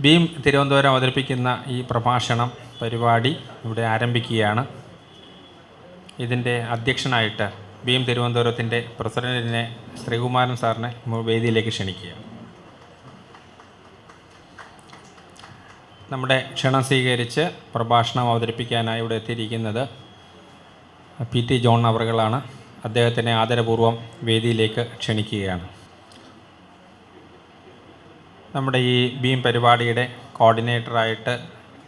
Beam Thiruvananthapuram അവതരിപ്പിക്കുന്ന ഈ പ്രഭാഷണം പരിപാടി ഇവിടെ ആരംഭിക്കുകയാണ്. ഇതിൻ്റെ അധ്യക്ഷനായിട്ട് ബീം തിരുവനന്തപുരത്തിൻ്റെ പ്രസിഡൻറ്റിനെ ശ്രീകുമാരൻ സാറിനെ വേദിയിലേക്ക് ക്ഷണിക്കുക. നമ്മുടെ ക്ഷണം സ്വീകരിച്ച് പ്രഭാഷണം അവതരിപ്പിക്കാനായി ഇവിടെ എത്തിയിരിക്കുന്നത് PT ജോൺ അവറുകളാണ്. അദ്ദേഹത്തിനെ ആദരപൂർവ്വം വേദിയിലേക്ക് ക്ഷണിക്കുകയാണ്. നമ്മുടെ ഈ ബീം പരിപാടിയുടെ കോർഡിനേറ്ററായിട്ട്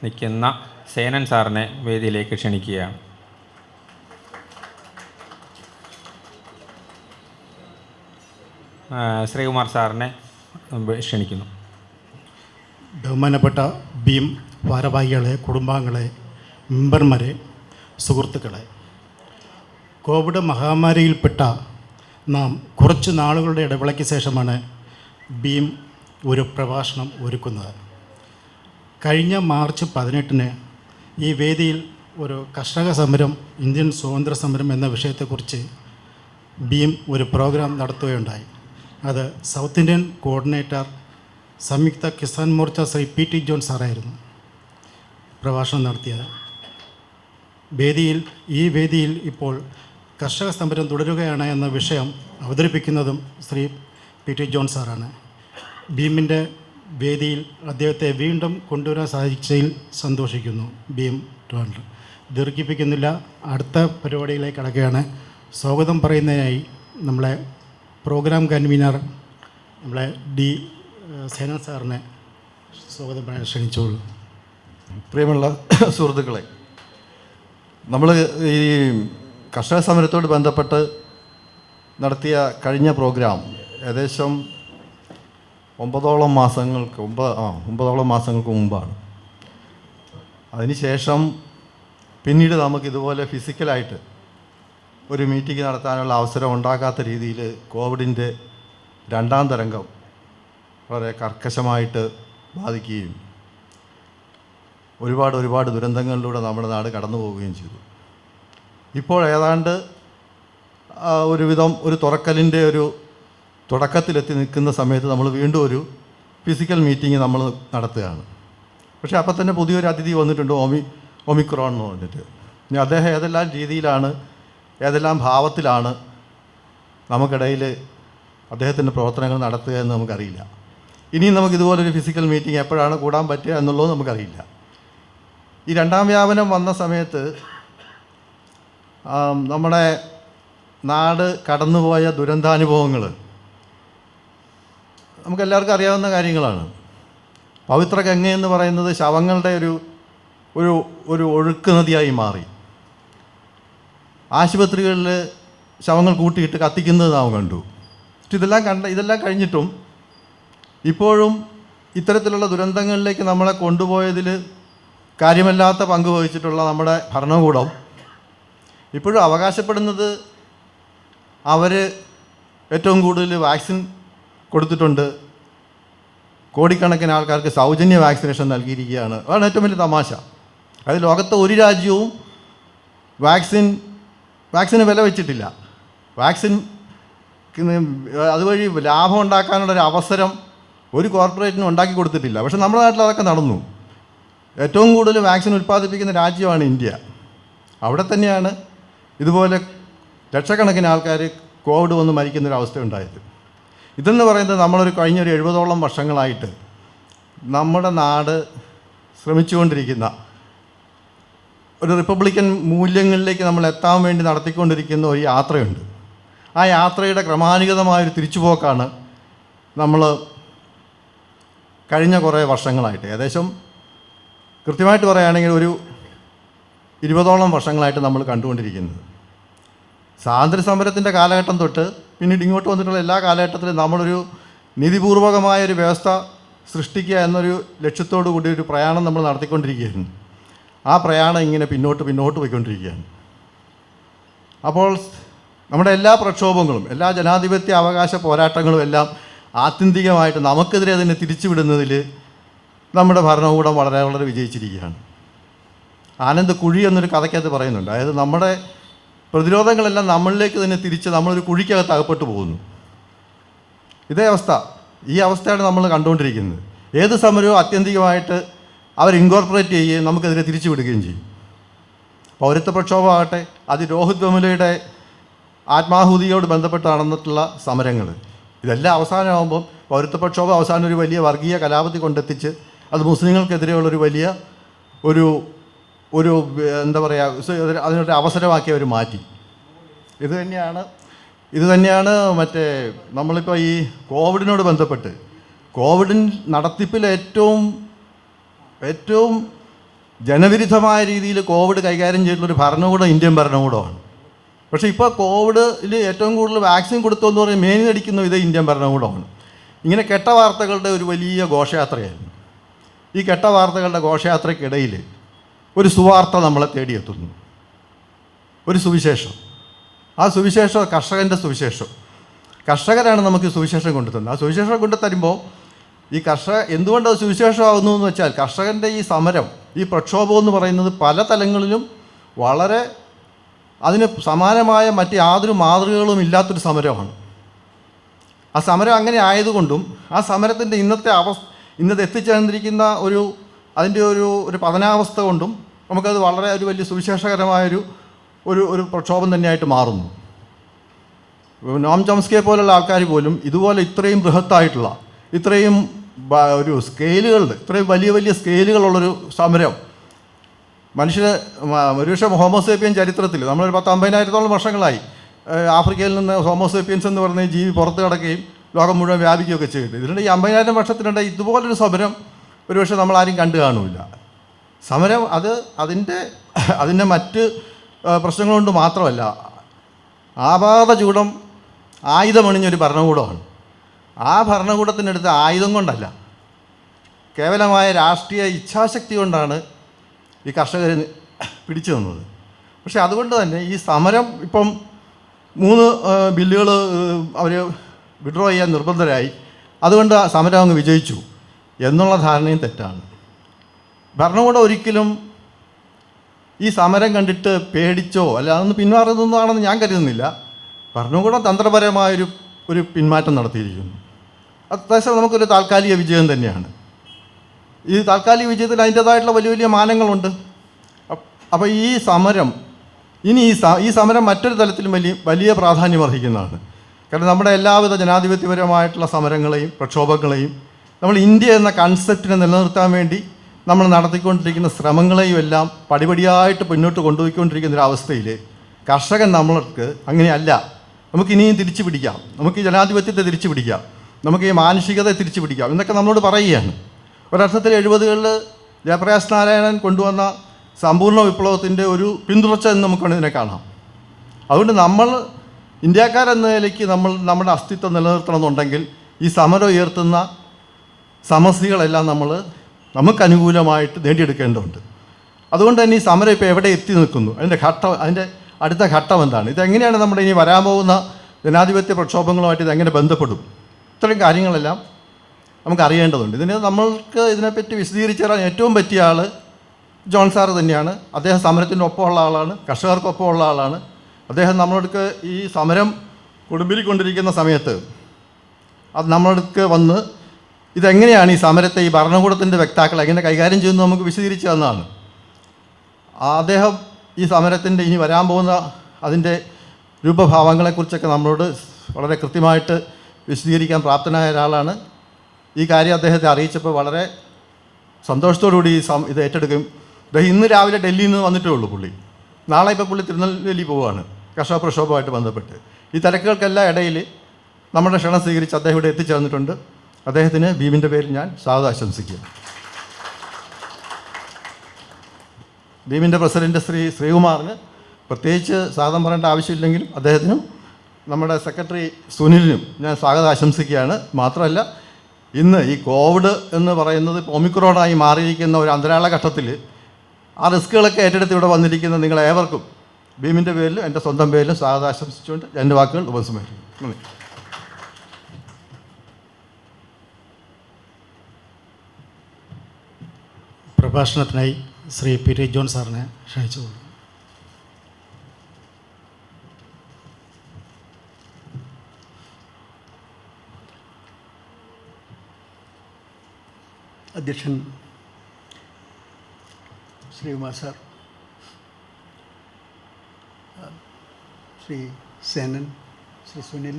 നിൽക്കുന്ന സേനൻ സാറിനെ വേദിയിലേക്ക് ക്ഷണിക്കുകയാണ്. ശ്രീകുമാർ സാറിനെ ക്ഷണിക്കുന്നു. ബഹുമാനപ്പെട്ട ബീം ഭാരവാഹികളെ, കുടുംബാംഗങ്ങളെ, മെമ്പർമാരെ, സുഹൃത്തുക്കളെ, കോവിഡ് മഹാമാരിയിൽപ്പെട്ട നാം കുറച്ച് നാളുകളുടെ ഇടവേളയ്ക്ക് ശേഷമാണ് ബീം ഒരു പ്രഭാഷണം ഒരുക്കുന്നത്. കഴിഞ്ഞ മാർച്ച് 18-ന് ഈ വേദിയിൽ ഒരു കർഷക സമരം, ഇന്ത്യൻ സ്വാതന്ത്ര്യ സമരം എന്ന വിഷയത്തെക്കുറിച്ച് ബീം ഒരു പ്രോഗ്രാം നടത്തുകയുണ്ടായി. അത് സൗത്ത് ഇന്ത്യൻ കോർഡിനേറ്റർ സംയുക്ത കിസാൻ മോർച്ച ശ്രീ PT ജോൺ സാറായിരുന്നു പ്രഭാഷണം നടത്തിയത്. ഈ വേദിയിൽ ഇപ്പോൾ കർഷക സമരം തുടരുകയാണ് എന്ന വിഷയം അവതരിപ്പിക്കുന്നതും ശ്രീ PT ജോൺ സാറാണ്. ബീമിൻ്റെ വേദിയിൽ അദ്ദേഹത്തെ വീണ്ടും കൊണ്ടുവരാൻ സാധിച്ചതിൽ സന്തോഷിക്കുന്നു. ബീം ട്രിവാൻഡ്രം ദീർഘിപ്പിക്കുന്നില്ല, അടുത്ത പരിപാടിയിലേക്ക് കടക്കുകയാണ്. സ്വാഗതം പറയുന്നതിനായി നമ്മളെ പ്രോഗ്രാം കൺവീനർ നമ്മളെ സേന സാറിനെ സ്വാഗതം പറയാൻ ക്ഷണിച്ചോളൂ. പ്രിയമുള്ള സുഹൃത്തുക്കളെ, നമ്മൾ ഈ കർഷക സമരത്തോട് ബന്ധപ്പെട്ട് നടത്തിയ കഴിഞ്ഞ പ്രോഗ്രാം ഏകദേശം 9 മാസങ്ങൾക്ക് മുമ്പാണ്. അതിനുശേഷം പിന്നീട് നമുക്കിതുപോലെ ഫിസിക്കലായിട്ട് ഒരു മീറ്റിംഗ് നടത്താനുള്ള അവസരം ഉണ്ടാക്കാത്ത രീതിയിൽ കോവിഡിൻ്റെ 2ാം തരംഗം വളരെ കർക്കശമായിട്ട് ബാധിക്കുകയും ഒരുപാട് ദുരന്തങ്ങളിലൂടെ നമ്മുടെ നാട് കടന്നു പോവുകയും ചെയ്തു. ഇപ്പോൾ ഏതാണ്ട് ഒരുവിധം ഒരു തുറക്കലിൻ്റെ ഒരു തുടക്കത്തിലെത്തി നിൽക്കുന്ന സമയത്ത് നമ്മൾ വീണ്ടും ഒരു ഫിസിക്കൽ മീറ്റിംഗ് നമ്മൾ നടത്തുകയാണ്. പക്ഷേ അപ്പം തന്നെ പുതിയൊരു അതിഥി വന്നിട്ടുണ്ട്, ഒമിക്രോൺ എന്ന് പറഞ്ഞിട്ട്. ഇനി അദ്ദേഹം ഏതെല്ലാം രീതിയിലാണ്, ഏതെല്ലാം ഭാവത്തിലാണ് നമുക്കിടയിൽ അദ്ദേഹത്തിൻ്റെ പ്രവർത്തനങ്ങൾ നടത്തുക എന്ന് നമുക്കറിയില്ല. ഇനിയും നമുക്കിതുപോലൊരു ഫിസിക്കൽ മീറ്റിംഗ് എപ്പോഴാണ് കൂടാൻ പറ്റുക എന്നുള്ളത് നമുക്കറിയില്ല. ഈ 2ാം വ്യാപനം വന്ന സമയത്ത് നമ്മുടെ നാട് കടന്നുപോയ ദുരന്താനുഭവങ്ങൾ നമുക്കെല്ലാവർക്കും അറിയാവുന്ന കാര്യങ്ങളാണ്. പവിത്ര ഗംഗ എന്ന് പറയുന്നത് ശവങ്ങളുടെ ഒരു ഒഴുക്ക് നദിയായി മാറി. ആശുപത്രികളിൽ ശവങ്ങൾ കൂട്ടിയിട്ട് കത്തിക്കുന്നത് നാം കണ്ടു. ഇതെല്ലാം കഴിഞ്ഞിട്ടും ഇപ്പോഴും ഇത്തരത്തിലുള്ള ദുരന്തങ്ങളിലേക്ക് നമ്മളെ കൊണ്ടുപോയതിൽ കാര്യമല്ലാത്ത പങ്ക് വഹിച്ചിട്ടുള്ള നമ്മുടെ ഭരണകൂടം ഇപ്പോഴും അവകാശപ്പെടുന്നത് അവർ ഏറ്റവും കൂടുതൽ വാക്സിൻ കൊടുത്തിട്ടുണ്ട്, കോടിക്കണക്കിന് ആൾക്കാർക്ക് സൗജന്യ വാക്സിനേഷൻ നൽകിയിരിക്കുകയാണ്. അതാണ് ഏറ്റവും വലിയ തമാശ. അതായത് ലോകത്തെ ഒരു രാജ്യവും വാക്സിന് വില വെച്ചിട്ടില്ല. വാക്സിൻ അതുവഴി ലാഭം ഉണ്ടാക്കാനുള്ളൊരു അവസരം ഒരു കോർപ്പറേറ്റിനും ഉണ്ടാക്കി കൊടുത്തിട്ടില്ല. പക്ഷെ നമ്മുടെ നാട്ടിൽ അതൊക്കെ നടന്നു. ഏറ്റവും കൂടുതൽ വാക്സിൻ ഉൽപ്പാദിപ്പിക്കുന്ന രാജ്യമാണ് ഇന്ത്യ. അവിടെ തന്നെയാണ് ഇതുപോലെ ലക്ഷക്കണക്കിന് ആൾക്കാർ കോവിഡ് വന്ന് മരിക്കുന്നൊരവസ്ഥ ഉണ്ടായത്. ഇതെന്ന് പറയുന്നത് നമ്മളൊരു കഴിഞ്ഞൊരു 70ഓളം വർഷങ്ങളായിട്ട് നമ്മുടെ നാട് ശ്രമിച്ചുകൊണ്ടിരിക്കുന്ന ഒരു റിപ്പബ്ലിക്കൻ മൂല്യങ്ങളിലേക്ക് നമ്മൾ എത്താൻ വേണ്ടി നടത്തിക്കൊണ്ടിരിക്കുന്ന ഒരു യാത്രയുണ്ട്. ആ യാത്രയുടെ ക്രമാനുഗതമായൊരു തിരിച്ചുപോക്കാണ് നമ്മൾ കഴിഞ്ഞ കുറേ വർഷങ്ങളായിട്ട്, ഏകദേശം കൃത്യമായിട്ട് പറയുകയാണെങ്കിൽ ഒരു 20ഓളം വർഷങ്ങളായിട്ട് നമ്മൾ കണ്ടുകൊണ്ടിരിക്കുന്നത്. സ്വാതന്ത്ര്യ സമരത്തിൻ്റെ കാലഘട്ടം തൊട്ട് പിന്നീട് ഇങ്ങോട്ട് വന്നിട്ടുള്ള എല്ലാ കാലഘട്ടത്തിലും നമ്മളൊരു നീതിപൂർവകമായൊരു വ്യവസ്ഥ സൃഷ്ടിക്കുക എന്നൊരു ലക്ഷ്യത്തോടു കൂടി ഒരു പ്രയാണം നമ്മൾ നടത്തിക്കൊണ്ടിരിക്കുകയായിരുന്നു. ആ പ്രയാണം ഇങ്ങനെ പിന്നോട്ട് പോയിക്കൊണ്ടിരിക്കുകയാണ്. അപ്പോൾ നമ്മുടെ എല്ലാ പ്രക്ഷോഭങ്ങളും, എല്ലാ ജനാധിപത്യ അവകാശ പോരാട്ടങ്ങളും എല്ലാം ആത്യന്തികമായിട്ട് നമുക്കെതിരെ അതിനെ തിരിച്ചുവിടുന്നതിൽ നമ്മുടെ ഭരണകൂടം വളരെ വിജയിച്ചിരിക്കുകയാണ്. ആനന്ദ് കുഴി എന്നൊരു കഥയ്ക്കകത്ത് പറയുന്നുണ്ട്. അതായത് നമ്മുടെ പ്രതിരോധങ്ങളെല്ലാം നമ്മളിലേക്ക് തന്നെ തിരിച്ച് നമ്മളൊരു കുഴിക്കകത്ത് അകപ്പെട്ടു പോകുന്നു. ഈ അവസ്ഥയാണ് നമ്മൾ കണ്ടുകൊണ്ടിരിക്കുന്നത്. ഏത് സമരവും ആത്യന്തികമായിട്ട് അവർ ഇൻകോർപ്പറേറ്റ് ചെയ്യുകയും നമുക്കെതിരെ തിരിച്ചു വിടുകയും ചെയ്യും. പൗരത്വ പ്രക്ഷോഭമാകട്ടെ അത് രോഹിത് വെമുലയുടെ ആത്മാഹുതിയോട് ബന്ധപ്പെട്ട് നടന്നിട്ടുള്ള സമരങ്ങൾ, ഇതെല്ലാം അവസാനമാകുമ്പം പൗരത്വ പ്രക്ഷോഭം അവസാനം ഒരു വലിയ വർഗീയ കലാപത്തിൽ കൊണ്ടെത്തിച്ച് അത് മുസ്ലിങ്ങൾക്കെതിരെയുള്ളൊരു വലിയ ഒരു എന്താ പറയുക അതിനൊരു അവസരമാക്കി അവർ മാറ്റി. ഇത് തന്നെയാണ് മറ്റേ നമ്മളിപ്പോൾ ഈ കോവിഡിനോട് ബന്ധപ്പെട്ട് കോവിഡിൻ നടത്തിപ്പിൽ ഏറ്റവും ജനവിരുദ്ധമായ രീതിയിൽ കോവിഡ് കൈകാര്യം ചെയ്തിട്ടുള്ളൊരു ഭരണകൂടം ഇന്ത്യൻ ഭരണകൂടമാണ്. പക്ഷേ ഇപ്പോൾ കോവിഡിൽ ഏറ്റവും കൂടുതൽ വാക്സിൻ കൊടുത്തു എന്ന് പറഞ്ഞാൽ മേനിനടിക്കുന്ന ഇത് ഇന്ത്യൻ ഭരണകൂടമാണ്. ഇങ്ങനെ കെട്ട വാർത്തകളുടെ ഒരു വലിയ ഘോഷയാത്രയായിരുന്നു. ഈ കെട്ട വാർത്തകളുടെ ഘോഷയാത്രയ്ക്കിടയിൽ ഒരു സുവാർത്ത നമ്മളെ തേടിയെത്തുന്നു, ഒരു സുവിശേഷം. ആ സുവിശേഷം കർഷകൻ്റെ സുവിശേഷം. കർഷകരാണ് നമുക്ക് സുവിശേഷം കൊണ്ടുതന്നത്. ആ സുവിശേഷം കൊണ്ടുതരുമ്പോൾ ഈ എന്തുകൊണ്ടത് സുവിശേഷമാകുന്നു എന്ന് വെച്ചാൽ കർഷകൻ്റെ ഈ സമരം, ഈ പ്രക്ഷോഭം എന്ന് പറയുന്നത് പല തലങ്ങളിലും വളരെ അതിന് സമാനമായ മറ്റ് യാതൊരു മാതൃകകളും ഇല്ലാത്തൊരു സമരമാണ്. ആ സമരം അങ്ങനെ ആയതുകൊണ്ടും ആ സമരത്തിൻ്റെ ഇന്നത്തെ എത്തിച്ചേർന്നിരിക്കുന്ന അതിൻ്റെ ഒരു പതനാവസ്ഥ കൊണ്ടും നമുക്കത് വളരെ ഒരു വലിയ സുവിശേഷകരമായൊരു ഒരു പ്രക്ഷോഭം തന്നെയായിട്ട് മാറുന്നു. നോം ചോംസ്കിയെ പോലുള്ള ആൾക്കാർ പോലും ഇതുപോലെ ഇത്രയും ബൃഹത്തായിട്ടുള്ള ഇത്രയും ഇത്രയും വലിയ വലിയ സ്കെയിലുകളുള്ളൊരു സമരം ഒരുപക്ഷെ ഹോമോസേപ്പിയൻ ചരിത്രത്തിൽ നമ്മളൊരു 50,000-50,000 വർഷങ്ങളായി ആഫ്രിക്കയിൽ നിന്ന് ഹോമോസേപ്പിയൻസ് എന്ന് പറഞ്ഞ ജീവി പുറത്ത് കിടക്കുകയും ലോകം മുഴുവൻ വ്യാപിക്കുകയൊക്കെ ചെയ്തിട്ട് ഇതിൻ്റെ ഈ 50,000 വർഷത്തിനിടെ ഇതുപോലൊരു സമരം ഒരുപക്ഷെ നമ്മളാരും കണ്ടു കാണില്ല. സമരം അതിൻ്റെ മറ്റ് പ്രശ്നങ്ങൾ കൊണ്ട് മാത്രമല്ല, ആപാത ചൂടം ആയുധമണിഞ്ഞൊരു ഭരണകൂടമാണ്. ആ ഭരണകൂടത്തിനടുത്ത് ആയുധം കൊണ്ടല്ല, കേവലമായ രാഷ്ട്രീയ ഇച്ഛാശക്തി കൊണ്ടാണ് ഈ കർഷകർ പിടിച്ചു നിന്നത്. പക്ഷേ അതുകൊണ്ട് തന്നെ ഈ സമരം ഇപ്പം 3 ബില്ലുകൾ അവർ വിഡ്രോ ചെയ്യാൻ നിർബന്ധരായി. അതുകൊണ്ട് സമരം അങ്ങ് വിജയിച്ചു എന്നുള്ള ധാരണയും തെറ്റാണ്. ഭരണകൂടം ഒരിക്കലും ഈ സമരം കണ്ടിട്ട് പേടിച്ചോ അല്ല അതൊന്ന് പിന്മാറുന്നതാണെന്ന് ഞാൻ കരുതുന്നില്ല. ഭരണകൂടം തന്ത്രപരമായൊരു പിന്മാറ്റം നടത്തിയിരിക്കുന്നു. അത്യാവശ്യം നമുക്കൊരു താൽക്കാലിക വിജയം തന്നെയാണ്. ഈ താൽക്കാലിക വിജയത്തിൽ അതിൻ്റേതായിട്ടുള്ള വലിയ വലിയ മാനങ്ങളുണ്ട്. അപ്പോൾ ഈ സമരം ഈ സമരം മറ്റൊരു തലത്തിലും വലിയ പ്രാധാന്യം അർഹിക്കുന്നതാണ്. കാരണം നമ്മുടെ എല്ലാവിധ ജനാധിപത്യപരമായിട്ടുള്ള സമരങ്ങളെയും പ്രക്ഷോഭങ്ങളെയും നമ്മൾ ഇന്ത്യ എന്ന കൺസെപ്റ്റിനെ നിലനിർത്താൻ വേണ്ടി നമ്മൾ നടത്തിക്കൊണ്ടിരിക്കുന്ന ശ്രമങ്ങളെയും എല്ലാം പടിപടിയായിട്ട് മുന്നോട്ട് കൊണ്ടുപോയിക്കൊണ്ടിരിക്കുന്ന ഒരു അവസ്ഥയിൽ കർഷകൻ നമ്മൾക്ക് അങ്ങനെയല്ല. നമുക്കിനിയും തിരിച്ചു പിടിക്കാം, നമുക്ക് ഈ ജനാധിപത്യത്തെ തിരിച്ചു പിടിക്കാം, നമുക്ക് ഈ മാനുഷികതയെ തിരിച്ചു പിടിക്കാം എന്നൊക്കെ നമ്മളോട് പറയുകയാണ്. ഒരർത്ഥത്തിൽ 70കളിൽ ജയപ്രകാശ് നാരായണൻ കൊണ്ടുവന്ന സമ്പൂർണ്ണ വിപ്ലവത്തിൻ്റെ ഒരു പിന്തുടർച്ച എന്ന് നമുക്ക് ഇതിനെ കാണാം. അതുകൊണ്ട് നമ്മൾ ഇന്ത്യക്കാരെന്ന നിലയ്ക്ക് നമ്മുടെ അസ്തിത്വം നിലനിർത്തണമെന്നുണ്ടെങ്കിൽ ഈ സമരം ഉയർത്തുന്ന സമസ്യകളെല്ലാം നമുക്ക് അനുകൂലമായിട്ട് നേടിയെടുക്കേണ്ടതുണ്ട്. അതുകൊണ്ട് തന്നെ ഈ സമരം ഇപ്പോൾ എവിടെ എത്തി നിൽക്കുന്നു, അതിൻ്റെ അടുത്ത ഘട്ടം എന്താണ്, ഇതെങ്ങനെയാണ് നമ്മുടെ ഇനി വരാൻ പോകുന്ന ജനാധിപത്യ പ്രക്ഷോഭങ്ങളുമായിട്ട് ഇതെങ്ങനെ ബന്ധപ്പെടും, ഇത്തരം കാര്യങ്ങളെല്ലാം നമുക്ക് അറിയേണ്ടതുണ്ട്. നമ്മൾക്ക് ഇതിനെപ്പറ്റി വിശദീകരിച്ചു തരാൻ ഏറ്റവും പറ്റിയ ആൾ ജോൺ സാറ് തന്നെയാണ്. അദ്ദേഹം സമരത്തിൻ്റെ ഒപ്പമുള്ള ആളാണ്, കർഷകർക്കൊപ്പമുള്ള ആളാണ്. അദ്ദേഹം നമ്മളടുക്ക് ഈ സമരം കൊടുമ്പിരിക്കൊണ്ടിരിക്കുന്ന സമയത്ത് അത് നമ്മളടുക്ക് വന്ന് ഇതെങ്ങനെയാണ് ഈ സമരത്തെ ഈ ഭരണകൂടത്തിൻ്റെ വക്താക്കൾ എങ്ങനെ കൈകാര്യം ചെയ്യുന്നത് നമുക്ക് വിശദീകരിച്ചു തന്നതാണ്. അദ്ദേഹം ഈ സമരത്തിൻ്റെ ഇനി വരാൻ പോകുന്ന അതിൻ്റെ രൂപഭാവങ്ങളെക്കുറിച്ചൊക്കെ നമ്മളോട് വളരെ കൃത്യമായിട്ട് വിശദീകരിക്കാൻ പ്രാപ്തനായ ഒരാളാണ്. ഈ കാര്യം അദ്ദേഹത്തെ അറിയിച്ചപ്പോൾ വളരെ സന്തോഷത്തോടുകൂടി ഇത് ഏറ്റെടുക്കും. ഇന്ന് രാവിലെ ഡൽഹിയിൽ നിന്ന് വന്നിട്ടേ ഉള്ളൂ പുള്ളി. നാളെ ഇപ്പോൾ പുള്ളി തിരുനെൽവേലി പോവുകയാണ് കർഷക പ്രക്ഷോഭമായിട്ട് ബന്ധപ്പെട്ട്. ഈ തിരക്കുകൾക്കെല്ലാം ഇടയിൽ നമ്മുടെ ക്ഷണം സ്വീകരിച്ച് അദ്ദേഹം ഇവിടെ എത്തിച്ചേർന്നിട്ടുണ്ട്. അദ്ദേഹത്തിന് ഭീമിൻ്റെ പേരിൽ ഞാൻ സ്വാഗതം ആശംസിക്കുന്നു. ഭീമിൻ്റെ പ്രസിഡൻറ്റ് ശ്രീകുമാറിന് പ്രത്യേകിച്ച് സ്വാഗതം പറയേണ്ട ആവശ്യമില്ലെങ്കിലും അദ്ദേഹത്തിനും നമ്മുടെ സെക്രട്ടറി സുനിലിനും ഞാൻ സ്വാഗതം ആശംസിക്കുകയാണ്. മാത്രമല്ല ഇന്ന് ഈ കോവിഡ് എന്ന് പറയുന്നത് ഒമിക്രോണായി മാറിയിരിക്കുന്ന ഒരു അന്തരാള ഘട്ടത്തിൽ ആ റിസ്കുകളൊക്കെ ഏറ്റെടുത്ത് ഇവിടെ വന്നിരിക്കുന്ന നിങ്ങളേവർക്കും ഭീമിൻ്റെ പേരിലും എൻ്റെ സ്വന്തം പേരിലും സ്വാഗതം ആശംസിച്ചുകൊണ്ട് എൻ്റെ വാക്കുകൾ ഉപസംഹരിക്കുന്നു. നന്ദി. പ്രഭാഷണത്തിനായി ശ്രീ പി ടി ജോൺ സാറിനെ ക്ഷണിച്ചു. അധ്യക്ഷൻ ശ്രീകുമാർ സാർ, ശ്രീ സേനൻ, ശ്രീ സുനിൽ,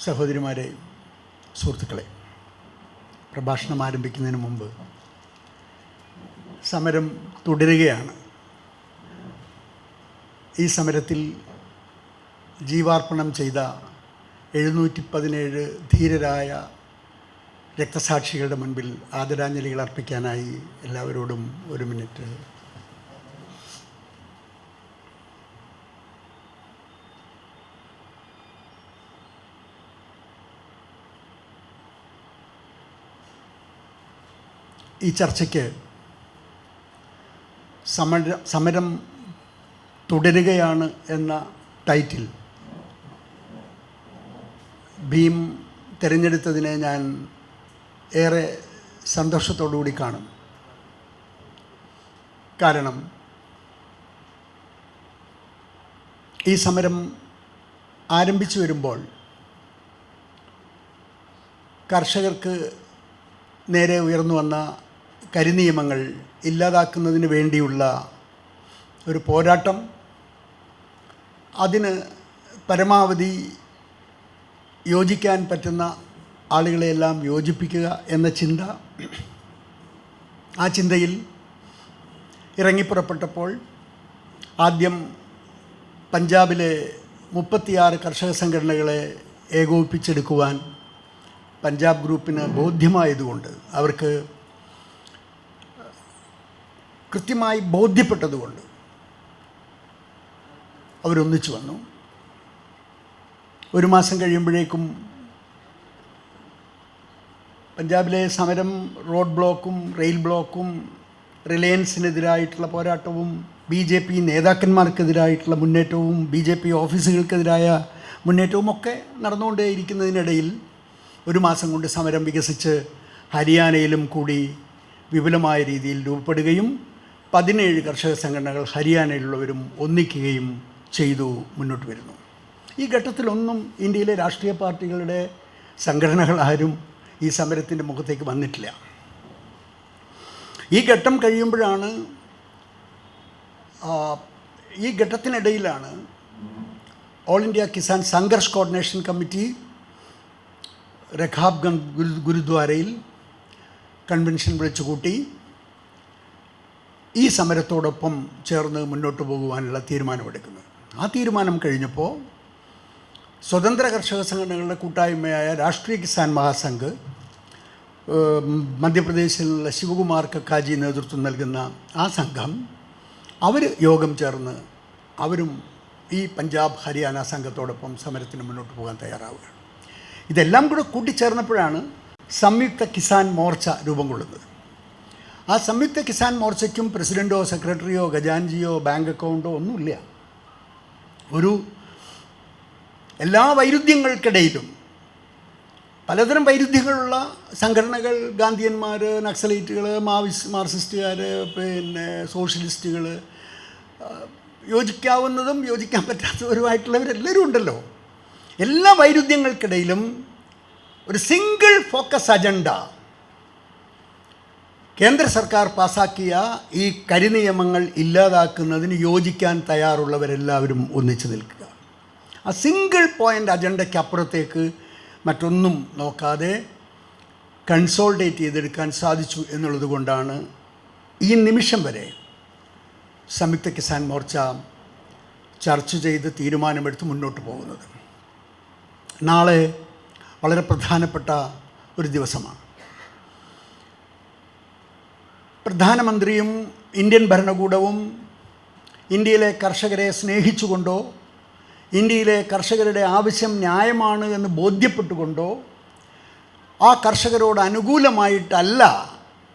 സഹോദരിമാരെ, സുഹൃത്തുക്കളെ, പ്രഭാഷണം ആരംഭിക്കുന്നതിന് മുമ്പ് സമരം തുടരുകയാണ്. ഈ സമരത്തിൽ ജീവാർപ്പണം ചെയ്ത 717 ധീരരായ രക്തസാക്ഷികളുടെ മുൻപിൽ ആദരാഞ്ജലികൾ അർപ്പിക്കാനായി എല്ലാവരോടും ഒരു മിനിറ്റ്. ഈ ചർച്ചയ്ക്ക് സമരം തുടരുകയാണ് എന്ന ടൈറ്റിൽ ഭീം തിരഞ്ഞെടുത്തതിനെ ഞാൻ ഏറെ സന്തോഷത്തോടുകൂടി കാണും. കാരണം ഈ സമരം ആരംഭിച്ചു വരുമ്പോൾ കർഷകർക്ക് നേരെ ഉയർന്നു വന്ന കരിനിയമങ്ങൾ ഇല്ലാതാക്കുന്നതിന് വേണ്ടിയുള്ള ഒരു പോരാട്ടം, അതിന് പരമാവധി യോജിക്കാൻ പറ്റുന്ന ആളുകളെയെല്ലാം യോജിപ്പിക്കുക എന്ന ചിന്ത, ആ ചിന്തയിൽ ഇറങ്ങിപ്പുറപ്പെട്ടപ്പോൾ ആദ്യം പഞ്ചാബിലെ 36 കർഷക സംഘടനകളെ ഏകോപിപ്പിച്ചെടുക്കുവാൻ പഞ്ചാബ് ഗ്രൂപ്പിന് ബോധ്യമായതുകൊണ്ട്, അവർക്ക് കൃത്യമായി ബോധ്യപ്പെട്ടതുകൊണ്ട് അവരൊന്നിച്ചു വന്നു. ഒരു മാസം കഴിയുമ്പോഴേക്കും പഞ്ചാബിലെ സമരം റോഡ് ബ്ലോക്കും റെയിൽ ബ്ലോക്കും റിലയൻസിനെതിരായിട്ടുള്ള പോരാട്ടവും BJP നേതാക്കന്മാർക്കെതിരായിട്ടുള്ള മുന്നേറ്റവും BJP ഓഫീസുകൾക്കെതിരായ മുന്നേറ്റവും ഒക്കെ നടന്നുകൊണ്ടേയിരിക്കുന്നതിനിടയിൽ ഒരു മാസം കൊണ്ട് സമരം വികസിച്ച് ഹരിയാനയിലും കൂടി വിപുലമായ രീതിയിൽ രൂപപ്പെടുകയും 17 കർഷക സംഘടനകൾ ഹരിയാനയിലുള്ളവരും ഒന്നിക്കുകയും ചെയ്തു മുന്നോട്ട് വരുന്നു. ഈ ഘട്ടത്തിലൊന്നും ഇന്ത്യയിലെ രാഷ്ട്രീയ പാർട്ടികളുടെ സംഘടനകളാരും ഈ സമരത്തിൻ്റെ മുഖത്തേക്ക് വന്നിട്ടില്ല. ഈ ഘട്ടം കഴിയുമ്പോഴാണ്, ഈ ഘട്ടത്തിനിടയിലാണ് all India Kisan Sangharsh coordination committee Rakabganj ഗുരുദ്വാരയിൽ കൺവെൻഷൻ വിളിച്ചുകൂട്ടി ഈ സമരത്തോടൊപ്പം ചേർന്ന് മുന്നോട്ട് പോകുവാനുള്ള തീരുമാനമെടുക്കുന്നത്. ആ തീരുമാനം കഴിഞ്ഞപ്പോൾ സ്വതന്ത്ര കർഷക സംഘടനകളുടെ കൂട്ടായ്മയായ രാഷ്ട്രീയ കിസാൻ മഹാസംഘ്, മധ്യപ്രദേശിലുള്ള ശിവകുമാർ കക്കാജി നേതൃത്വം നൽകുന്ന ആ സംഘം, അവർ യോഗം ചേർന്ന് അവരും ഈ പഞ്ചാബ് ഹരിയാന സംഘത്തോടൊപ്പം സമരത്തിന് മുന്നോട്ട് പോകാൻ തയ്യാറാവുകയാണ്. ഇതെല്ലാം കൂടെ കൂട്ടിച്ചേർന്നപ്പോഴാണ് സംയുക്ത കിസാൻ മോർച്ച രൂപം കൊള്ളുന്നത്. ആ സംയുക്ത കിസാൻ മോർച്ചയ്ക്കും പ്രസിഡൻറ്റോ സെക്രട്ടറിയോ ഖജാൻജിയോ ബാങ്ക് അക്കൗണ്ടോ ഒന്നുമില്ല. എല്ലാ വൈരുദ്ധ്യങ്ങൾക്കിടയിലും, പലതരം വൈരുദ്ധ്യങ്ങളുള്ള സംഘടനകൾ, ഗാന്ധിയന്മാർ, നക്സലൈറ്റുകൾ, മാർക്സിസ്റ്റുകാർ, പിന്നെ സോഷ്യലിസ്റ്റുകൾ, യോജിക്കാവുന്നതും യോജിക്കാൻ പറ്റാത്തവരുമായിട്ടുള്ളവരെല്ലാവരും ഉണ്ടല്ലോ. എല്ലാ വൈരുദ്ധ്യങ്ങൾക്കിടയിലും ഒരു സിംഗിൾ ഫോക്കസ് അജണ്ട, കേന്ദ്ര സർക്കാർ പാസാക്കിയ ഈ കരിനിയമങ്ങൾ ഇല്ലാതാക്കുന്നതിന് യോജിക്കാൻ തയ്യാറുള്ളവരെല്ലാവരും ഒന്നിച്ചു നിൽക്കുക. ആ സിംഗിൾ പോയിൻ്റ് അജണ്ടയ്ക്ക് അപ്പുറത്തേക്ക് മറ്റൊന്നും നോക്കാതെ കൺസോൾഡേറ്റ് ചെയ്തെടുക്കാൻ സാധിച്ചു എന്നുള്ളത് കൊണ്ടാണ് ഈ നിമിഷം വരെ സംയുക്ത കിസാൻ മോർച്ച ചർച്ച ചെയ്ത് തീരുമാനമെടുത്ത് മുന്നോട്ട് പോകുന്നത്. നാളെ വളരെ പ്രധാനപ്പെട്ട ഒരു ദിവസമാണ്. പ്രധാനമന്ത്രിയും ഇന്ത്യൻ ഭരണകൂടവും ഇന്ത്യയിലെ കർഷകരെ സ്നേഹിച്ചുകൊണ്ടോ ഇന്ത്യയിലെ കർഷകരുടെ ആവശ്യം ന്യായമാണ് എന്ന് ബോധ്യപ്പെട്ടുകൊണ്ടോ ആ കർഷകരോട് അനുകൂലമായിട്ടല്ല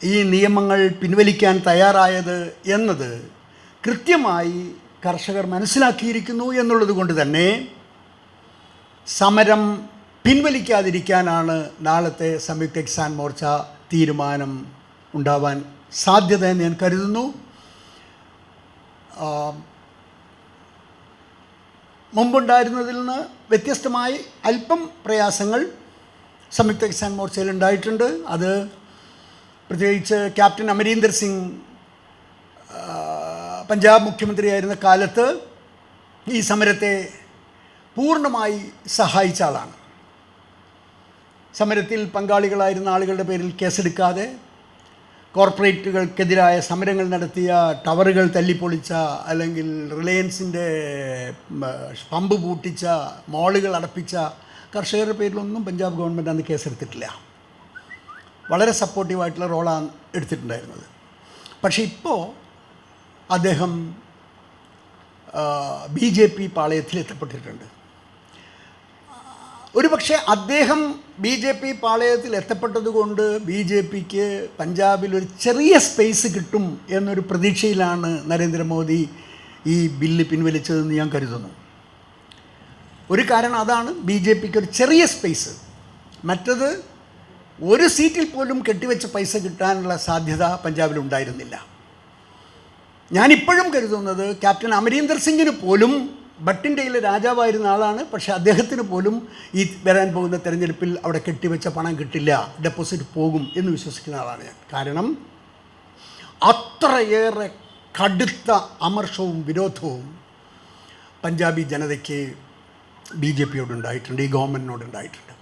ഈ നിയമങ്ങൾ പിൻവലിക്കാൻ തയ്യാറായത് എന്നത് കൃത്യമായി കർഷകർ മനസ്സിലാക്കിയിരിക്കുന്നു എന്നുള്ളത് കൊണ്ട് തന്നെ സമരം പിൻവലിക്കാതിരിക്കാനാണ് നാളത്തെ സംയുക്ത കിസാൻ മോർച്ച തീരുമാനം ഉണ്ടാവാൻ സാധ്യത എന്ന് ഞാൻ കരുതുന്നു. മുമ്പുണ്ടായിരുന്നതിൽ നിന്ന് വ്യത്യസ്തമായി അല്പം പ്രയാസങ്ങൾ സംയുക്ത കിസാൻ മോർച്ചയിൽ ഉണ്ടായിട്ടുണ്ട്. അത് പ്രത്യേകിച്ച് ക്യാപ്റ്റൻ അമരീന്ദർ സിംഗ് പഞ്ചാബ് മുഖ്യമന്ത്രിയായിരുന്ന കാലത്ത് ഈ സമരത്തെ പൂർണ്ണമായി സഹായിച്ച ആളാണ്. സമരത്തിൽ പങ്കാളികളായിരുന്ന ആളുകളുടെ പേരിൽ കേസെടുക്കാതെ കോർപ്പറേറ്റുകൾക്കെതിരായ സമരങ്ങൾ നടത്തിയ, ടവറുകൾ തല്ലിപ്പൊളിച്ച, അല്ലെങ്കിൽ റിലയൻസിൻ്റെ പമ്പ് പൂട്ടിച്ച, മോളുകൾ അടപ്പിച്ച കർഷകരുടെ പേരിലൊന്നും പഞ്ചാബ് ഗവൺമെൻറ് അന്ന് കേസെടുത്തിട്ടില്ല. വളരെ സപ്പോർട്ടീവായിട്ടുള്ള റോളാണ് എടുത്തിട്ടുണ്ടായിരുന്നത്. പക്ഷേ ഇപ്പോൾ അദ്ദേഹം BJP പാളയത്തിൽ എത്തപ്പെട്ടിട്ടുണ്ട്. ഒരുപക്ഷെ അദ്ദേഹം BJP പാളയത്തിൽ എത്തപ്പെട്ടതുകൊണ്ട് BJPക്ക് പഞ്ചാബിൽ ഒരു ചെറിയ സ്പേസ് കിട്ടും എന്നൊരു പ്രതീക്ഷയിലാണ് നരേന്ദ്രമോദി ഈ ബില്ല് പിൻവലിച്ചതെന്ന് ഞാൻ കരുതുന്നു. ഒരു കാരണം അതാണ്, BJPക്ക് ഒരു ചെറിയ സ്പേസ്. മറ്റത് ഒരു സീറ്റിൽ പോലും കെട്ടിവെച്ച പൈസ കിട്ടാനുള്ള സാധ്യത പഞ്ചാബിലുണ്ടായിരുന്നില്ല. ഞാനിപ്പോഴും കരുതുന്നത് ക്യാപ്റ്റൻ അമരീന്ദർ സിംഗിന് പോലും, ബട്ടിൻ്റെയിലെ രാജാവായിരുന്ന ആളാണ്, പക്ഷേ അദ്ദേഹത്തിന് പോലും ഈ വരാൻ പോകുന്ന തെരഞ്ഞെടുപ്പിൽ അവിടെ കെട്ടിവെച്ച പണം കിട്ടില്ല, ഡെപ്പോസിറ്റ് പോകും എന്ന് വിശ്വസിക്കുന്ന ആളാണ് ഞാൻ. കാരണം അത്രയേറെ കടുത്ത അമർഷവും വിരോധവും പഞ്ചാബി ജനതയ്ക്ക് BJPയോടുണ്ടായിട്ടുണ്ട്, ഈ ഗവൺമെൻറ്റിനോടുണ്ടായിട്ടുണ്ട്.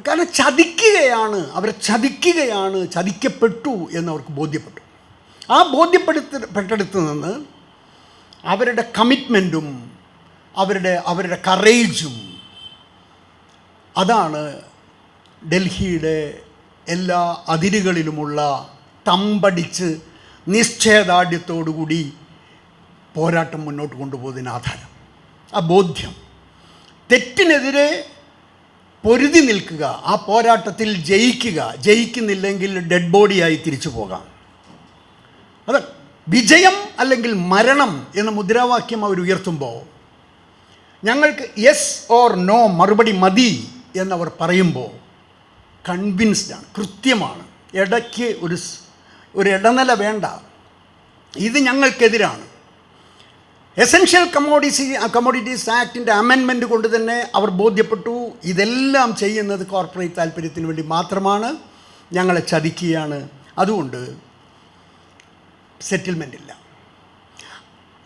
കാരണം അവരെ ചതിക്കുകയാണ്, ചതിക്കപ്പെട്ടു എന്നവർക്ക് ബോധ്യപ്പെട്ടു. ആ ബോധ്യപ്പെട്ടെടുത്ത് നിന്ന് അവരുടെ കമ്മിറ്റ്മെൻറ്റും അവരുടെ കറേജും അതാണ് ഡൽഹിയുടെ എല്ലാ അതിരുകളിലുമുള്ള തമ്പടിച്ച് നിശ്ചയദാർഢ്യത്തോടുകൂടി പോരാട്ടം മുന്നോട്ട് കൊണ്ടുപോകുന്നതിന് ആധാരം. ആ ബോധ്യം, തെറ്റിനെതിരെ പൊരുതി നിൽക്കുക, ആ പോരാട്ടത്തിൽ ജയിക്കുന്നില്ലെങ്കിൽ ഡെഡ് ബോഡിയായി തിരിച്ചു പോകാം. അത് വിജയം അല്ലെങ്കിൽ മരണം എന്ന മുദ്രാവാക്യം അവർ ഉയർത്തുമ്പോൾ ഞങ്ങൾക്ക് യെസ് ഓർ നോ മറുപടി മതി എന്നവർ പറയുമ്പോൾ കൺവിൻസ്ഡാണ്, കൃത്യമാണ്. ഇടയ്ക്ക് ഒരു ഇടനില വേണ്ട. ഇത് ഞങ്ങൾക്കെതിരാണ്. എസൻഷ്യൽ കമ്മോഡിറ്റീസ് ആക്ടിൻ്റെ അമെൻമെൻറ്റ് കൊണ്ട് തന്നെ അവർ ബോധ്യപ്പെട്ടു, ഇതെല്ലാം ചെയ്യുന്നത് കോർപ്പറേറ്റ് താല്പര്യത്തിന് വേണ്ടി മാത്രമാണ്, ഞങ്ങളെ ചതിക്കുകയാണ്, അതുകൊണ്ട് സെറ്റിൽമെൻ്റ് ഇല്ല.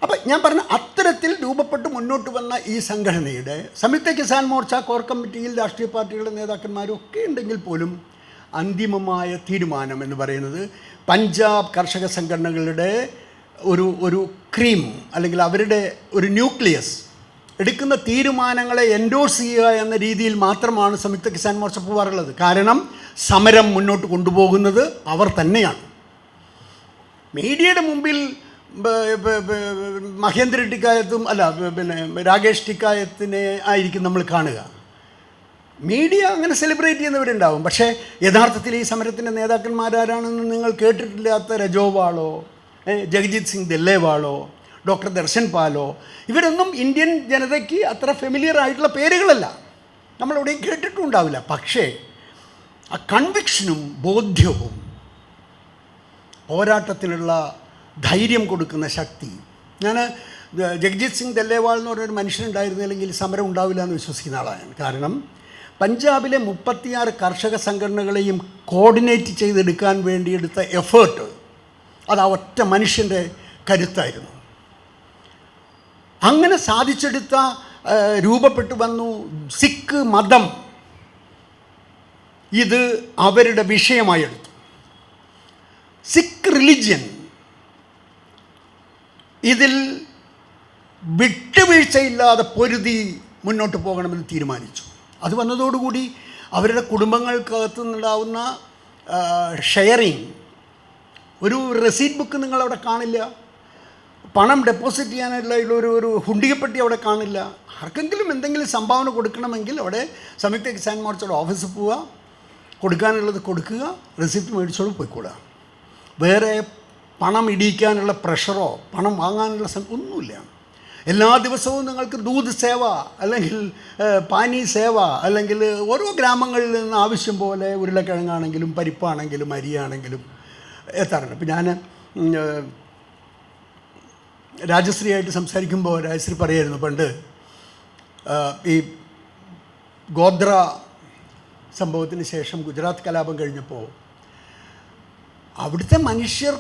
അപ്പം ഞാൻ പറഞ്ഞ അത്തരത്തിൽ രൂപപ്പെട്ട് മുന്നോട്ട് വന്ന ഈ സംഘടനയുടെ സംയുക്ത കിസാൻ മോർച്ച കോർ കമ്മിറ്റിയിൽ രാഷ്ട്രീയ പാർട്ടികളുടെ നേതാക്കന്മാരും ഒക്കെ ഉണ്ടെങ്കിൽ പോലും അന്തിമമായ തീരുമാനം എന്ന് പറയുന്നത് പഞ്ചാബ് കർഷക സംഘടനകളുടെ ഒരു ക്രീം, അല്ലെങ്കിൽ അവരുടെ ഒരു ന്യൂക്ലിയസ് എടുക്കുന്ന തീരുമാനങ്ങളെ എൻഡോഴ്സ് ചെയ്യുക എന്ന രീതിയിൽ മാത്രമാണ് സംയുക്ത കിസാൻ മോർച്ച പോകാറുള്ളത്. കാരണം സമരം മുന്നോട്ട് കൊണ്ടുപോകുന്നത് അവർ തന്നെയാണ്. മീഡിയയുടെ മുമ്പിൽ മഹേന്ദ്ര ടിക്കായത്തും രാകേഷ് ടിക്കായത്തിനെ ആയിരിക്കും നമ്മൾ കാണുക. മീഡിയ അങ്ങനെ സെലിബ്രേറ്റ് ചെയ്യുന്നവരുണ്ടാവും. പക്ഷേ യഥാർത്ഥത്തിൽ ഈ സമരത്തിൻ്റെ നേതാക്കന്മാരാരാണെന്ന് നിങ്ങൾ കേട്ടിട്ടില്ലാത്ത രജോവാളോ, ജഗജിത് സിംഗ് ദല്ലേവാളോ, ഡോക്ടർ ദർശൻ പാലോ, ഇവരൊന്നും ഇന്ത്യൻ ജനതയ്ക്ക് അത്ര ഫെമിലിയർ ആയിട്ടുള്ള പേരുകളല്ല, നമ്മളെവിടെയും കേട്ടിട്ടും ഉണ്ടാവില്ല. പക്ഷേ ആ കൺവിക്ഷനും ബോധ്യവും പോരാട്ടത്തിനുള്ള ധൈര്യം കൊടുക്കുന്ന ശക്തി. ഞാൻ ജഗജിത് സിംഗ് ദല്ലേവാൾ എന്ന് പറഞ്ഞൊരു മനുഷ്യനുണ്ടായിരുന്നില്ലെങ്കിൽ സമരം ഉണ്ടാവില്ല എന്ന് വിശ്വസിക്കുന്ന ആളാണ്. കാരണം പഞ്ചാബിലെ 36 കർഷക സംഘടനകളെയും കോർഡിനേറ്റ് ചെയ്തെടുക്കാൻ വേണ്ടിയെടുത്ത എഫേർട്ട് അത് ആ ഒറ്റ മനുഷ്യൻ്റെ കരുത്തായിരുന്നു. അങ്ങനെ സാധിച്ചെടുത്ത രൂപപ്പെട്ടു വന്നു സിഖ് മതം. ഇത് അവരുടെ വിഷയമായി എടുത്തു. സിഖ് റിലിജ്യൻ ഇതിൽ വിട്ടുവീഴ്ചയില്ലാതെ പൊരുതി മുന്നോട്ട് പോകണമെന്ന് തീരുമാനിച്ചു. അത് വന്നതോടുകൂടി അവരുടെ കുടുംബങ്ങൾക്കകത്ത് നിന്നുണ്ടാവുന്ന ഷെയറിങ്, ഒരു റെസീറ്റ് ബുക്ക് നിങ്ങളവിടെ കാണില്ല, പണം ഡെപ്പോസിറ്റ് ചെയ്യാനുള്ള ഒരു ഹുണ്ടികപ്പെട്ടി അവിടെ കാണില്ല. ആർക്കെങ്കിലും എന്തെങ്കിലും സംഭാവന കൊടുക്കണമെങ്കിൽ അവിടെ സംയുക്ത കിസാൻ മോർച്ചയുടെ ഓഫീസിൽ പോവുക, കൊടുക്കാനുള്ളത് കൊടുക്കുക, റെസിപ്റ്റ് മേടിച്ചോളൂ, പോയിക്കൂടുക. വേറെ പണം ഇടിയിക്കാനുള്ള പ്രഷറോ പണം വാങ്ങാനുള്ള ഒന്നുമില്ല. എല്ലാ ദിവസവും നിങ്ങൾക്ക് ദൂത് സേവ, അല്ലെങ്കിൽ പാനി സേവ, അല്ലെങ്കിൽ ഓരോ ഗ്രാമങ്ങളിൽ നിന്ന് ആവശ്യം പോലെ ഉരുളക്കിഴങ്ങാണെങ്കിലും പരിപ്പാണെങ്കിലും അരിയാണെങ്കിലും എത്താറുണ്ട്. ഇപ്പം ഞാൻ രാജശ്രീയായിട്ട് സംസാരിക്കുമ്പോൾ രാജശ്രീ പറയായിരുന്നു, പണ്ട് ഈ ഗോത്ര സംഭവത്തിന് ശേഷം ഗുജറാത്ത് കലാപം കഴിഞ്ഞപ്പോൾ അവിടുത്തെ മനുഷ്യർ,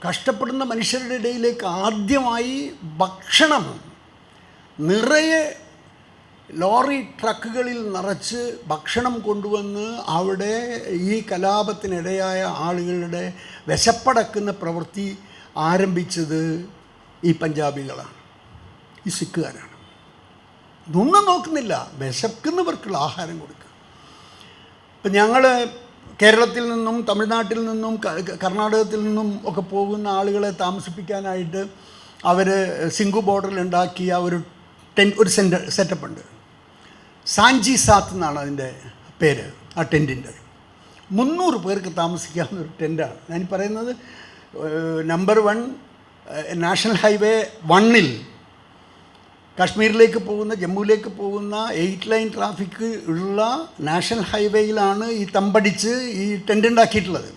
കഷ്ടപ്പെടുന്ന മനുഷ്യരുടെ ഇടയിലേക്ക് ആദ്യമായി ഭക്ഷണം നിറയെ ലോറി ട്രക്കുകളിൽ നിറച്ച് ഭക്ഷണം കൊണ്ടുവന്ന് അവിടെ ഈ കലാപത്തിനിടയായ ആളുകളുടെ വിശപ്പടക്കുന്ന പ്രവൃത്തി ആരംഭിച്ചത് ഈ പഞ്ചാബികളാണ്, ഈ സിഖുകാരാണ്. ഇതൊന്നും നോക്കുന്നില്ല, വിശക്കുന്നവർക്കുള്ള ആഹാരം കൊടുക്കുക. ഇപ്പം ഞങ്ങൾ കേരളത്തിൽ നിന്നും തമിഴ്നാട്ടിൽ നിന്നും കർണാടകത്തിൽ നിന്നും ഒക്കെ പോകുന്ന ആളുകളെ താമസിപ്പിക്കാനായിട്ട് അവർ സിംഗു ബോർഡറിൽ ഉണ്ടാക്കിയ ഒരു സെറ്റപ്പ് ഉണ്ട്. സാഞ്ചി സാത്ത് എന്നാണ് അതിൻ്റെ പേര്. ആ ടെൻറ്റിൻ്റെ 300 പേർക്ക് താമസിക്കാവുന്ന ഒരു ടെൻറ്റാണ്. ഞാൻ പറയുന്നത് നമ്പർ 1 നാഷണൽ ഹൈവേ 1-ൽ കാശ്മീരിലേക്ക് പോകുന്ന, ജമ്മുവിലേക്ക് പോകുന്ന 8 ലൈൻ ട്രാഫിക് ഉള്ള നാഷണൽ ഹൈവേയിലാണ് ഈ തമ്പടിച്ച് ഈ ടെൻ്റ് ഉണ്ടാക്കിയിട്ടുള്ളത്.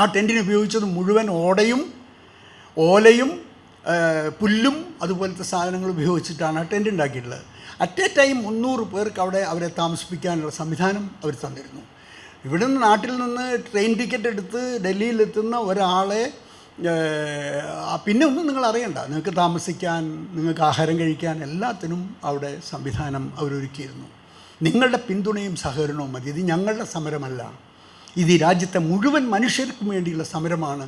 ആ ടെൻറ്റിന് ഉപയോഗിച്ചത് മുഴുവൻ ഓലയും പുല്ലും അതുപോലത്തെ സാധനങ്ങൾ ഉപയോഗിച്ചിട്ടാണ് ആ ടെൻ്റ് ഉണ്ടാക്കിയിട്ടുള്ളത്. അറ്റ് എ ടൈം 300 പേർക്ക് അവിടെ അവരെ താമസിപ്പിക്കാനുള്ള സംവിധാനം അവർ തന്നിരുന്നു. ഇവിടെ നിന്ന് നാട്ടിൽ നിന്ന് ട്രെയിൻ ടിക്കറ്റ് എടുത്ത് ഡൽഹിയിലെത്തുന്ന ഒരാളെ പിന്നെ ഒന്നും നിങ്ങൾ അറിയണ്ട, നിങ്ങൾക്ക് താമസിക്കാൻ, നിങ്ങൾക്ക് ആഹാരം കഴിക്കാൻ എല്ലാത്തിനും അവിടെ സംവിധാനം അവരൊരുക്കിയിരുന്നു. നിങ്ങളുടെ പിന്തുണയും സഹകരണവും മതി. ഇത് ഞങ്ങളുടെ സമരമല്ല, ഇത് ഈ രാജ്യത്തെ മുഴുവൻ മനുഷ്യർക്കും വേണ്ടിയുള്ള സമരമാണ്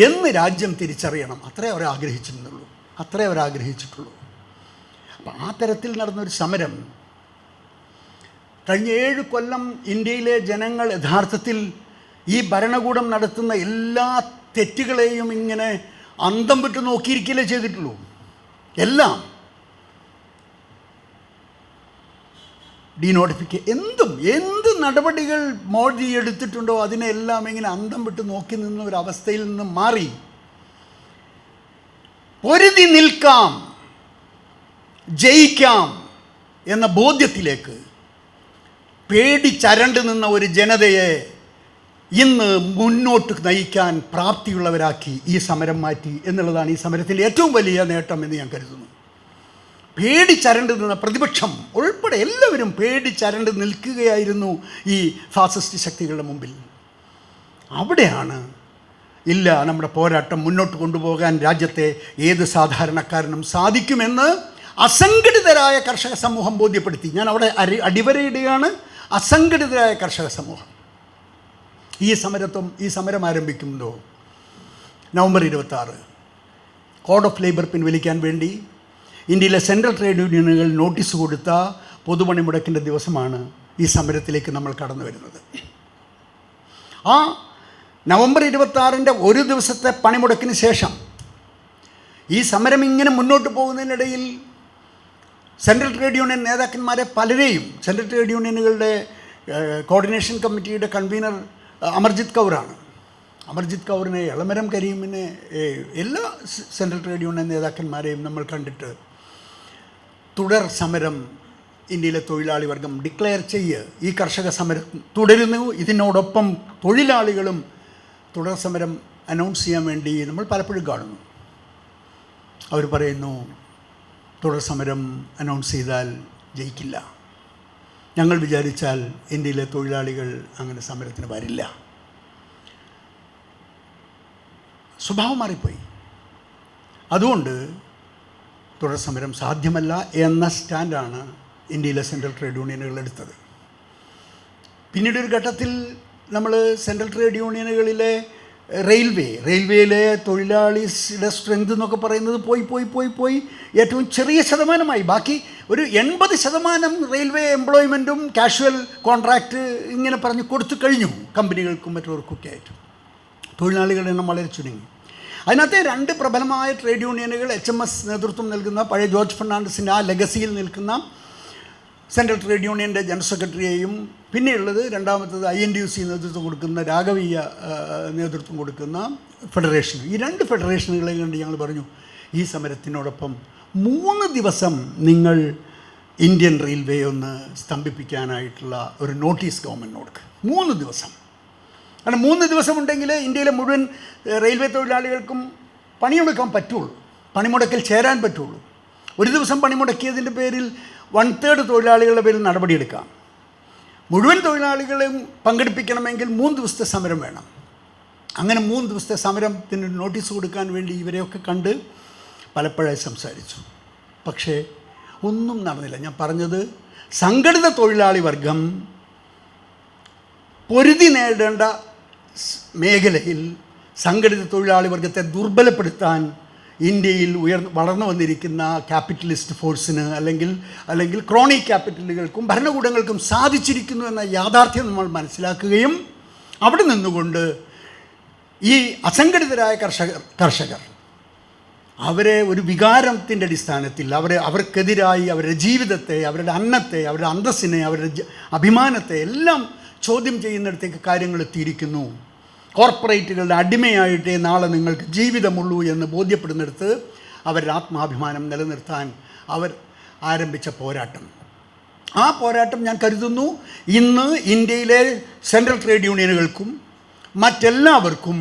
എന്ന് രാജ്യം തിരിച്ചറിയണം. അത്രേ അവർ ആഗ്രഹിച്ചിരുന്നുള്ളൂ, അത്രേ അവർ ആഗ്രഹിച്ചിട്ടുള്ളൂ. അപ്പം ആ തരത്തിൽ നടന്നൊരു സമരം കഴിഞ്ഞ 7 കൊല്ലം ഇന്ത്യയിലെ ജനങ്ങൾ യഥാർത്ഥത്തിൽ ഈ ഭരണകൂടം നടത്തുന്ന എല്ലാ തെറ്റുകളെയും ഇങ്ങനെ അന്തം വിട്ട് നോക്കിയിരിക്കില്ലേ ചെയ്തിട്ടുള്ളൂ. എല്ലാം എന്ത് നടപടികൾ മോദി എടുത്തിട്ടുണ്ടോ അതിനെല്ലാം ഇങ്ങനെ അന്തം വിട്ട് നോക്കി നിന്ന ഒരു അവസ്ഥയിൽ നിന്ന് മാറി പൊരുതി നിൽക്കാം, ജയിക്കാം എന്ന ബോധ്യത്തിലേക്ക് പേടിച്ചരണ്ട് നിന്ന ഒരു ജനതയെ ഇന്ന് മുന്നോട്ട് നയിക്കാൻ പ്രാപ്തിയുള്ളവരാക്കി ഈ സമരം മാറ്റി എന്നുള്ളതാണ് ഈ സമരത്തിൻ്റെ ഏറ്റവും വലിയ നേട്ടം എന്ന് ഞാൻ കരുതുന്നു. പേടിച്ചരണ്ട് നിന്ന പ്രതിപക്ഷം ഉൾപ്പെടെ എല്ലാവരും പേടിച്ചരണ്ട് നിൽക്കുകയായിരുന്നു ഈ ഫാസിസ്റ്റ് ശക്തികളുടെ മുമ്പിൽ. അവിടെയാണ് ഇല്ല, നമ്മുടെ പോരാട്ടം മുന്നോട്ട് കൊണ്ടുപോകാൻ രാജ്യത്തെ ഏത് സാധാരണക്കാരനും സാധിക്കുമെന്ന് അസംഘടിതരായ കർഷക സമൂഹം ബോധ്യപ്പെടുത്തി. ഞാൻ അവിടെ അടിവരയിടുകയാണ്, അസംഘടിതരായ കർഷക സമൂഹം. ഈ സമരം ആരംഭിക്കുമ്പോൾ നവംബർ 26 കോഡ് ഓഫ് ലേബർ പിൻവലിക്കാൻ വേണ്ടി ഇന്ത്യയിലെ സെൻട്രൽ ട്രേഡ് യൂണിയനുകൾ നോട്ടീസ് കൊടുത്ത പൊതുപണിമുടക്കിൻ്റെ ദിവസമാണ് ഈ സമരത്തിലേക്ക് നമ്മൾ കടന്നു വരുന്നത്. ആ നവംബർ 26 ഒരു ദിവസത്തെ പണിമുടക്കിന് ശേഷം ഈ സമരം ഇങ്ങനെ മുന്നോട്ട് പോകുന്നതിനിടയിൽ സെൻട്രൽ ട്രേഡ് യൂണിയൻ നേതാക്കന്മാരെ പലരെയും, സെൻട്രൽ ട്രേഡ് യൂണിയനുകളുടെ കോർഡിനേഷൻ കമ്മിറ്റിയുടെ കൺവീനർ അമർജിത് കൗറാണ്. അമർജിത് കൗറിനെ, എളമരം കരീമിനെ, എല്ലാ സെൻട്രൽ ട്രേഡ് യൂണിയൻ നേതാക്കന്മാരെയും നമ്മൾ കണ്ടിട്ട് തുടർ സമരം ഇന്ത്യയിലെ തൊഴിലാളി വർഗം ഡിക്ലെയർ ചെയ്യുക, ഈ കർഷക സമരം തുടരുന്നു, ഇതിനോടൊപ്പം തൊഴിലാളികളും തുടർ സമരം അനൗൺസ് ചെയ്യാൻ വേണ്ടി നമ്മൾ പലപ്പോഴും കാണുന്നു. അവർ പറയുന്നു തുടർ സമരം അനൗൺസ് ചെയ്താൽ ജയിക്കില്ല, ഞങ്ങൾ വിചാരിച്ചാൽ ഇന്ത്യയിലെ തൊഴിലാളികൾ അങ്ങനെ സമരത്തിന് വരില്ല. സ്വഭാവം മാറിപ്പോയി. അതുകൊണ്ട് തുടർ സമരം സാധ്യമല്ല എന്ന സ്റ്റാൻഡാണ് ഇന്ത്യയിലെ സെൻട്രൽ ട്രേഡ് യൂണിയനുകൾ എടുത്തത്. പിന്നീട് ഒരു ഘട്ടത്തിൽ നമ്മൾ സെൻട്രൽ ട്രേഡ് യൂണിയനുകളിലെ റെയിൽവേയിലെ തൊഴിലാളിയുടെ സ്ട്രെങ്ത് എന്നൊക്കെ പറയുന്നത് പോയി ഏറ്റവും ചെറിയ ശതമാനമായി. ബാക്കി ഒരു 80% റെയിൽവേ എംപ്ലോയ്മെൻറ്റും കാഷ്വൽ കോൺട്രാക്റ്റ് ഇങ്ങനെ പറഞ്ഞ് കൊടുത്തു കഴിഞ്ഞു കമ്പനികൾക്കും മറ്റവർക്കൊക്കെ ആയിട്ട്. തൊഴിലാളികളുടെ എണ്ണം വളരെ ചുരുങ്ങി. അതിനകത്തെ 2 പ്രബലമായ ട്രേഡ് യൂണിയനുകൾ HMS നേതൃത്വം നൽകുന്ന പഴയ ജോർജ് ഫെർണാണ്ടസിൻ്റെ ആ ലെഗസിയിൽ നിൽക്കുന്ന സെൻട്രൽ ട്രേഡ് യൂണിയൻ്റെ ജനറൽ സെക്രട്ടറിയെയും, പിന്നെയുള്ളത് രണ്ടാമത്തത് INTUC നേതൃത്വം കൊടുക്കുന്ന രാഘവീയ നേതൃത്വം കൊടുക്കുന്ന ഫെഡറേഷൻ. ഈ 2 ഫെഡറേഷനുകളെ കണ്ട് ഞങ്ങൾ പറഞ്ഞു, ഈ സമരത്തിനോടൊപ്പം 3 ദിവസം നിങ്ങൾ ഇന്ത്യൻ റെയിൽവേ ഒന്ന് സ്തംഭിപ്പിക്കാനായിട്ടുള്ള ഒരു നോട്ടീസ് ഗവൺമെൻറ് കൊടുക്കുക. 3 ദിവസം. കാരണം 3 ദിവസം ഉണ്ടെങ്കിൽ ഇന്ത്യയിലെ മുഴുവൻ റെയിൽവേ തൊഴിലാളികൾക്കും പണിയെടുക്കാൻ പറ്റുള്ളൂ, പണിമുടക്കിൽ ചേരാൻ പറ്റുള്ളൂ. ഒരു ദിവസം പണിമുടക്കിയതിൻ്റെ പേരിൽ 1/3 തൊഴിലാളികളുടെ പേരിൽ നടപടിയെടുക്കാം. മുഴുവൻ തൊഴിലാളികളെയും പങ്കെടുപ്പിക്കണമെങ്കിൽ 3 ദിവസത്തെ സമരം വേണം. അങ്ങനെ 3 ദിവസത്തെ സമരത്തിന് നോട്ടീസ് കൊടുക്കാൻ വേണ്ടി ഇവരെയൊക്കെ കണ്ട് പലപ്പോഴായി സംസാരിച്ചു. പക്ഷേ ഒന്നും നടന്നില്ല. ഞാൻ പറഞ്ഞത്, സംഘടിത തൊഴിലാളി വർഗം പൊരുതി നേടേണ്ട മേഖലയിൽ സംഘടിത തൊഴിലാളി വർഗത്തെ ദുർബലപ്പെടുത്താൻ ഇന്ത്യയിൽ വളർന്നു വന്നിരിക്കുന്ന ക്യാപിറ്റലിസ്റ്റ് ഫോഴ്സിന് അല്ലെങ്കിൽ ക്രോണി ക്യാപിറ്റലുകൾക്കും ഭരണകൂടങ്ങൾക്കും സാധിച്ചിരിക്കുന്നു എന്ന യാഥാർത്ഥ്യം നമ്മൾ മനസ്സിലാക്കുകയും അവിടെ നിന്നുകൊണ്ട് ഈ അസംഘടിതരായ കർഷകർ അവരെ ഒരു വികാരത്തിൻ്റെ അടിസ്ഥാനത്തിൽ അവർക്കെതിരായി അവരുടെ ജീവിതത്തെ, അവരുടെ അന്നത്തെ, അവരുടെ അന്തസ്സിനെ, അവരുടെ അഭിമാനത്തെ എല്ലാം ചോദ്യം ചെയ്യുന്നിടത്തേക്ക് കാര്യങ്ങൾ എത്തിയിരിക്കുന്നു. കോർപ്പറേറ്റുകളുടെ അടിമയായിട്ടേ നാളെ നിങ്ങൾക്ക് ജീവിതമുള്ളൂ എന്ന് ബോധ്യപ്പെടുന്നിടത്ത് അവരുടെ ആത്മാഭിമാനം നിലനിർത്താൻ അവർ ആരംഭിച്ച പോരാട്ടം, ആ പോരാട്ടം ഞാൻ കരുതുന്നു ഇന്ന് ഇന്ത്യയിലെ സെൻട്രൽ ട്രേഡ് യൂണിയനുകൾക്കും മറ്റെല്ലാവർക്കും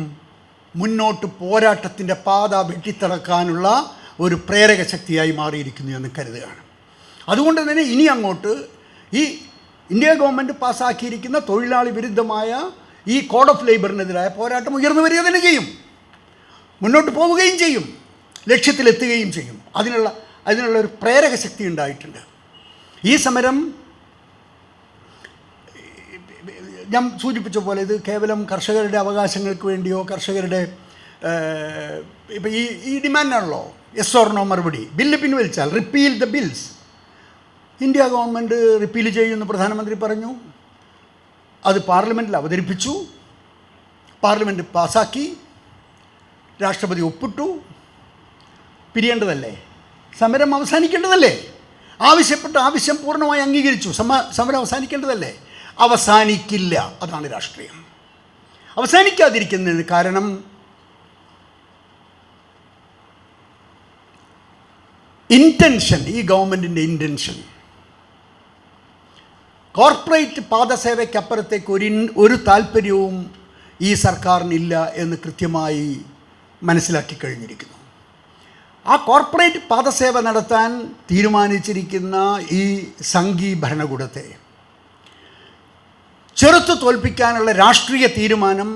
മുന്നോട്ട് പോരാട്ടത്തിൻ്റെ പാത വെട്ടിത്തിറക്കാനുള്ള ഒരു പ്രേരക ശക്തിയായി മാറിയിരിക്കുന്നു എന്ന് കരുതുകയാണ്. അതുകൊണ്ട് തന്നെ ഇനി അങ്ങോട്ട് ഈ ഇന്ത്യ ഗവൺമെൻറ് പാസ്സാക്കിയിരിക്കുന്ന തൊഴിലാളി വിരുദ്ധമായ ഈ കോഡ് ഓഫ് ലേബറിനെതിരായ പോരാട്ടം ഉയർന്നു വരിക തന്നെ ചെയ്യും, മുന്നോട്ട് പോവുകയും ചെയ്യും, ലക്ഷ്യത്തിലെത്തുകയും ചെയ്യും. അതിനുള്ള ഒരു പ്രേരക ശക്തി ഉണ്ടായിട്ടുണ്ട്. ഈ സമരം ഞാൻ സൂചിപ്പിച്ച പോലെ ഇത് കേവലം കർഷകരുടെ അവകാശങ്ങൾക്ക് വേണ്ടിയോ കർഷകരുടെ ഇപ്പോൾ ഈ ഡിമാൻഡാണല്ലോ, യെസ് ഓർ നോ മറുപടി. ബില്ല് പിൻവലിച്ചാൽ repeal the bills. India government repeal ചെയ്യുമെന്ന് പ്രധാനമന്ത്രി പറഞ്ഞു. അത് പാർലമെൻറ്റിൽ അവതരിപ്പിച്ചു, പാർലമെൻറ്റ് പാസ്സാക്കി, രാഷ്ട്രപതി ഒപ്പിട്ടു. പിരിയേണ്ടതല്ലേ, സമരം അവസാനിക്കേണ്ടതല്ലേ, ആവശ്യപ്പെട്ട ആവശ്യം പൂർണ്ണമായി അംഗീകരിച്ചു, സമരം അവസാനിക്കേണ്ടതല്ലേ? അവസാനിക്കില്ല. അതാണ് രാഷ്ട്രീയം. അവസാനിക്കാതിരിക്കുന്നതിന് കാരണം ഇൻറ്റൻഷൻ, ഈ ഗവൺമെൻറ്റിൻ്റെ ഇൻറ്റൻഷൻ കോർപ്പറേറ്റ് പാദസേവയ്ക്കപ്പുറത്തേക്ക് ഒരു താല്പര്യവും ഈ സർക്കാരിനില്ല എന്ന് കൃത്യമായി മനസ്സിലാക്കി കഴിഞ്ഞിരിക്കുന്നു. ആ കോർപ്പറേറ്റ് പാദസേവ നടത്താൻ തീരുമാനിച്ചിരിക്കുന്ന ഈ സംഘി ഭരണകൂടത്തെ ചെറുത്തു തോൽപ്പിക്കാനുള്ള രാഷ്ട്രീയ തീരുമാനം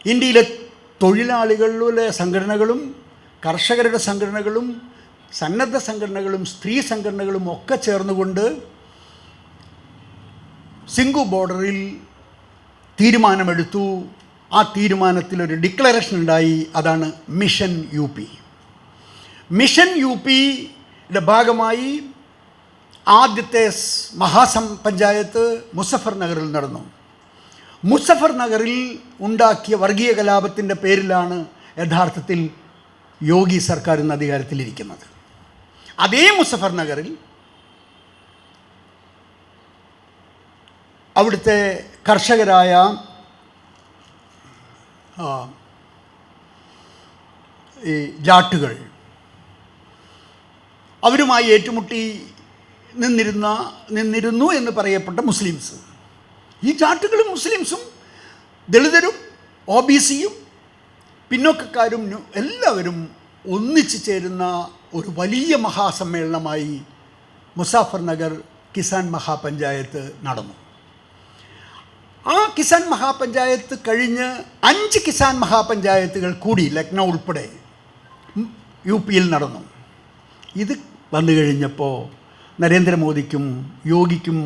ഇന്ത്യയിലെ തൊഴിലാളികളുടെ സംഘടനകളും കർഷകരുടെ സംഘടനകളും സന്നദ്ധ സംഘടനകളും സ്ത്രീ സംഘടനകളും ഒക്കെ ചേർന്നുകൊണ്ട് സിംഗു ബോർഡറിൽ തീരുമാനമെടുത്തു. ആ തീരുമാനത്തിലൊരു ഡിക്ലറേഷൻ ഉണ്ടായി. അതാണ് മിഷൻ UP. മിഷൻ UPയുടെ ഭാഗമായി ആദ്യത്തെ പഞ്ചായത്ത് മുസഫർ നഗറിൽ നടന്നു. മുസഫർ നഗറിൽ ഉണ്ടാക്കിയ വർഗീയ കലാപത്തിൻ്റെ പേരിലാണ് യഥാർത്ഥത്തിൽ യോഗി സർക്കാർ ഇന്ന് അധികാരത്തിലിരിക്കുന്നത്. അതേ മുസഫർ നഗറിൽ അവിടുത്തെ കർഷകരായ ഈ ജാട്ടുകൾ, അവരുമായി ഏറ്റുമുട്ടി നിന്നിരുന്നു എന്ന് പറയപ്പെട്ട മുസ്ലിംസ്, ഈ ജാട്ടുകളും മുസ്ലിംസും ദളിതരും OBCയും പിന്നോക്കക്കാരും എല്ലാവരും ഒന്നിച്ചു ചേരുന്ന ഒരു വലിയ മഹാസമ്മേളനമായി മുസാഫർ നഗർ കിസാൻ മഹാപഞ്ചായത്ത് നടന്നു. ആ കിസാൻ മഹാപഞ്ചായത്ത് കഴിഞ്ഞ് 5 കിസാൻ മഹാപഞ്ചായത്തുകൾ കൂടി ലക്നൗ ഉൾപ്പെടെ UPയിൽ നടന്നു. ഇത് വന്നു കഴിഞ്ഞപ്പോൾ നരേന്ദ്രമോദിക്കും യോഗിക്കും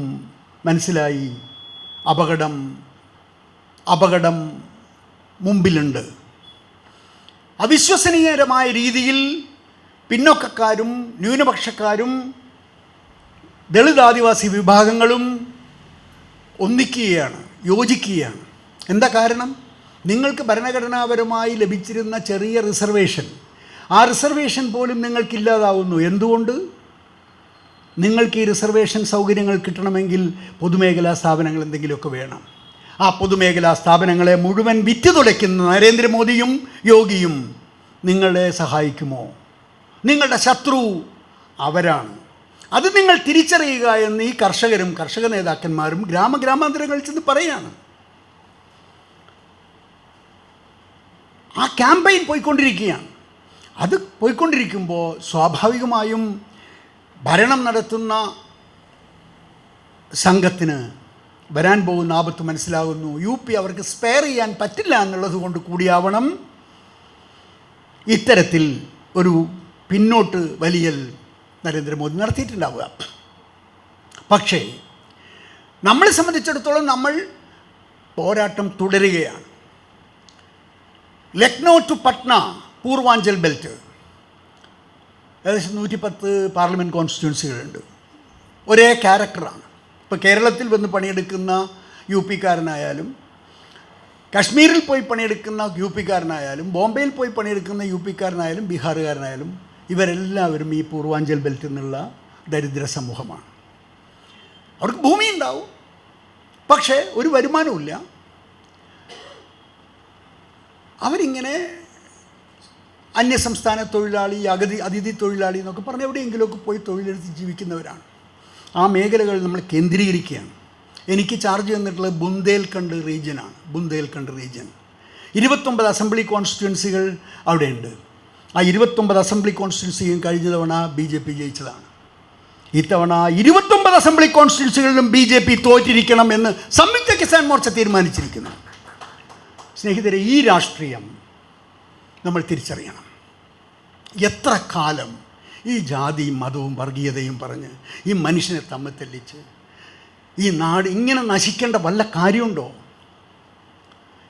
മനസ്സിലായി അപകടം മുമ്പിലുണ്ട്. അവിശ്വസനീയമായ രീതിയിൽ പിന്നോക്കക്കാരും ന്യൂനപക്ഷക്കാരും ദളിതാദിവാസി വിഭാഗങ്ങളും ഒന്നിക്കുകയാണ്, യോജിക്കുകയാണ്. എന്താ കാരണം? നിങ്ങൾക്ക് ഭരണഘടനാപരമായി ലഭിച്ചിരുന്ന ചെറിയ റിസർവേഷൻ, ആ റിസർവേഷൻ പോലും നിങ്ങൾക്കില്ലാതാവുന്നു. എന്തുകൊണ്ട്? നിങ്ങൾക്ക് ഈ റിസർവേഷൻ സൗകര്യങ്ങൾ കിട്ടണമെങ്കിൽ പൊതുമേഖലാ സ്ഥാപനങ്ങൾ എന്തെങ്കിലുമൊക്കെ വേണം. ആ പൊതുമേഖലാ സ്ഥാപനങ്ങളെ മുഴുവൻ വിറ്റുതുലയ്ക്കുന്ന നരേന്ദ്രമോദിയും യോഗിയും നിങ്ങളെ സഹായിക്കുമോ? നിങ്ങളുടെ ശത്രു അവരാണ്. അത് നിങ്ങൾ തിരിച്ചറിയുക എന്ന് ഈ കർഷകരും കർഷക നേതാക്കന്മാരും ഗ്രാമാന്തരങ്ങളിൽ ചെന്ന് പറയാണ്. ആ ക്യാമ്പയിൻ പോയിക്കൊണ്ടിരിക്കുകയാണ്. അത് പോയിക്കൊണ്ടിരിക്കുമ്പോൾ സ്വാഭാവികമായും ഭരണം നടത്തുന്ന സംഘത്തിന് വരാൻ പോകുന്ന ആപത്ത് മനസ്സിലാകുന്നു. UP അവർക്ക് സ്പെയർ ചെയ്യാൻ പറ്റില്ല എന്നുള്ളത് കൊണ്ട് കൂടിയാവണം ഇത്തരത്തിൽ ഒരു പിന്നോട്ട് വലിയൽ നരേന്ദ്രമോദി നടത്തിയിട്ടുണ്ടാവുക. പക്ഷേ നമ്മളെ സംബന്ധിച്ചിടത്തോളം നമ്മൾ പോരാട്ടം തുടരുകയാണ്. ലക്നൗ ടു പട്ന പൂർവാഞ്ചൽ ബെൽറ്റ് ഏകദേശം 110 പാർലമെൻറ്റ് കോൺസ്റ്റിറ്റ്യുവൻസികളുണ്ട്. ഒരേ ക്യാരക്ടറാണ്. ഇപ്പോൾ കേരളത്തിൽ വന്ന് പണിയെടുക്കുന്ന UP കാരനായാലും, കാശ്മീരിൽ പോയി പണിയെടുക്കുന്ന UP കാരനായാലും, ബോംബെയിൽ പോയി പണിയെടുക്കുന്ന UP കാരനായാലും, ബീഹാറുകാരനായാലും ഇവരെല്ലാവരും ഈ പൂർവാഞ്ചൽ ബെൽറ്റിൽ നിന്നുള്ള ദരിദ്ര സമൂഹമാണ്. അവർക്ക് ഭൂമി ഉണ്ടാവും, പക്ഷേ ഒരു വരുമാനമില്ല. അവരിങ്ങനെ അന്യസംസ്ഥാന തൊഴിലാളി, അതിഥി തൊഴിലാളി എന്നൊക്കെ പറഞ്ഞ് എവിടെയെങ്കിലുമൊക്കെ പോയി തൊഴിലെടുത്ത് ജീവിക്കുന്നവരാണ്. ആ മേഖലകൾ നമ്മൾ കേന്ദ്രീകരിക്കുകയാണ്. എനിക്ക് ചാർജ് തന്നിട്ടുള്ളത് ബുന്ദേൽഖണ്ഡ് റീജിയനാണ്. ബുന്ദേൽഖണ്ഡ് റീജിയൻ 29 അസംബ്ലി കോൺസ്റ്റിറ്റ്യുവൻസികൾ അവിടെയുണ്ട്. ആ 29 അസംബ്ലി കോൺസ്റ്റിറ്റ്യുവൻസിയും കഴിഞ്ഞ തവണ BJP ജയിച്ചതാണ്. ഇത്തവണ 29 അസംബ്ലി കോൺസ്റ്റിറ്റ്യുവൻസികളിലും BJP തോറ്റിരിക്കണം എന്ന് സംയുക്ത കിസാൻ മോർച്ച തീരുമാനിച്ചിരിക്കുന്നു. സ്നേഹിതരെ, ഈ രാഷ്ട്രീയം നമ്മൾ തിരിച്ചറിയണം. എത്ര കാലം ഈ ജാതിയും മതവും വർഗീയതയും പറഞ്ഞ് ഈ മനുഷ്യനെ തമ്മിൽ തെല്ലിച്ച് ഈ നാട് ഇങ്ങനെ നശിക്കേണ്ട വല്ല കാര്യമുണ്ടോ?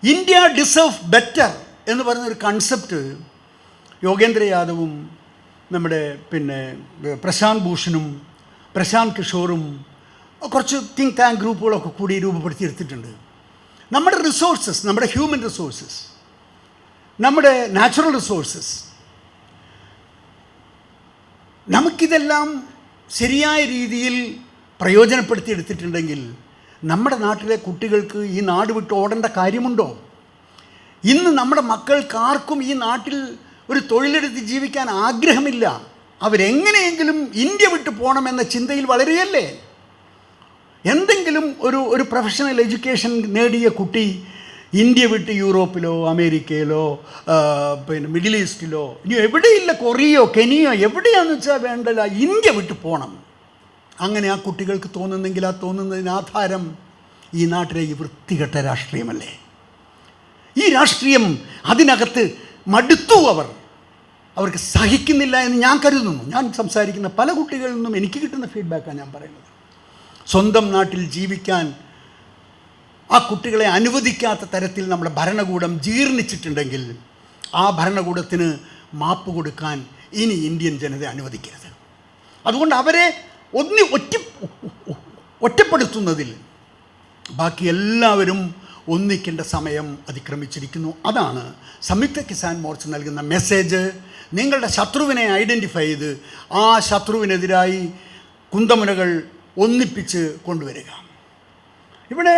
ഇന്ത്യ ഡിസേർവ് ബെറ്റർ എന്ന് പറയുന്നൊരു കൺസെപ്റ്റ് യോഗേന്ദ്ര യാദവും നമ്മുടെ പ്രശാന്ത് ഭൂഷണും പ്രശാന്ത് കിഷോറും കുറച്ച് തിങ്ക് ടാങ്ക് ഗ്രൂപ്പുകളൊക്കെ കൂടി രൂപപ്പെടുത്തിയെടുത്തിട്ടുണ്ട്. നമ്മുടെ റിസോഴ്സസ്, നമ്മുടെ ഹ്യൂമൻ റിസോഴ്സസ്, നമ്മുടെ നാച്ചുറൽ റിസോഴ്സസ്, നമുക്കിതെല്ലാം ശരിയായ രീതിയിൽ പ്രയോജനപ്പെടുത്തിയെടുത്തിട്ടുണ്ടെങ്കിൽ നമ്മുടെ നാട്ടിലെ കുട്ടികൾക്ക് ഈ നാട് വിട്ട് ഓടേണ്ട കാര്യമുണ്ടോ? ഇന്ന് നമ്മുടെ മക്കൾക്ക് ആർക്കും ഈ നാട്ടിൽ ഒരു തൊഴിലെടുത്ത് ജീവിക്കാൻ ആഗ്രഹമില്ല. അവരെങ്ങനെയെങ്കിലും ഇന്ത്യ വിട്ട് പോകണമെന്ന ചിന്തയിൽ വളരുകയല്ലേ. എന്തെങ്കിലും ഒരു പ്രൊഫഷണൽ എഡ്യൂക്കേഷൻ നേടിയ കുട്ടി ഇന്ത്യ വിട്ട് യൂറോപ്പിലോ അമേരിക്കയിലോ മിഡിൽ ഈസ്റ്റിലോ ഇനി എവിടെയില്ല, കൊറിയയോ കെനിയോ എവിടെയാണെന്ന് വെച്ചാൽ വേണ്ടല്ല, ഇന്ത്യ വിട്ട് പോകണം. അങ്ങനെ ആ കുട്ടികൾക്ക് തോന്നുന്നെങ്കിൽ ആ തോന്നുന്നതിന് ആധാരം ഈ നാട്ടിലെ ഈ വൃത്തികെട്ട രാഷ്ട്രീയമല്ലേ. ഈ രാഷ്ട്രീയം അതിനകത്ത് മടുത്തു. അവർക്ക് സഹിക്കുന്നില്ല എന്ന് ഞാൻ കരുതുന്നു. ഞാൻ സംസാരിക്കുന്ന പല കുട്ടികളിൽ നിന്നും എനിക്ക് കിട്ടുന്ന ഫീഡ്ബാക്കാണ് ഞാൻ പറയുന്നത്. സ്വന്തം നാട്ടിൽ ജീവിക്കാൻ ആ കുട്ടികളെ അനുവദിക്കാത്ത തരത്തിൽ നമ്മുടെ ഭരണകൂടം ജീർണിച്ചിട്ടുണ്ടെങ്കിൽ ആ ഭരണകൂടത്തിന് മാപ്പ് കൊടുക്കാൻ ഇനി ഇന്ത്യൻ ജനത അനുവദിക്കരുത്. അതുകൊണ്ട് അവരെ ഒറ്റപ്പെടുത്തുന്നതിൽ ബാക്കി എല്ലാവരും ഒന്നിക്കേണ്ട സമയം അതിക്രമിച്ചിരിക്കുന്നു. അതാണ് സംയുക്ത കിസാൻ മോർച്ച നൽകുന്ന മെസ്സേജ്. നിങ്ങളുടെ ശത്രുവിനെ ഐഡൻറ്റിഫൈ ചെയ്ത് ആ ശത്രുവിനെതിരായി കുന്തമുനകൾ ഒന്നിപ്പിച്ച് കൊണ്ടുവരിക. ഇവിടെ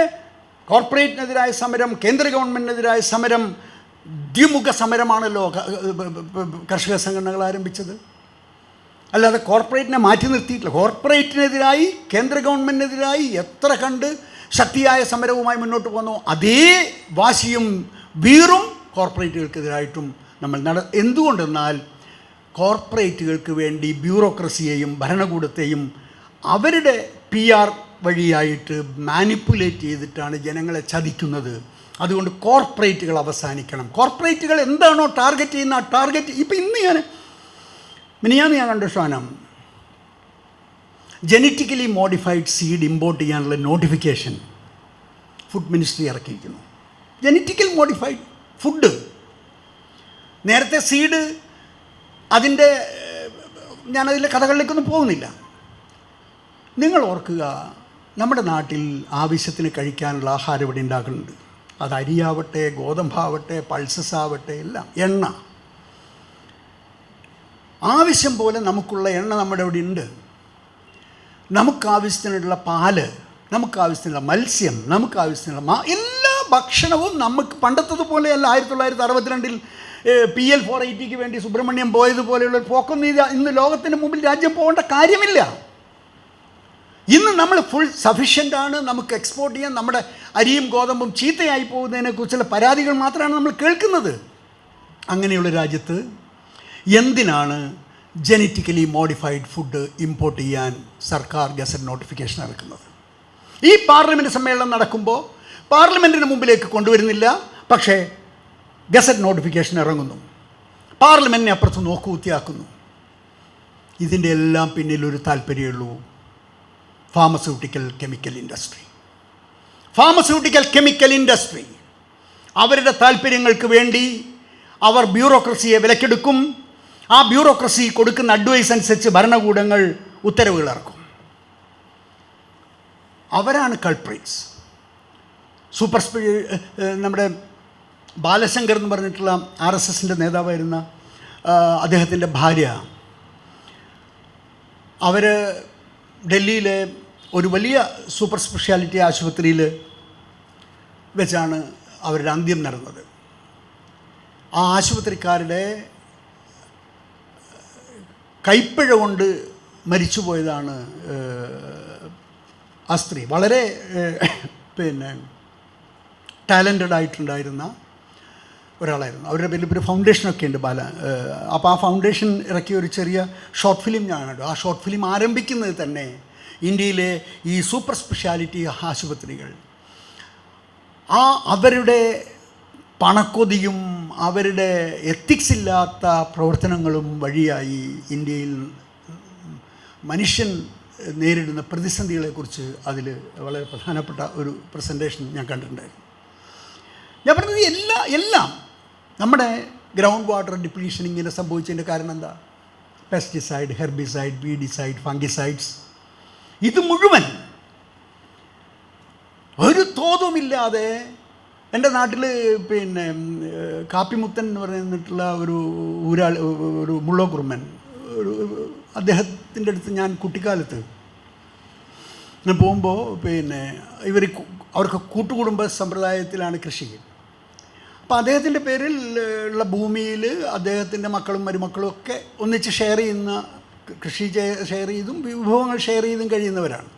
കോർപ്പറേറ്റിനെതിരായ സമരം, കേന്ദ്ര ഗവൺമെൻറ്റിനെതിരായ സമരം, ദ്വിമുഖ സമരമാണല്ലോ കർഷക സംഘടനകൾ ആരംഭിച്ചത്. അല്ലാതെ കോർപ്പറേറ്റിനെ മാറ്റി നിർത്തിയിട്ടില്ല. കോർപ്പറേറ്റിനെതിരായി, കേന്ദ്ര ഗവൺമെൻറ്റിനെതിരായി എത്ര കണ്ട് ശക്തിയായ സമരവുമായി മുന്നോട്ട് പോകുന്നു, അതേ വാശിയും വീറും കോർപ്പറേറ്റുകൾക്കെതിരായിട്ടും നമ്മൾ എന്തുകൊണ്ടെന്നാൽ കോർപ്പറേറ്റുകൾക്ക് വേണ്ടി ബ്യൂറോക്രസിയെയും ഭരണകൂടത്തെയും അവരുടെ PR വഴിയായിട്ട് മാനിപ്പുലേറ്റ് ചെയ്തിട്ടാണ് ജനങ്ങളെ ചതിക്കുന്നത്. അതുകൊണ്ട് കോർപ്പറേറ്റുകൾ അവസാനിക്കണം. കോർപ്പറേറ്റുകൾ എന്താണോ ടാർഗറ്റ് ചെയ്യുന്ന ആ ടാർഗറ്റ്, ഇപ്പം മിനിയാന്ന് ഞാൻ കണ്ട സാധനം, ജനറ്റിക്കലി മോഡിഫൈഡ് സീഡ് ഇമ്പോർട്ട് ചെയ്യാനുള്ള നോട്ടിഫിക്കേഷൻ ഫുഡ് മിനിസ്ട്രി ഇറക്കിയിരിക്കുന്നു. ജനറ്റിക്കൽ മോഡിഫൈഡ് ഫുഡ്, നേരത്തെ സീഡ്, അതിൻ്റെ ഞാനതിലെ കഥകളിലേക്കൊന്നും പോകുന്നില്ല. നിങ്ങൾ ഓർക്കുക, നമ്മുടെ നാട്ടിൽ ആവശ്യത്തിന് കഴിക്കാനുള്ള ആഹാരം ഇവിടെ ഉണ്ടാക്കുന്നുണ്ട്. അത് അരിയാവട്ടെ, ഗോതമ്പാവട്ടെ, പൾസസ് ആവട്ടെ, എല്ലാം എണ്ണ, ആവശ്യം പോലെ നമുക്കുള്ള എണ്ണ നമ്മുടെ ഇവിടെ ഉണ്ട്. നമുക്കാവശ്യത്തിനുള്ള പാല്, നമുക്കാവശ്യത്തിനുള്ള മത്സ്യം, നമുക്കാവശ്യത്തിനുള്ള എല്ലാ ഭക്ഷണവും നമുക്ക് പണ്ടത്തതുപോലെയല്ല. 1962 PL 480 വേണ്ടി സുബ്രഹ്മണ്യം പോയതുപോലെയുള്ള പോക്കൊന്നും ഇന്ന് ലോകത്തിന് മുമ്പിൽ രാജ്യം പോകേണ്ട കാര്യമില്ല. ഇന്ന് നമ്മൾ ഫുൾ സഫിഷ്യൻ്റ് ആണ്, നമുക്ക് എക്സ്പോർട്ട് ചെയ്യാൻ. നമ്മുടെ അരിയും ഗോതമ്പും ചീത്തയായി പോകുന്നതിനെക്കുറിച്ചുള്ള പരാതികൾ മാത്രമാണ് നമ്മൾ കേൾക്കുന്നത്. അങ്ങനെയുള്ള രാജ്യത്ത് എന്തിനാണ് ജനറ്റിക്കലി മോഡിഫൈഡ് ഫുഡ് ഇമ്പോർട്ട് ചെയ്യാൻ സർക്കാർ ഗസറ്റ് നോട്ടിഫിക്കേഷൻ ഇറക്കുന്നത്? ഈ പാർലമെൻറ്റ് സമ്മേളനം നടക്കുമ്പോൾ പാർലമെൻറ്റിന് മുമ്പിലേക്ക് കൊണ്ടുവരുന്നില്ല, പക്ഷേ ഗസറ്റ് നോട്ടിഫിക്കേഷൻ ഇറങ്ങുന്നു, പാർലമെൻറ്റിനെ അപ്പുറത്ത് നോക്കുകുത്തിയാക്കുന്നു. ഇതിൻ്റെ എല്ലാം പിന്നിലൊരു താല്പര്യമുള്ളൂ, ഫാർമസ്യൂട്ടിക്കൽ കെമിക്കൽ ഇൻഡസ്ട്രി. അവരുടെ താല്പര്യങ്ങൾക്ക് വേണ്ടി അവർ ബ്യൂറോക്രസിയെ വിലക്കെടുക്കും. ആ ബ്യൂറോക്രസി കൊടുക്കുന്ന അഡ്വൈസ് അനുസരിച്ച് ഭരണകൂടങ്ങൾ ഉത്തരവുകൾ ഇറക്കും. അവരാണ് കൾപ്രിറ്റ്സ്. നമ്മുടെ ബാലശങ്കർ എന്ന് പറഞ്ഞിട്ടുള്ള RSSൻ്റെ നേതാവായിരുന്ന അദ്ദേഹത്തിൻ്റെ ഭാര്യ, അവർ ഡൽഹിയിലെ ഒരു വലിയ സൂപ്പർ സ്പെഷ്യാലിറ്റി ആശുപത്രിയിൽ വെച്ചാണ് അവരുടെ അന്ത്യം നടന്നത്. ആ ആശുപത്രിക്കാരുടെ കൈപ്പിഴ കൊണ്ട് മരിച്ചുപോയതാണ് ആ സ്ത്രീ. വളരെ ടാലൻറ്റഡ് ആയിട്ടുണ്ടായിരുന്ന ഒരാളായിരുന്നു. അവരുടെ പേരിൽ ഒരു ഫൗണ്ടേഷനൊക്കെ ഉണ്ട് അപ്പോൾ ആ ഫൗണ്ടേഷൻ ഇറക്കിയ ഒരു ചെറിയ ഷോർട്ട് ഫിലിം ഞാൻ കണ്ടു. ആ ഷോർട്ട് ഫിലിം ആരംഭിക്കുന്നത് തന്നെ ഇന്ത്യയിലെ ഈ സൂപ്പർ സ്പെഷ്യാലിറ്റി ആശുപത്രികൾ അവരുടെ പണക്കൊതിയും അവരുടെ എത്തിക്സ് ഇല്ലാത്ത പ്രവർത്തനങ്ങളും വഴിയായി ഇന്ത്യയിൽ മനുഷ്യൻ നേരിടുന്ന പ്രതിസന്ധികളെക്കുറിച്ച് അതിൽ വളരെ പ്രധാനപ്പെട്ട ഒരു പ്രസൻറ്റേഷൻ ഞാൻ കണ്ടിട്ടുണ്ടായിരുന്നു. ഞാൻ പറഞ്ഞത് എല്ലാം നമ്മുടെ ഗ്രൗണ്ട് വാട്ടർ ഡിപ്ലീഷൻ ഇങ്ങനെ സംഭവിച്ചതിൻ്റെ കാരണം എന്താ? പെസ്റ്റിസൈഡ്, ഹെർബിസൈഡ്, വീഡിസൈഡ്, ഫംഗിസൈഡ്സ്, ഇത് മുഴുവൻ ഒരു തോതുമില്ലാതെ എൻ്റെ നാട്ടിൽ കാപ്പിമുത്തൻ എന്ന് പറഞ്ഞിട്ടുള്ള ഒരു മുള്ളോക്കുറുമൻ, അദ്ദേഹത്തിൻ്റെ അടുത്ത് ഞാൻ കുട്ടിക്കാലത്ത് ഞാൻ പോകുമ്പോൾ അവർക്ക് കൂട്ടുകുടുംബ സമ്പ്രദായത്തിലാണ് കൃഷി. അപ്പോൾ അദ്ദേഹത്തിൻ്റെ പേരിൽ ഉള്ള ഭൂമിയിൽ അദ്ദേഹത്തിൻ്റെ മക്കളും മരുമക്കളും ഒക്കെ ഒന്നിച്ച് ഷെയർ ചെയ്യുന്ന, കൃഷി ഷെയർ ചെയ്തും വിഭവങ്ങൾ ഷെയർ ചെയ്തും കഴിയുന്നവരാണ്.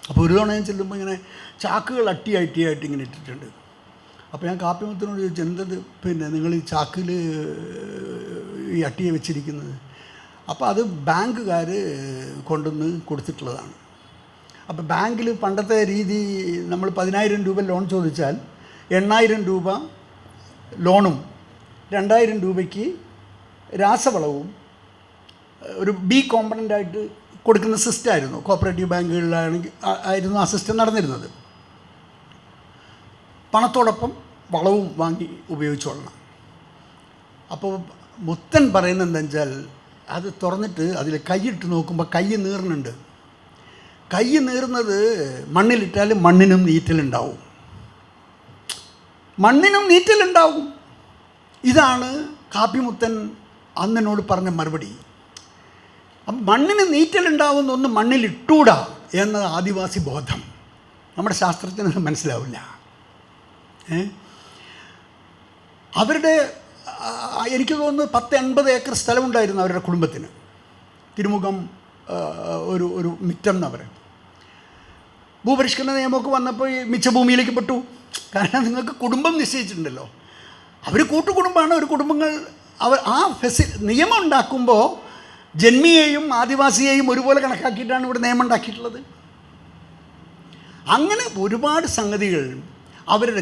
അപ്പോൾ ഒരു തവണ ഞാൻ ചെല്ലുമ്പോൾ ഇങ്ങനെ ചാക്കുകൾ അട്ടിയായിട്ട് ഇങ്ങനെ ഇട്ടിട്ടുണ്ട്. അപ്പോൾ ഞാൻ കാപ്പിമുത്തിനോട് ചോദിച്ചു, എന്തത് നിങ്ങൾ ഈ ചാക്കിൽ ഈ അട്ടിയെ വെച്ചിരിക്കുന്നത്? അപ്പോൾ അത് ബാങ്കുകാർ കൊണ്ടുവന്ന് കൊടുത്തിട്ടുള്ളതാണ്. അപ്പോൾ ബാങ്കിൽ പണ്ടത്തെ രീതി, നമ്മൾ 10,000 രൂപ ലോൺ ചോദിച്ചാൽ 8,000 രൂപ ലോണും 2,000 രൂപയ്ക്ക് രാസവളവും ഒരു ബി കോമ്പണൻ്റായിട്ട് കൊടുക്കുന്ന സിസ്റ്റമായിരുന്നു. കോപ്പറേറ്റീവ് ബാങ്കുകളിലാണെങ്കിൽ ആയിരുന്നു ആ സിസ്റ്റം നടന്നിരുന്നത്. പണത്തോടൊപ്പം വളവും വാങ്ങി ഉപയോഗിച്ചോളണം. അപ്പോൾ മുത്തൻ പറയുന്നത് എന്താ വെച്ചാൽ, അത് തുറന്നിട്ട് അതിൽ കൈയിട്ട് നോക്കുമ്പോൾ കൈ നീറുന്നുണ്ട്. കൈ നീറുന്നത് മണ്ണിലിട്ടാലും മണ്ണിനും നീറ്റലുണ്ടാവും. ഇതാണ് കാപ്പിമുത്തൻ അന്നോട് പറഞ്ഞ മറുപടി. അപ്പം മണ്ണിന് നീറ്റലുണ്ടാവുന്ന ഒന്ന് മണ്ണിലിട്ടൂടാ എന്ന ആദിവാസി ബോധം നമ്മുടെ ശാസ്ത്രജ്ഞന് മനസ്സിലാവില്ല. അവരുടെ എനിക്ക് തോന്നുന്നു 10-80 ഏക്കർ സ്ഥലമുണ്ടായിരുന്നു അവരുടെ കുടുംബത്തിന്. തിരുമുഖം ഒരു മിറ്റം എന്ന് പറയും. ഭൂപരിഷ്കരണ നിയമമൊക്കെ വന്നപ്പോൾ ഈ മിച്ചഭൂമിയിലേക്ക് പെട്ടു. കാരണം നിങ്ങൾക്ക് കുടുംബം നിശ്ചയിച്ചിട്ടുണ്ടല്ലോ. അവർ കൂട്ടുകുടുംബമാണ്. ഒരു കുടുംബങ്ങൾ ആ നിയമം ഉണ്ടാക്കുമ്പോൾ ജന്മിയെയും ആദിവാസിയെയും ഒരുപോലെ കണക്കാക്കിയിട്ടാണ് ഇവിടെ നിയമം ഉണ്ടാക്കിയിട്ടുള്ളത്. അങ്ങനെ ഒരുപാട് സംഗതികൾ അവരുടെ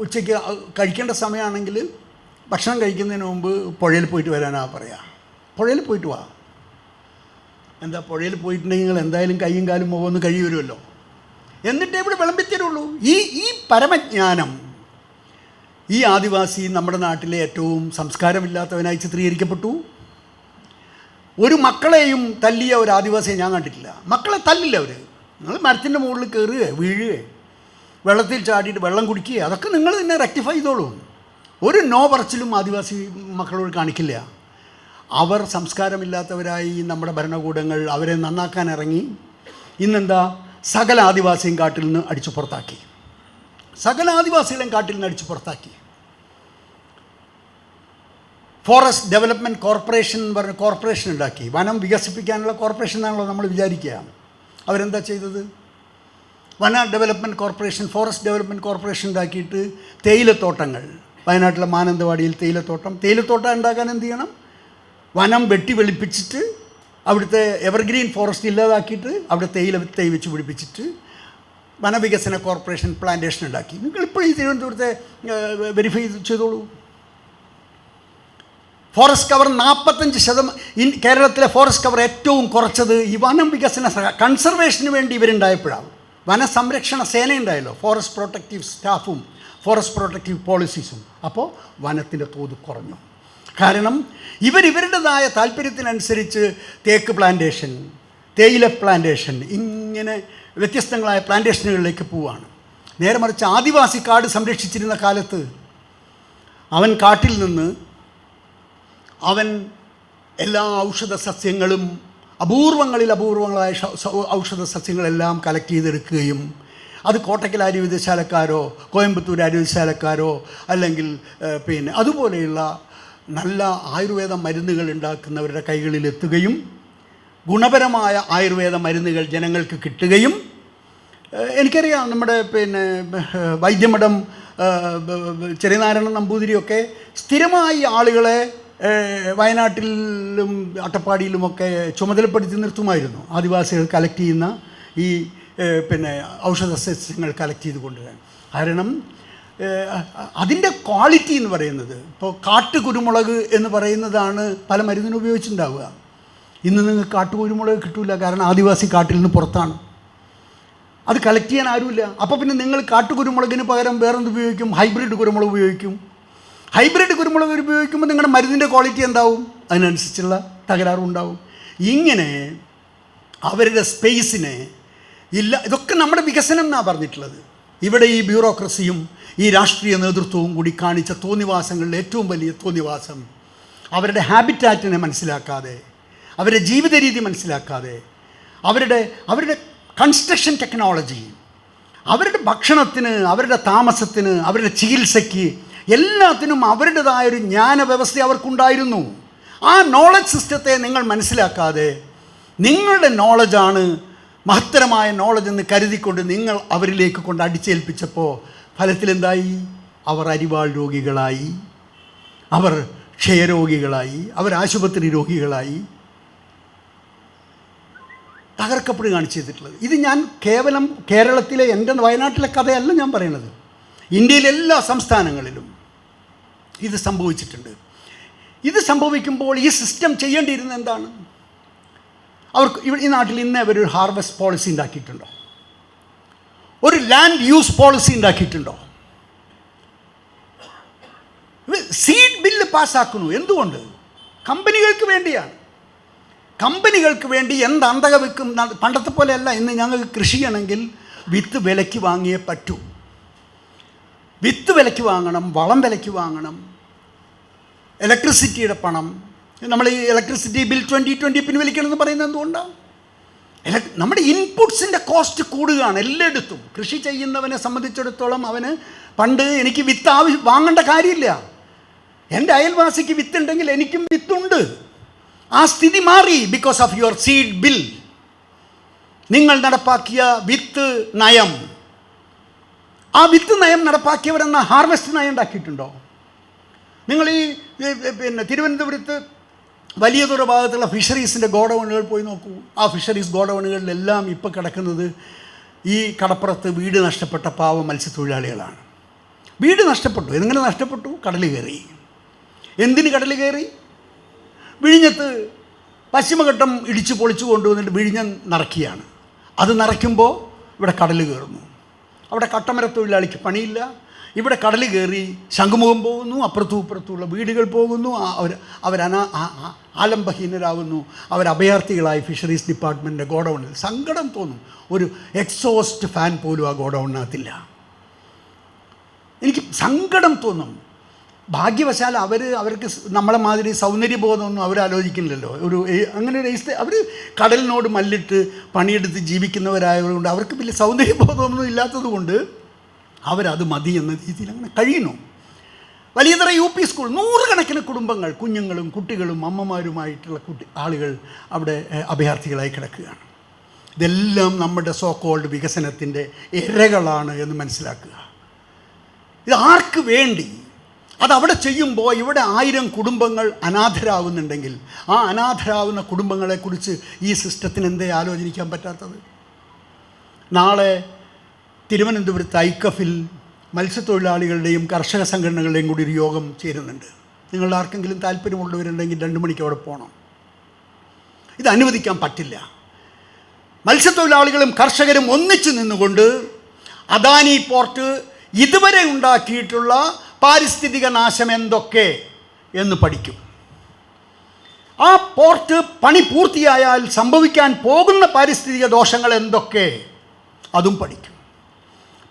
ഉച്ചയ്ക്ക് കഴിക്കേണ്ട സമയമാണെങ്കിൽ ഭക്ഷണം കഴിക്കുന്നതിന് മുമ്പ് പുഴയിൽ പോയിട്ട് വരാനാണ് പറയുക. പുഴയിൽ പോയിട്ട് വാ. എന്താ, പുഴയിൽ പോയിട്ടുണ്ടെങ്കിൽ നിങ്ങൾ എന്തായാലും കൈയും കാലും മുഖമൊന്ന് കഴുകി വരുമല്ലോ, എന്നിട്ടേ ഇവിടെ വിളമ്പിത്തരുള്ളൂ. ഈ പരമജ്ഞാനം ഈ ആദിവാസി നമ്മുടെ നാട്ടിലെ ഏറ്റവും സംസ്കാരമില്ലാത്തവനായി ചിത്രീകരിക്കപ്പെട്ടു. ഒരു മക്കളെയും തല്ലിയ ഒരു ആദിവാസിയെ ഞാൻ കണ്ടിട്ടില്ല. മക്കളെ തല്ലില്ല അവർ. നിങ്ങൾ മരത്തിൻ്റെ മുകളിൽ കയറുക, വീഴുക, വെള്ളത്തിൽ ചാടിയിട്ട് വെള്ളം കുടിക്കുക, അതൊക്കെ നിങ്ങൾ തന്നെ റെക്ടിഫൈ ചെയ്തോളൂ. ഒരു നോ പറച്ചിലും ആദിവാസി മക്കളോട് കാണിക്കില്ല. അവർ സംസ്കാരമില്ലാത്തവരായി നമ്മുടെ ഭരണകൂടങ്ങൾ അവരെ നന്നാക്കാൻ ഇറങ്ങി. ഇന്നെന്താ, സകല ആദിവാസിയും കാട്ടിൽ നിന്ന് അടിച്ചു പുറത്താക്കി. സകല ആദിവാസികളെയും കാട്ടിൽ നിന്ന് അടിച്ചു പുറത്താക്കി. ഫോറസ്റ്റ് ഡെവലപ്മെൻറ്റ് കോർപ്പറേഷൻ എന്ന് പറഞ്ഞ കോർപ്പറേഷൻ ഉണ്ടാക്കി. വനം വികസിപ്പിക്കാനുള്ള കോർപ്പറേഷൻ എന്നാണല്ലോ നമ്മൾ വിചാരിക്കുക. അവരെന്താ ചെയ്തത്? വന development corporation, forest development corporation ഉണ്ടാക്കിയിട്ട് തേയിലത്തോട്ടങ്ങൾ, വയനാട്ടിലെ മാനന്തവാടിയിൽ തേയിലത്തോട്ടം ഉണ്ടാക്കാൻ എന്ത് ചെയ്യണം? വനം വെട്ടി വെളുപ്പിച്ചിട്ട് അവിടുത്തെ എവർഗ്രീൻ ഫോറസ്റ്റ് ഇല്ലാതാക്കിയിട്ട് അവിടെ തേയില തൈ വെച്ച് പിടിപ്പിച്ചിട്ട് വനവികസന കോർപ്പറേഷൻ പ്ലാന്റേഷൻ ഉണ്ടാക്കി. നിങ്ങളിപ്പോൾ ഈ തിരുവനന്തപുരത്തെ വെരിഫൈ ചെയ്തോളൂ. Forest cover 45%. കേരളത്തിലെ ഫോറസ്റ്റ് കവർ ഏറ്റവും കുറച്ചത് ഈ വനം വികസന കൺസർവേഷന് വേണ്ടി ഇവരുണ്ടായപ്പോഴാണ്. വനസംരക്ഷണ സേന ഉണ്ടായല്ലോ, ഫോറസ്റ്റ് പ്രൊട്ടക്റ്റീവ് സ്റ്റാഫും ഫോറസ്റ്റ് പ്രൊട്ടക്റ്റീവ് പോളിസീസും. അപ്പോൾ വനത്തിൻ്റെ തോത് കുറഞ്ഞു. കാരണം ഇവരുടേതായ താല്പര്യത്തിനനുസരിച്ച് തേക്ക് പ്ലാന്റേഷൻ, തേയില പ്ലാന്റേഷൻ, ഇങ്ങനെ വ്യത്യസ്തങ്ങളായ പ്ലാന്റേഷനുകളിലേക്ക് പോവുകയാണ്. നേരെ മറിച്ച് ആദിവാസി കാട് സംരക്ഷിച്ചിരുന്ന കാലത്ത് അവൻ കാട്ടിൽ നിന്ന് അവൻ എല്ലാ ഔഷധ സസ്യങ്ങളും അപൂർവങ്ങളായ ഔഷധ സസ്യങ്ങളെല്ലാം കളക്ട് ചെയ്തെടുക്കുകയും അത് കോട്ടക്കൽ ആര്യവൈദ്യശാലക്കാരോ കോയമ്പത്തൂർ ആര്യവൈദ്യശാലക്കാരോ അല്ലെങ്കിൽ അതുപോലെയുള്ള നല്ല ആയുർവേദ മരുന്നുകൾ ഉണ്ടാക്കുന്നവരുടെ കൈകളിൽ എത്തുകയും ഗുണപരമായ ആയുർവേദ മരുന്നുകൾ ജനങ്ങൾക്ക് കിട്ടുകയും, എനിക്കറിയാം നമ്മുടെ വൈദ്യമഠം ചെറിയനാരായണൻ നമ്പൂതിരിയൊക്കെ സ്ഥിരമായി ആളുകളെ വയനാട്ടിലും അട്ടപ്പാടിയിലുമൊക്കെ ചുമതലപ്പെടുത്തി നിർത്തുമായിരുന്നു. ആദിവാസികൾ കളക്ട് ചെയ്യുന്ന ഈ ഔഷധ സസ്യങ്ങൾ കളക്ട് ചെയ്ത് കൊണ്ടുവരാൻ. കാരണം അതിൻ്റെ ക്വാളിറ്റി എന്ന് പറയുന്നത്, ഇപ്പോൾ കാട്ടുകുരുമുളക് എന്ന് പറയുന്നതാണ് പല മരുന്നിനും ഉപയോഗിച്ചിട്ടുണ്ടാവുക. ഇന്ന് നിങ്ങൾക്ക് കാട്ടുകുരുമുളക് കിട്ടില്ല, കാരണം ആദിവാസി കാട്ടിൽ നിന്ന് പുറത്താണ്. അത് കളക്ട് ചെയ്യാൻ ആരുമില്ല. അപ്പോൾ പിന്നെ നിങ്ങൾ കാട്ടുകുരുമുളകിന് പകരം വേറെന്ത് ഉപയോഗിക്കും? ഹൈബ്രിഡ് കുരുമുളക് ഉപയോഗിക്കും. ഹൈബ്രിഡ് കുരുമുളക് ഉപയോഗിക്കുമ്പോൾ നിങ്ങളുടെ മരുന്നിൻ്റെ ക്വാളിറ്റി എന്താവും? അതിനനുസരിച്ചുള്ള തകരാറുണ്ടാവും. ഇങ്ങനെ അവരുടെ സ്പേസിനെ ഇതൊക്കെ നമ്മുടെ വികസനം എന്നാണ് പറഞ്ഞിട്ടുള്ളത്. ഇവിടെ ഈ ബ്യൂറോക്രസിയും ഈ രാഷ്ട്രീയ നേതൃത്വവും കൂടി കാണിച്ച തോന്നിവാസങ്ങളിൽ ഏറ്റവും വലിയ തോന്നിവാസം അവരുടെ ഹാബിറ്റാറ്റിനെ മനസ്സിലാക്കാതെ, അവരുടെ ജീവിത രീതി മനസ്സിലാക്കാതെ, അവരുടെ കൺസ്ട്രക്ഷൻ ടെക്നോളജി, അവരുടെ ഭക്ഷണത്തിന്, അവരുടെ താമസത്തിന്, അവരുടെ ചികിത്സയ്ക്ക്, എല്ലാത്തിനും അവരുടേതായൊരു ജ്ഞാന വ്യവസ്ഥ അവർക്കുണ്ടായിരുന്നു. ആ നോളജ് സിസ്റ്റത്തെ നിങ്ങൾ മനസ്സിലാക്കാതെ നിങ്ങളുടെ നോളജാണ് മഹത്തരമായ നോളജ് എന്ന് കരുതിക്കൊണ്ട് നിങ്ങൾ അവരിലേക്ക് കൊണ്ട് അടിച്ചേൽപ്പിച്ചപ്പോൾ ഫലത്തിലെന്തായി? അവർ അരിവാൾ രോഗികളായി, അവർ ക്ഷയരോഗികളായി, അവർ ആശുപത്രി രോഗികളായി തകർക്കപ്പെടുകയാണ് ചെയ്തിട്ടുള്ളത്. ഇത് ഞാൻ കേവലം കേരളത്തിലെ എൻ്റെ വയനാട്ടിലെ കഥയല്ല ഞാൻ പറയുന്നത്. ഇന്ത്യയിലെ എല്ലാ സംസ്ഥാനങ്ങളിലും ഇത് സംഭവിച്ചിട്ടുണ്ട്. ഇത് സംഭവിക്കുമ്പോൾ ഈ സിസ്റ്റം ചെയ്യേണ്ടിയിരുന്നത് എന്താണ്? അവർക്ക് ഈ നാട്ടിൽ ഇന്ന് അവരൊരു ഹാർവെസ്റ്റ് പോളിസി ഉണ്ടാക്കിയിട്ടുണ്ടോ? ഒരു ലാൻഡ് യൂസ് പോളിസി ഉണ്ടാക്കിയിട്ടുണ്ടോ? സീഡ് ബില്ല് പാസ്സാക്കുന്നു. എന്തുകൊണ്ട്? കമ്പനികൾക്ക് വേണ്ടിയാണ്. കമ്പനികൾക്ക് വേണ്ടി എന്ത് അന്തക വെക്കും? പണ്ടത്തെ പോലെയല്ല. ഇന്ന് ഞങ്ങൾക്ക് കൃഷി ചെയ്യണമെങ്കിൽ വിത്ത് വിലയ്ക്ക് വാങ്ങിയേ പറ്റൂ. വിത്ത് വിലയ്ക്ക് വാങ്ങണം, വളം വിലയ്ക്ക് വാങ്ങണം, ഇലക്ട്രിസിറ്റിയുടെ പണം. നമ്മൾ ഈ ഇലക്ട്രിസിറ്റി ബിൽ 2020 പിൻവലിക്കണമെന്ന് പറയുന്നത് എന്തുകൊണ്ടാണ്? നമ്മുടെ ഇൻപുട്സിൻ്റെ കോസ്റ്റ് കൂടുകയാണ് എല്ലായിടത്തും. കൃഷി ചെയ്യുന്നവനെ സംബന്ധിച്ചിടത്തോളം അവന് പണ്ട് എനിക്ക് വിത്ത് വാങ്ങേണ്ട കാര്യമില്ല. എൻ്റെ അയൽവാസിക്ക് വിത്തുണ്ടെങ്കിൽ എനിക്കും വിത്തുണ്ട്. ആ സ്ഥിതി മാറി because of your seed bill. നിങ്ങൾ നടപ്പാക്കിയ വിത്ത് നയം, ആ വിത്ത് നയം നടപ്പാക്കിയവരെന്ന ഹാർവെസ്റ്റ് നയം ഉണ്ടാക്കിയിട്ടുണ്ടോ? നിങ്ങൾ ഈ തിരുവനന്തപുരത്ത് വലിയതൊരു ഭാഗത്തുള്ള ഫിഷറീസിൻ്റെ ഗോഡൗണുകൾ പോയി നോക്കൂ. ആ ഫിഷറീസ് ഗോഡൗണുകളിലെല്ലാം ഇപ്പോൾ കിടക്കുന്നത് ഈ കടപ്പുറത്ത് വീട് നഷ്ടപ്പെട്ട പാവ മത്സ്യത്തൊഴിലാളികളാണ്. വീട് നഷ്ടപ്പെട്ടു. എങ്ങനെ നഷ്ടപ്പെട്ടു? കടൽ കയറി. എന്തിന് കടൽ കയറി? വിഴിഞ്ഞത്ത് പശ്ചിമഘട്ടം ഇടിച്ചു പൊളിച്ചു കൊണ്ടുവന്നിട്ട് വിഴിഞ്ഞം നിറയ്ക്കുകയാണ്. അത് നിറയ്ക്കുമ്പോൾ ഇവിടെ കടൽ കയറുന്നു. അവിടെ കട്ടമരത്തൊഴിലാളിക്ക് പണിയില്ല. ഇവിടെ കടൽ കയറി ശംഖുമുഖം പോകുന്നു, അപ്പുറത്തും ഇപ്പുറത്തുമുള്ള വീടുകൾ പോകുന്നു. അവർ ആലംബഹീനരാകുന്നു. അഭയാർത്ഥികളായി ഫിഷറീസ് ഡിപ്പാർട്ട്മെൻറ്റിൻ്റെ ഗോഡൗണിൽ. സങ്കടം തോന്നും. ഒരു എക്സോസ്റ്റ് ഫാൻ പോലും ആ ഗോഡൗണിനകത്തില്ല. എനിക്ക് സങ്കടം തോന്നും. ഭാഗ്യവശാൽ അവർക്ക് നമ്മളെ മാതിരി സൗന്ദര്യബോധമൊന്നും അവരാലോചിക്കുന്നില്ലല്ലോ. അങ്ങനെ ഒരു അവർ കടലിനോട് മല്ലിട്ട് പണിയെടുത്ത് ജീവിക്കുന്നവരായതുകൊണ്ട് അവർക്ക് വലിയ സൗന്ദര്യബോധമൊന്നും ഇല്ലാത്തത് കൊണ്ട് അവരത് മതി എന്ന രീതിയിൽ അങ്ങനെ കഴിയുന്നു. വലിയതറ UP സ്കൂൾ, നൂറുകണക്കിന് കുടുംബങ്ങൾ, കുഞ്ഞുങ്ങളും കുട്ടികളും അമ്മമാരുമായിട്ടുള്ള ആളുകൾ അവിടെ അഭയാർത്ഥികളായി കിടക്കുകയാണ്. ഇതെല്ലാം നമ്മുടെ സോ കോൾഡ് വികസനത്തിൻ്റെ ഇരകളാണ് എന്ന് മനസ്സിലാക്കുക. ഇത് ആർക്ക് വേണ്ടി? അതവിടെ ചെയ്യുമ്പോൾ ഇവിടെ 1000 കുടുംബങ്ങൾ അനാഥരാകുന്നുണ്ടെങ്കിൽ ആ അനാഥരാകുന്ന കുടുംബങ്ങളെക്കുറിച്ച് ഈ സിസ്റ്റത്തിന് എന്തേ ആലോചിക്കാൻ പറ്റാത്തത്? നാളെ തിരുവനന്തപുരത്ത് ഐക്കഫിൽ മത്സ്യത്തൊഴിലാളികളുടെയും കർഷക സംഘടനകളുടെയും കൂടി ഒരു യോഗം ചേരുന്നുണ്ട്. നിങ്ങളുടെ ആർക്കെങ്കിലും താല്പര്യമുള്ളവരുണ്ടെങ്കിൽ 2 മണിക്ക് അവിടെ പോകണം. ഇത് അനുവദിക്കാൻ പറ്റില്ല. മത്സ്യത്തൊഴിലാളികളും കർഷകരും ഒന്നിച്ചു നിന്നുകൊണ്ട് അദാനി പോർട്ട് ഇതുവരെ ഉണ്ടാക്കിയിട്ടുള്ള പാരിസ്ഥിതിക നാശം എന്തൊക്കെ എന്ന് പഠിക്കും. ആ പോർട്ട് പണി പൂർത്തിയായാൽ സംഭവിക്കാൻ പോകുന്ന പാരിസ്ഥിതിക ദോഷങ്ങൾ എന്തൊക്കെ അതും പഠിക്കും.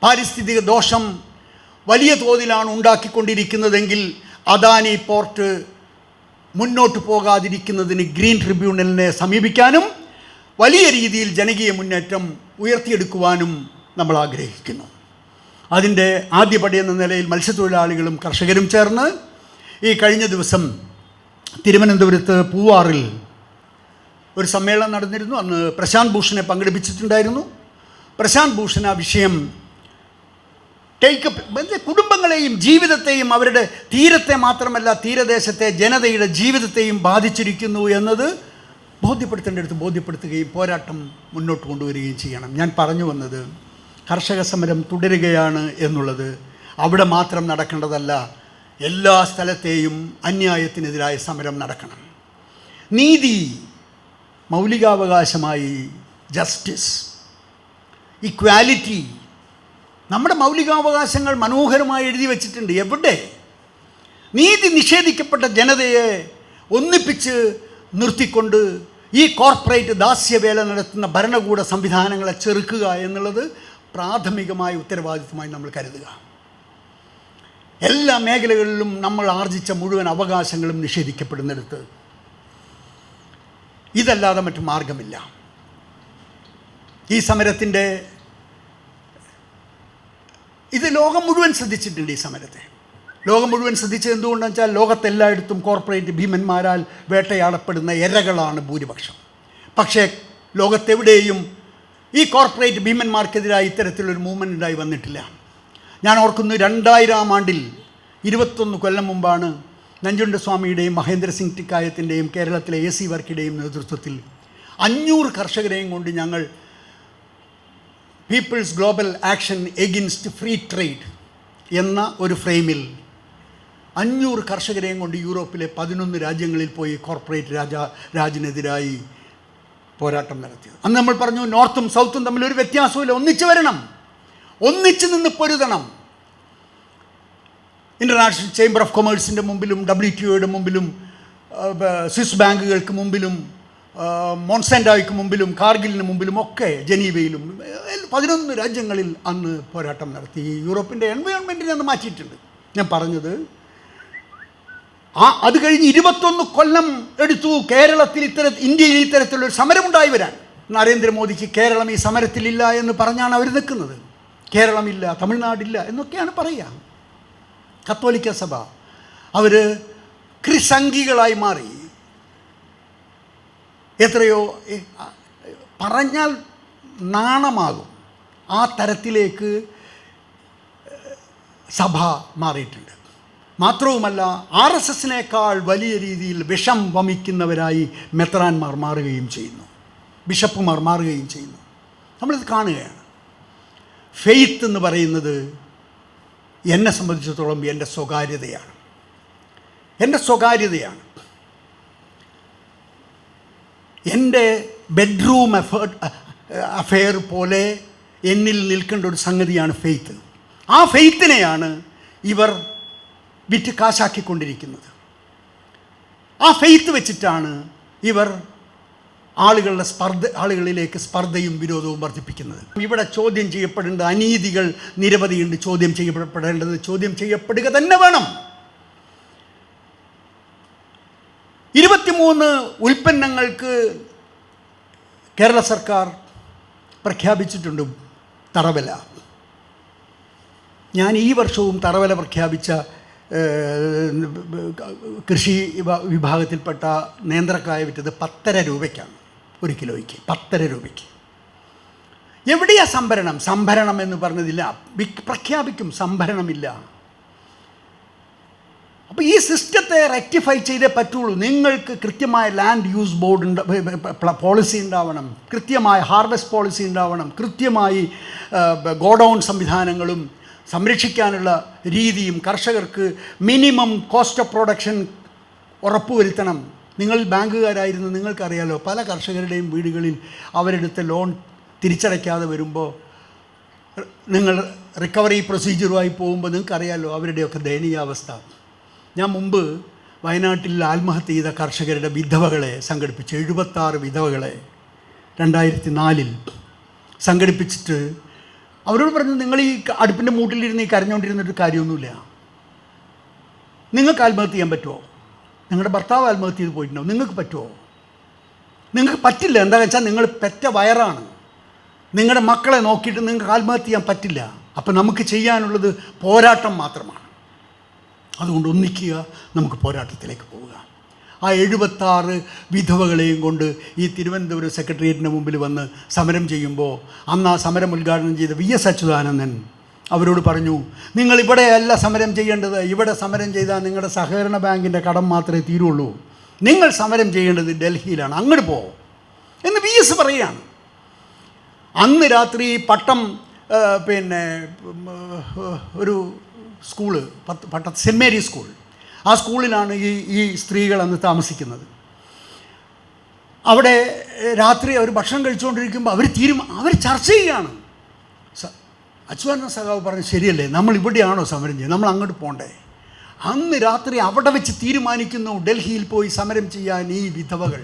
പാരിസ്ഥിതിക ദോഷം വലിയ തോതിലാണ് ഉണ്ടാക്കിക്കൊണ്ടിരിക്കുന്നതെങ്കിൽ അദാനി പോർട്ട് മുന്നോട്ട് പോകാതിരിക്കുന്നതിന് ഗ്രീൻ ട്രിബ്യൂണലിനെ സമീപിക്കാനും വലിയ രീതിയിൽ ജനകീയ മുന്നേറ്റം ഉയർത്തിയെടുക്കുവാനും നമ്മൾ ആഗ്രഹിക്കുന്നു. അതിൻ്റെ ആദ്യപടി എന്ന നിലയിൽ മത്സ്യത്തൊഴിലാളികളും കർഷകരും ചേർന്ന് ഈ കഴിഞ്ഞ ദിവസം തിരുവനന്തപുരത്ത് പൂവാറിൽ ഒരു സമ്മേളനം നടന്നിരുന്നു. അന്ന് പ്രശാന്ത് ഭൂഷണെ പങ്കെടുപ്പിച്ചിട്ടുണ്ടായിരുന്നു. പ്രശാന്ത് ഭൂഷൺ ആ വിഷയം കുടുംബങ്ങളെയും ജീവിതത്തെയും അവരുടെ തീരത്തെ മാത്രമല്ല തീരദേശത്തെ ജനതയുടെ ജീവിതത്തെയും ബാധിച്ചിരിക്കുന്നു എന്നത് ബോധ്യപ്പെടുത്തേണ്ടടുത്ത് ബോധ്യപ്പെടുത്തുകയും പോരാട്ടം മുന്നോട്ട് കൊണ്ടുവരികയും ചെയ്യണം. ഞാൻ പറഞ്ഞു വന്നത് കർഷക സമരം തുടരുകയാണ് എന്നുള്ളത് അവിടെ മാത്രം നടക്കേണ്ടതല്ല. എല്ലാ സ്ഥലത്തെയും അന്യായത്തിനെതിരായ സമരം നടക്കണം. നീതി, മൗലികാവകാശമായി ജസ്റ്റിസ്, ഇക്വാലിറ്റി, നമ്മുടെ മൗലികാവകാശങ്ങൾ മനോഹരമായി എഴുതി വച്ചിട്ടുണ്ട്. എവിടെ? നീതി നിഷേധിക്കപ്പെട്ട ജനതയെ ഒന്നിപ്പിച്ച് നിർത്തിക്കൊണ്ട് ഈ കോർപ്പറേറ്റ് ദാസ്യവേല നടത്തുന്ന ഭരണകൂട സംവിധാനങ്ങളെ ചെറുക്കുക എന്നുള്ളത് പ്രാഥമികമായ ഉത്തരവാദിത്വമായി നമ്മൾ കരുതുക. എല്ലാ മേഖലകളിലും നമ്മൾ ആർജിച്ച മുഴുവൻ അവകാശങ്ങളും നിഷേധിക്കപ്പെടുന്നിടത്ത് ഇതല്ലാതെ മറ്റു മാർഗമില്ല. ഈ സമരത്തിൻ്റെ ഇത് ലോകം മുഴുവൻ ശ്രദ്ധിച്ചിട്ടുണ്ട്. ഈ സമരത്തെ ലോകം മുഴുവൻ ശ്രദ്ധിച്ചത് എന്തുകൊണ്ടെന്ന് വെച്ചാൽ ലോകത്തെല്ലായിടത്തും കോർപ്പറേറ്റ് ഭീമന്മാരാൽ വേട്ടയാടപ്പെടുന്ന ഇരകളാണ് ഭൂരിപക്ഷം. പക്ഷേ ലോകത്തെവിടെയും ഈ കോർപ്പറേറ്റ് ഭീമന്മാർക്കെതിരായി ഇത്തരത്തിലൊരു മൂവ്മെൻ്റ് ഉണ്ടായി വന്നിട്ടില്ല. ഞാൻ ഓർക്കുന്നു 2000 ആണ്ടിൽ 21 കൊല്ലം മുമ്പാണ് നഞ്ചുണ്ടസ്വാമിയുടെയും മഹേന്ദ്ര സിംഗ് ടിക്കായത്തിൻ്റെയും കേരളത്തിലെ AC വർക്കിയുടെയും നേതൃത്വത്തിൽ 500 കർഷകരെയും കൊണ്ട് ഞങ്ങൾ people's global action against free trade എന്ന ഒരു ഫ്രെയിമിൽ 500 കർഷകരെയും കൊണ്ട് യൂറോപ്പിലെ 11 രാജ്യങ്ങളിൽ പോയി കോർപ്പറേറ്റ് രാജിനെതിരായി പോരാട്ടം നടത്തിയത്. അന്ന് നമ്മൾ പറഞ്ഞു നോർത്തും സൗത്തും തമ്മിലൊരു വ്യത്യാസമില്ല, ഒന്നിച്ച് വരണം, ഒന്നിച്ച് നിന്ന് പൊരുതണം. ഇൻ്റർനാഷണൽ ചേംബർ ഓഫ് കൊമേഴ്സിൻ്റെ മുമ്പിലും WTOയുടെ മുമ്പിലും സ്വിസ് ബാങ്കുകൾക്ക് മുമ്പിലും മോൺസാൻഡോയ്ക്ക് മുമ്പിലും കാർഗിലിന് മുമ്പിലും ഒക്കെ ജനീവയിലും 11 രാജ്യങ്ങളിൽ അന്ന് പോരാട്ടം നടത്തി. യൂറോപ്പിൻ്റെ എൻവയോൺമെൻറ്റിനെ അന്ന് മാറ്റിയിട്ടുണ്ട്. ഞാൻ പറഞ്ഞത് അത് കഴിഞ്ഞ് 21 കൊല്ലം എടുത്തു കേരളത്തിൽ ഇന്ത്യയിൽ ഇത്തരത്തിലൊരു സമരമുണ്ടായി വരാൻ. നരേന്ദ്രമോദിക്ക് കേരളം ഈ സമരത്തിലില്ല എന്ന് പറഞ്ഞാണ് അവർ നിൽക്കുന്നത്. കേരളമില്ല, തമിഴ്നാടില്ല എന്നൊക്കെയാണ് പറയുക. കത്തോലിക്ക സഭ അവർ ക്രിസംഖികളായി മാറി. എത്രയോ പറഞ്ഞാൽ നാണമാകും ആ തരത്തിലേക്ക് സഭ മാറിയിട്ടുണ്ട്. മാത്രവുമല്ല RSSനേക്കാൾ വലിയ രീതിയിൽ വിഷം വമിക്കുന്നവരായി മെത്രാന്മാർ മാറുകയും ചെയ്യുന്നു, ബിഷപ്പുമാർ മാറുകയും ചെയ്യുന്നു. നമ്മളിത് കാണുകയാണ്. ഫെയ്ത്ത് എന്ന് പറയുന്നത് എന്നെ സംബന്ധിച്ചിടത്തോളം എൻ്റെ സ്വകാര്യതയാണ്. എൻ്റെ ബെഡ്റൂം അഫെയർ പോലെ എന്നിൽ നിൽക്കേണ്ട ഒരു സംഗതിയാണ് ഫെയ്ത്ത്. ആ ഫെയ്ത്തിനെയാണ് ഇവർ വിറ്റ് കാശാക്കിക്കൊണ്ടിരിക്കുന്നത്. ആ ഫെയ്ത്ത് വെച്ചിട്ടാണ് ഇവർ ആളുകളിലേക്ക് സ്പർദ്ധയും വിരോധവും വർദ്ധിപ്പിക്കുന്നത്. ഇവിടെ ചോദ്യം ചെയ്യപ്പെടേണ്ട അനീതികൾ നിരവധിയുണ്ട്. ചോദ്യം ചെയ്യപ്പെടേണ്ടത് ചോദ്യം ചെയ്യപ്പെടുക തന്നെ വേണം. 23 ഉൽപ്പന്നങ്ങൾക്ക് കേരള സർക്കാർ പ്രഖ്യാപിച്ചിട്ടുണ്ട് തറവില. ഞാൻ ഈ വർഷവും തറവില പ്രഖ്യാപിച്ച കൃഷി വിഭാഗത്തിൽപ്പെട്ട നേന്ത്രക്കായ വിറ്റത് 10.5 രൂപയ്ക്കാണ്, 1 കിലോയ്ക്ക് 10.5 രൂപയ്ക്ക്. എവിടെയാ സംഭരണം? സംഭരണം എന്ന് പറഞ്ഞതില്ല, പ്രഖ്യാപിക്കും സംഭരണമില്ല. അപ്പോൾ ഈ സിസ്റ്റത്തെ റെക്ടിഫൈ ചെയ്തേ പറ്റുള്ളൂ. നിങ്ങൾക്ക് കൃത്യമായ ലാൻഡ് യൂസ് ബോർഡ് പോളിസി ഉണ്ടാവണം, കൃത്യമായ ഹാർവെസ്റ്റ് പോളിസി ഉണ്ടാവണം, കൃത്യമായി ഗോഡൗൺ സംവിധാനങ്ങളും സംരക്ഷിക്കാനുള്ള രീതിയും, കർഷകർക്ക് മിനിമം കോസ്റ്റ് ഓഫ് പ്രൊഡക്ഷൻ ഉറപ്പുവരുത്തണം. നിങ്ങൾ ബാങ്കുകാരായിരുന്നു, നിങ്ങൾക്കറിയാലോ, പല കർഷകരുടെയും വീടുകളിൽ അവരെടുത്ത ലോൺ തിരിച്ചടയ്ക്കാതെ വരുമ്പോൾ നിങ്ങൾ റിക്കവറി പ്രൊസീജിയറുമായി പോകുമ്പോൾ നിങ്ങൾക്കറിയാലോ അവരുടെയൊക്കെ ദയനീയാവസ്ഥ. ഞാൻ മുമ്പ് വയനാട്ടിൽ ആത്മഹത്യ ചെയ്ത കർഷകരുടെ വിധവകളെ സംഘടിപ്പിച്ചു, 76 വിധവകളെ 2004 സംഘടിപ്പിച്ചിട്ട് അവരോട് പറഞ്ഞു, നിങ്ങൾ ഈ അടുപ്പിൻ്റെ മൂട്ടിലിരുന്ന് ഈ കരഞ്ഞുകൊണ്ടിരുന്നിട്ട് കാര്യമൊന്നുമില്ല. നിങ്ങൾക്ക് ആത്മഹത്യ ചെയ്യാൻ പറ്റുമോ? നിങ്ങളുടെ ഭർത്താവ് ആത്മഹത്യ ചെയ്ത് പോയിട്ടുണ്ടാവും, നിങ്ങൾക്ക് പറ്റുമോ? നിങ്ങൾക്ക് പറ്റില്ല. എന്താണെന്ന് വെച്ചാൽ നിങ്ങൾ പെറ്റ വയറാണ്. നിങ്ങളുടെ മക്കളെ നോക്കിയിട്ട് നിങ്ങൾക്ക് ആത്മഹത്യ ചെയ്യാൻ പറ്റില്ല. അപ്പം നമുക്ക് ചെയ്യാനുള്ളത് പോരാട്ടം മാത്രമാണ്. അതുകൊണ്ട് ഒന്നിക്കുക, നമുക്ക് പോരാട്ടത്തിലേക്ക് പോവുക. ആ 76 വിധവകളെയും കൊണ്ട് ഈ തിരുവനന്തപുരം സെക്രട്ടേറിയറ്റിൻ്റെ മുമ്പിൽ വന്ന് സമരം ചെയ്യുമ്പോൾ അന്ന് ആ സമരം ഉദ്ഘാടനം ചെയ്ത VS അച്യുതാനന്ദൻ അവരോട് പറഞ്ഞു, നിങ്ങൾ ഇവിടെയല്ല സമരം ചെയ്യേണ്ടത്, ഇവിടെ സമരം ചെയ്താൽ നിങ്ങളുടെ സഹകരണ ബാങ്കിൻ്റെ കടം മാത്രമേ തീരുള്ളൂ, നിങ്ങൾ സമരം ചെയ്യേണ്ടത് ഡൽഹിയിലാണ്, അങ്ങോട്ട് പോകും എന്ന് VS പറയുകയാണ്. അന്ന് രാത്രി പട്ടം ഒരു സ്കൂള്, പട്ടം സെൻറ്റ് മേരി സ്കൂൾ, ആ സ്കൂളിലാണ് ഈ സ്ത്രീകൾ അന്ന് താമസിക്കുന്നത്. അവിടെ രാത്രി അവർ ഭക്ഷണം കഴിച്ചുകൊണ്ടിരിക്കുമ്പോൾ അവർ ചർച്ച ചെയ്യുകയാണ്. അച്യുതാനന്ദ സഖാവ് പറഞ്ഞു, ശരിയല്ലേ, നമ്മൾ ഇവിടെയാണോ സമരം ചെയ്യുന്നത്, നമ്മൾ അങ്ങോട്ട് പോകണ്ടേ? അന്ന് രാത്രി അവിടെ വെച്ച് തീരുമാനിക്കുന്നു ഡൽഹിയിൽ പോയി സമരം ചെയ്യാൻ. ഈ വിധവകൾ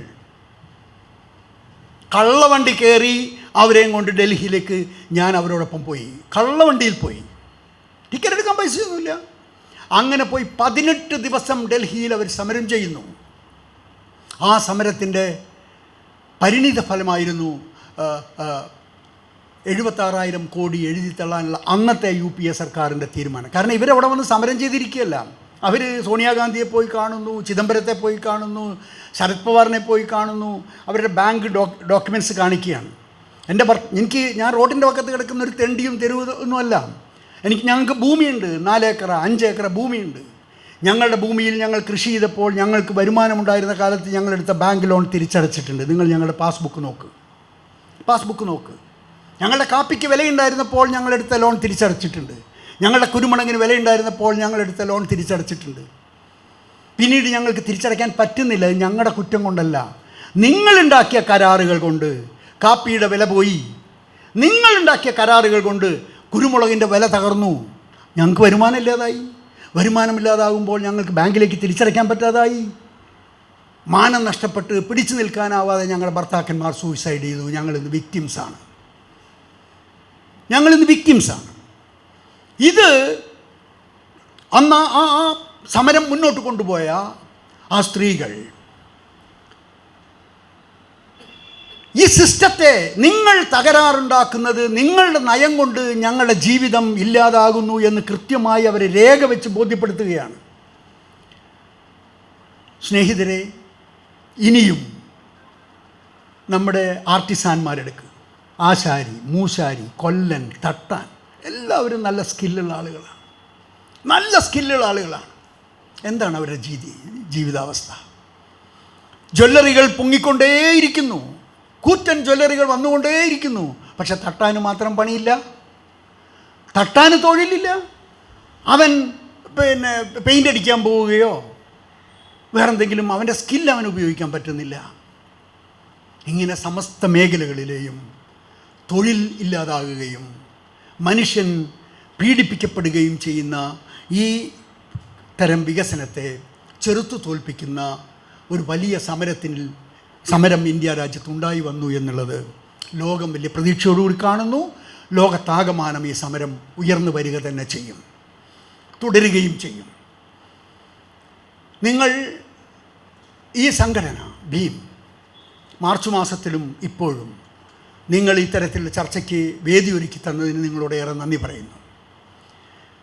കള്ളവണ്ടി കയറി അവരെയും കൊണ്ട് ഡൽഹിയിലേക്ക് ഞാൻ അവരോടൊപ്പം പോയി. കള്ളവണ്ടിയിൽ പോയി, ടിക്കറ്റ് എടുക്കാൻ പൈസയൊന്നുമില്ല. അങ്ങനെ പോയി 18 ദിവസം ഡൽഹിയിൽ അവർ സമരം ചെയ്യുന്നു. ആ സമരത്തിൻ്റെ പരിണിത ഫലമായിരുന്നു 76,000 കോടി എഴുതി തള്ളാനുള്ള അന്നത്തെ UPA സർക്കാരിൻ്റെ തീരുമാനം. കാരണം ഇവരവിടെ വന്ന് സമരം ചെയ്തിരിക്കുകയല്ല. അവർ സോണിയാഗാന്ധിയെ പോയി കാണുന്നു, ചിദംബരത്തെ പോയി കാണുന്നു, ശരത് പവാറിനെ പോയി കാണുന്നു, അവരുടെ ബാങ്ക് ഡോക്യുമെൻറ്റ്സ് കാണിക്കുകയാണ്. ഞാൻ റോഡിൻ്റെ പക്കത്ത് കിടക്കുന്ന ഒരു തെണ്ടിയും തെരുവൊന്നുമല്ല. ഞങ്ങൾക്ക് ഭൂമിയുണ്ട്, 4 ഏക്കർ 5 ഏക്കർ ഭൂമിയുണ്ട്. ഞങ്ങളുടെ ഭൂമിയിൽ ഞങ്ങൾ കൃഷി ചെയ്തപ്പോൾ ഞങ്ങൾക്ക് വരുമാനമുണ്ടായിരുന്ന കാലത്ത് ഞങ്ങളെടുത്ത ബാങ്ക് ലോൺ തിരിച്ചടച്ചിട്ടുണ്ട്. നിങ്ങൾ ഞങ്ങളുടെ പാസ്ബുക്ക് നോക്ക്. ഞങ്ങളുടെ കാപ്പിക്ക് വിലയുണ്ടായിരുന്നപ്പോൾ ഞങ്ങളെടുത്ത ലോൺ തിരിച്ചടച്ചിട്ടുണ്ട്. ഞങ്ങളുടെ കുരുമുളകിന് വിലയുണ്ടായിരുന്നപ്പോൾ ഞങ്ങളെടുത്ത ലോൺ തിരിച്ചടച്ചിട്ടുണ്ട്. പിന്നീട് ഞങ്ങൾക്ക് തിരിച്ചടയ്ക്കാൻ പറ്റുന്നില്ല. ഇത് ഞങ്ങളുടെ കുറ്റം കൊണ്ടല്ല, നിങ്ങളുണ്ടാക്കിയ കരാറുകൾ കൊണ്ട് കാപ്പിയുടെ വില പോയി, നിങ്ങളുണ്ടാക്കിയ കരാറുകൾ കൊണ്ട് കുരുമുളകിൻ്റെ വില തകർന്നു, ഞങ്ങൾക്ക് വരുമാനമില്ലാതാകുമ്പോൾ ഞങ്ങൾക്ക് ബാങ്കിലേക്ക് തിരിച്ചടയ്ക്കാൻ പറ്റാതായി, മാനം നഷ്ടപ്പെട്ട് പിടിച്ചു നിൽക്കാനാവാതെ ഞങ്ങളുടെ ഭർത്താക്കന്മാർ സൂയിസൈഡ് ചെയ്തു. ഞങ്ങളിന്ന് വിക്ടിംസാണ്. ഇത് അന്ന് ആ സമരം മുന്നോട്ട് കൊണ്ടുപോയ ആ സ്ത്രീകൾ ഈ സിസ്റ്റത്തെ, നിങ്ങൾ തകരാറുണ്ടാക്കുന്നത് നിങ്ങളുടെ നയം കൊണ്ട് ഞങ്ങളുടെ ജീവിതം ഇല്ലാതാകുന്നു എന്ന് കൃത്യമായി അവർ രേഖ വെച്ച് ബോധ്യപ്പെടുത്തുകയാണ്. സ്നേഹിതരെ, ഇനിയും നമ്മുടെ ആർട്ടിസാന്മാരെടുക്കുക, ആശാരി, മൂശാരി, കൊല്ലൻ, തട്ടാൻ, എല്ലാവരും നല്ല സ്കില്ലുള്ള ആളുകളാണ്. എന്താണ് അവരുടെ ജീവിതാവസ്ഥ? ജ്വല്ലറികൾ പൊങ്ങിക്കൊണ്ടേയിരിക്കുന്നു, കൂറ്റൻ ജ്വല്ലറികൾ വന്നുകൊണ്ടേയിരിക്കുന്നു. പക്ഷെ തട്ടാന് മാത്രം പണിയില്ല, തട്ടാന് തൊഴിലില്ല. അവൻ പെയിൻ്റ് അടിക്കാൻ പോവുകയോ വേറെന്തെങ്കിലും അവൻ്റെ സ്കിൽ അവൻ ഉപയോഗിക്കാൻ പറ്റുന്നില്ല. ഇങ്ങനെ സമസ്ത മേഖലകളിലെയും തൊഴിൽ ഇല്ലാതാകുകയും മനുഷ്യൻ പീഡിപ്പിക്കപ്പെടുകയും ചെയ്യുന്ന ഈ തരം വികസനത്തെ ചെറുത്തു തോൽപ്പിക്കുന്ന ഒരു വലിയ സമരം ഇന്ത്യ രാജ്യത്തുണ്ടായി വന്നു എന്നുള്ളത് ലോകം വലിയ പ്രതീക്ഷയോടുകൂടി കാണുന്നു. ലോകത്താകമാനം ഈ സമരം ഉയർന്നു വരിക തന്നെ ചെയ്യും, തുടരുകയും ചെയ്യും. നിങ്ങൾ ഈ സംഘടന ഭീം മാർച്ച് മാസത്തിലും ഇപ്പോഴും നിങ്ങൾ ഇത്തരത്തിലുള്ള ചർച്ചയ്ക്ക് വേദിയൊരുക്കി തന്നതിന് നിങ്ങളോട് ഏറെ നന്ദി പറയുന്നു.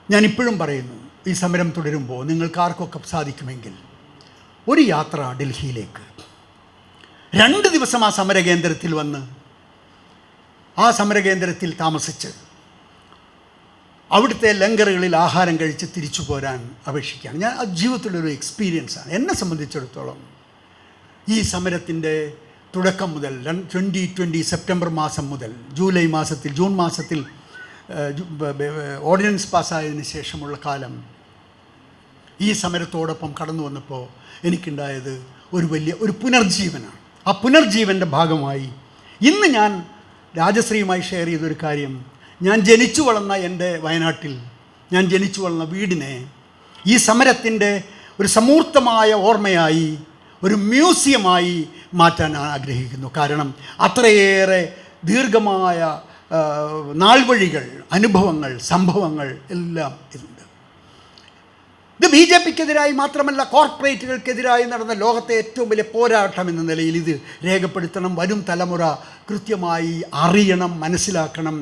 ഞാനിപ്പോഴും പറയുന്നു, ഈ സമരം തുടരുമ്പോൾ നിങ്ങൾക്കാർക്കൊക്കെ സാധിക്കുമെങ്കിൽ ഒരു യാത്ര ഡൽഹിയിലേക്ക്, 2 ദിവസം ആ സമരകേന്ദ്രത്തിൽ വന്ന് ആ സമരകേന്ദ്രത്തിൽ താമസിച്ച് അവിടുത്തെ ലങ്കറുകളിൽ ആഹാരം കഴിച്ച് തിരിച്ചു പോരാൻ അപേക്ഷിക്കുകയാണ്. ഞാൻ അത് ജീവിതത്തിലൊരു എക്സ്പീരിയൻസാണ്. എന്നെ സംബന്ധിച്ചിടത്തോളം ഈ സമരത്തിൻ്റെ തുടക്കം മുതൽ 2020 സെപ്റ്റംബർ മാസം മുതൽ ജൂൺ മാസത്തിൽ ഓർഡിനൻസ് പാസ്സായതിനു ശേഷമുള്ള കാലം ഈ സമരത്തോടൊപ്പം കടന്നു വന്നപ്പോൾ എനിക്കുണ്ടായത് ഒരു പുനർജീവനാണ്. ആ പുനർജീവൻ്റെ ഭാഗമായി ഇന്ന് ഞാൻ രാജശ്രീയുമായി ഷെയർ ചെയ്തൊരു കാര്യം, ഞാൻ ജനിച്ചു വളർന്ന എൻ്റെ വയനാട്ടിൽ ഞാൻ ജനിച്ചു വളർന്ന വീടിനെ ഈ സമരത്തിൻ്റെ ഒരു സമൂർത്തമായ ഓർമ്മയായി, ഒരു മ്യൂസിയമായി മാറ്റാൻ ആഗ്രഹിക്കുന്നു. കാരണം അത്രയേറെ ദീർഘമായ നാൾവഴികൾ, അനുഭവങ്ങൾ, സംഭവങ്ങൾ എല്ലാം ഇതുണ്ട്. ഇത് BJPക്കെതിരായി മാത്രമല്ല, കോർപ്പറേറ്റുകൾക്കെതിരായി നടന്ന ലോകത്തെ ഏറ്റവും വലിയ പോരാട്ടം എന്ന നിലയിൽ ഇത് രേഖപ്പെടുത്തണം. വരും തലമുറ കൃത്യമായി അറിയണം, മനസ്സിലാക്കണം.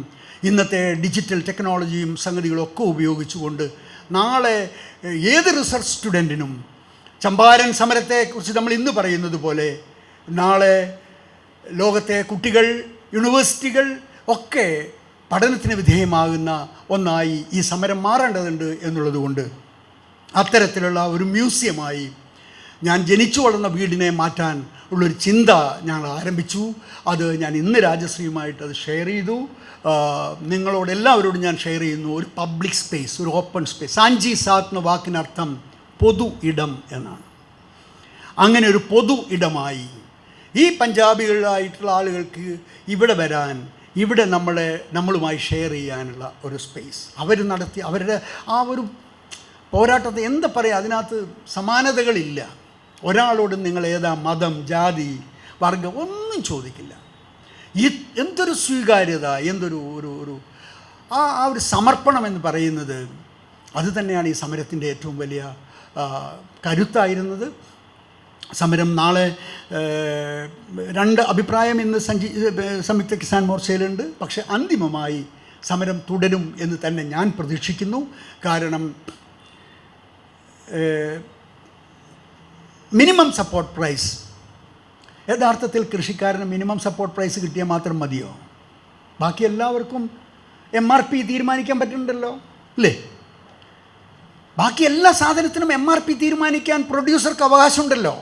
ഇന്നത്തെ ഡിജിറ്റൽ ടെക്നോളജിയും സംഗതികളും ഒക്കെ ഉപയോഗിച്ചുകൊണ്ട് നാളെ ഏത് റിസർച്ച് സ്റ്റുഡൻറ്റിനും ചമ്പാരൻ സമരത്തെക്കുറിച്ച് നമ്മൾ ഇന്ന് പറയുന്നത് പോലെ നാളെ ലോകത്തെ കുട്ടികൾ, യൂണിവേഴ്സിറ്റികൾ ഒക്കെ പഠനത്തിന് വിധേയമാകുന്ന ഒന്നായി ഈ സമരം മാറേണ്ടതുണ്ട് എന്നുള്ളതുകൊണ്ട് അത്തരത്തിലുള്ള ഒരു മ്യൂസിയമായി ഞാൻ ജനിച്ചു വളർന്ന വീടിനെ മാറ്റാൻ ഉള്ളൊരു ചിന്ത ഞങ്ങൾ ആരംഭിച്ചു. അത് ഞാൻ ഇന്ന് രാജശ്രീയുമായിട്ട് അത് ഷെയർ ചെയ്തു. നിങ്ങളോട് എല്ലാവരോടും ഞാൻ ഷെയർ ചെയ്യുന്നു. ഒരു പബ്ലിക് സ്പേസ്, ഒരു ഓപ്പൺ സ്പേസ്. സാഞ്ചി സാത്ത് എന്ന വാക്കിനർത്ഥം പൊതു ഇടം എന്നാണ്. അങ്ങനെ ഒരു പൊതു ഇടമായി ഈ പഞ്ചാബികളായിട്ടുള്ള ആളുകൾക്ക് ഇവിടെ വരാൻ, ഇവിടെ നമ്മളുമായി ഷെയർ ചെയ്യാനുള്ള ഒരു സ്പേസ് അവർ നടത്തി. അവരുടെ ആ ഒരു പോരാട്ടത്തെ എന്താ പറയുക, അതിനകത്ത് സമാനതകളില്ല. ഒരാളോടും നിങ്ങൾ ഏതാ മതം, ജാതി, വർഗം ഒന്നും ചോദിക്കില്ല. എന്തൊരു സ്വീകാര്യത, എന്തൊരു ഒരു ആ ഒരു സമർപ്പണം എന്ന് പറയുന്നത് അത് തന്നെയാണ് ഈ സമരത്തിൻ്റെ ഏറ്റവും വലിയ കരുത്തായിരുന്നത്. സമരം നാളെ 2 അഭിപ്രായം ഇന്ന് സംയുക്ത കിസാൻ മോർച്ചയിലുണ്ട്. പക്ഷേ അന്തിമമായി സമരം തുടരും എന്ന് തന്നെ ഞാൻ പ്രതീക്ഷിക്കുന്നു. കാരണം മിനിമം സപ്പോർട്ട് പ്രൈസ്, യഥാർത്ഥത്തിൽ കൃഷിക്കാരന് മിനിമം സപ്പോർട്ട് പ്രൈസ് കിട്ടിയാൽ മാത്രം മതിയോ? ബാക്കി എല്ലാവർക്കും MRP തീരുമാനിക്കാൻ പറ്റുന്നുണ്ടല്ലോ അല്ലേ? ബാക്കി എല്ലാ സാധനത്തിനും MRP തീരുമാനിക്കാൻ പ്രൊഡ്യൂസർക്ക് അവകാശമുണ്ടല്ലോ.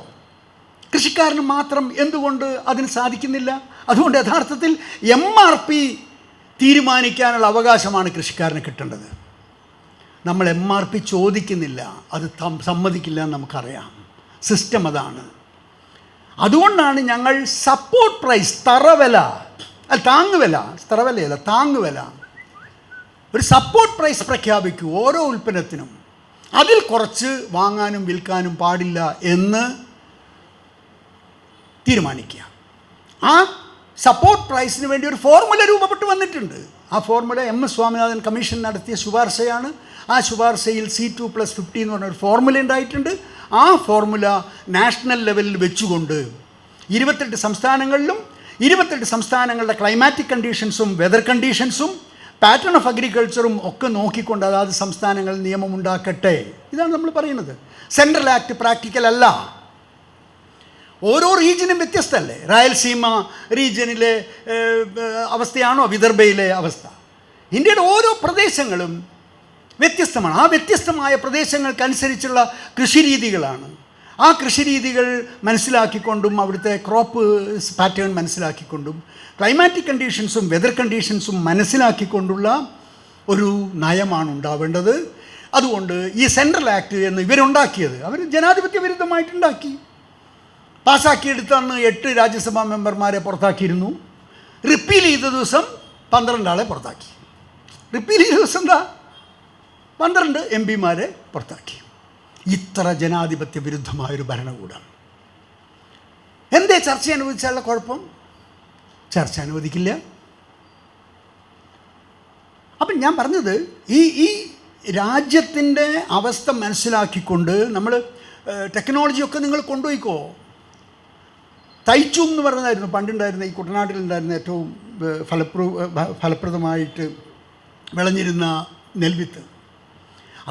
കൃഷിക്കാരന് മാത്രം എന്തുകൊണ്ട് അതിന് സാധിക്കുന്നില്ല? അതുകൊണ്ട് യഥാർത്ഥത്തിൽ MRP തീരുമാനിക്കാനുള്ള അവകാശമാണ് കൃഷിക്കാരന് കിട്ടേണ്ടത്. നമ്മൾ MRP ചോദിക്കുന്നില്ല, അത് സമ്മതിക്കില്ല എന്ന് നമുക്കറിയാം. സിസ്റ്റം അതാണ്. അതുകൊണ്ടാണ് ഞങ്ങൾ സപ്പോർട്ട് പ്രൈസ്, താങ്ങുവില, ഒരു സപ്പോർട്ട് പ്രൈസ് പ്രഖ്യാപിക്കൂ ഓരോ ഉൽപ്പന്നത്തിനും. അതിൽ കുറച്ച് വാങ്ങാനും വിൽക്കാനും പാടില്ല എന്ന് തീരുമാനിക്കുക. ആ സപ്പോർട്ട് പ്രൈസിന് വേണ്ടി ഒരു ഫോർമുല രൂപപ്പെട്ട് വന്നിട്ടുണ്ട്. ആ ഫോർമുല MS സ്വാമിനാഥൻ കമ്മീഷൻ നടത്തിയ ശുപാർശയാണ്. ആ ശുപാർശയിൽ C2+50 എന്ന് പറഞ്ഞൊരു ഫോർമുല ഉണ്ടായിട്ടുണ്ട്. ആ ഫോർമുല നാഷണൽ ലെവലിൽ വെച്ചുകൊണ്ട് 28 സംസ്ഥാനങ്ങളിലും 28 സംസ്ഥാനങ്ങളുടെ ക്ലൈമാറ്റിക് കണ്ടീഷൻസും വെതർ കണ്ടീഷൻസും പാറ്റേൺ ഓഫ് അഗ്രികൾച്ചറും ഒക്കെ നോക്കിക്കൊണ്ട് അതാത് സംസ്ഥാനങ്ങൾ നിയമം ഉണ്ടാക്കട്ടെ. ഇതാണ് നമ്മൾ പറയുന്നത്. സെൻട്രൽ ആക്ട് പ്രാക്ടിക്കൽ അല്ല. ഓരോ റീജിയനും വ്യത്യസ്തമല്ലേ? രായലസീമ റീജിയനിലെ അവസ്ഥയാണോ വിദർഭയിലെ അവസ്ഥ? ഇന്ത്യയുടെ ഓരോ പ്രദേശങ്ങളും വ്യത്യസ്തമാണ്. ആ വ്യത്യസ്തമായ പ്രദേശങ്ങൾക്കനുസരിച്ചുള്ള കൃഷിരീതികളാണ്. ആ കൃഷിരീതികൾ മനസ്സിലാക്കിക്കൊണ്ടും അവിടുത്തെ ക്രോപ്പ് പാറ്റേൺ മനസ്സിലാക്കിക്കൊണ്ടും ക്ലൈമാറ്റിക് കണ്ടീഷൻസും വെതർ കണ്ടീഷൻസും മനസ്സിലാക്കിക്കൊണ്ടുള്ള ഒരു നയമാണ് ഉണ്ടാവേണ്ടത്. അതുകൊണ്ട് ഈ സെൻട്രൽ ആക്ട് എന്ന് ഇവരുണ്ടാക്കിയത് അവർ ജനാധിപത്യ വിരുദ്ധമായിട്ടുണ്ടാക്കി. പാസ്സാക്കിയെടുത്തന്ന് 8 രാജ്യസഭാ മെമ്പർമാരെ പുറത്താക്കിയിരുന്നു. റിപ്പീൽ ചെയ്ത ദിവസം 12 ആളെ പുറത്താക്കി. റിപ്പീൽ ചെയ്ത ദിവസം എന്താ 12 MP-മാരെ പുറത്താക്കി. ഇത്ര ജനാധിപത്യ വിരുദ്ധമായൊരു ഭരണകൂടം. എന്തേ ചർച്ച അനുവദിച്ചാലുള്ള കുഴപ്പം? ചർച്ച അനുവദിക്കില്ല. അപ്പം ഞാൻ പറഞ്ഞത് ഈ രാജ്യത്തിൻ്റെ അവസ്ഥ മനസ്സിലാക്കിക്കൊണ്ട് നമ്മൾ ടെക്നോളജിയൊക്കെ നിങ്ങൾ കൊണ്ടുപോയിക്കോ. തൈച്ചൂം എന്ന് പറഞ്ഞതായിരുന്നു പണ്ടുണ്ടായിരുന്ന ഈ കുട്ടനാട്ടിലുണ്ടായിരുന്ന ഏറ്റവും ഫലപ്രദമായിട്ട് വിളഞ്ഞിരുന്ന നെൽവിത്ത്.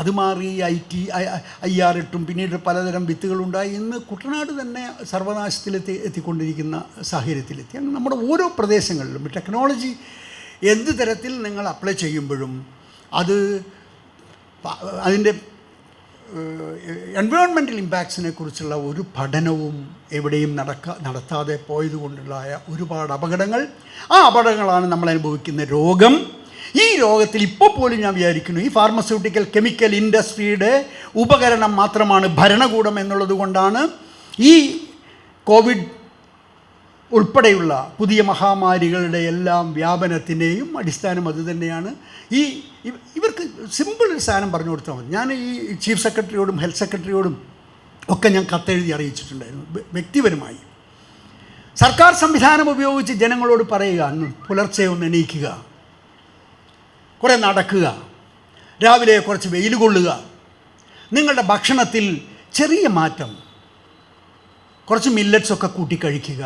അത് മാറി IR8 പിന്നീട് പലതരം വിത്തുകളുണ്ടായി. ഇന്ന് കുട്ടനാട് തന്നെ സർവനാശത്തിലെത്തിക്കൊണ്ടിരിക്കുന്ന സാഹചര്യത്തിലെത്തി. അങ്ങനെ നമ്മുടെ ഓരോ പ്രദേശങ്ങളിലും ടെക്നോളജി എന്ത് തരത്തിൽ നിങ്ങൾ അപ്ലൈ ചെയ്യുമ്പോഴും അത് അതിൻ്റെ എൻവയോൺമെൻറ്റൽ ഇമ്പാക്ട്സിനെ കുറിച്ചുള്ള ഒരു പഠനവും എവിടെയും നടത്താതെ പോയതുകൊണ്ടുള്ളായ ഒരുപാട് അപകടങ്ങൾ. ആ അപകടങ്ങളാണ് നമ്മൾ അനുഭവിക്കുന്ന രോഗം. ഈ രോഗത്തിൽ ഇപ്പോൾ പോലും ഞാൻ വിചാരിക്കുന്നു ഈ ഫാർമസ്യൂട്ടിക്കൽ കെമിക്കൽ ഇൻഡസ്ട്രിയുടെ ഉപകരണം മാത്രമാണ് ഭരണകൂടം എന്നുള്ളത് കൊണ്ടാണ് ഈ കോവിഡ് ഉൾപ്പെടെയുള്ള പുതിയ മഹാമാരികളുടെ എല്ലാം വ്യാപനത്തിൻ്റെയും അടിസ്ഥാനം അതുതന്നെയാണ്. ഇവർക്ക് സിമ്പിൾ ഒരു സാധനം പറഞ്ഞു കൊടുത്താൽ മതി. ഞാൻ ഈ ചീഫ് സെക്രട്ടറിയോടും ഹെൽത്ത് സെക്രട്ടറിയോടും ഒക്കെ ഞാൻ കത്തെഴുതി അറിയിച്ചിട്ടുണ്ടായിരുന്നു വ്യക്തിപരമായി. സർക്കാർ സംവിധാനം ഉപയോഗിച്ച് ജനങ്ങളോട് പറയുക, അന്ന് പുലർച്ചെ ഒന്ന് എണീക്കുക, കുറേ നടക്കുക, രാവിലെ കുറച്ച് വെയിൽ കൊള്ളുക, നിങ്ങളുടെ ഭക്ഷണത്തിൽ ചെറിയ മാറ്റം, കുറച്ച് മില്ലറ്റ്സൊക്കെ കൂട്ടി കഴിക്കുക,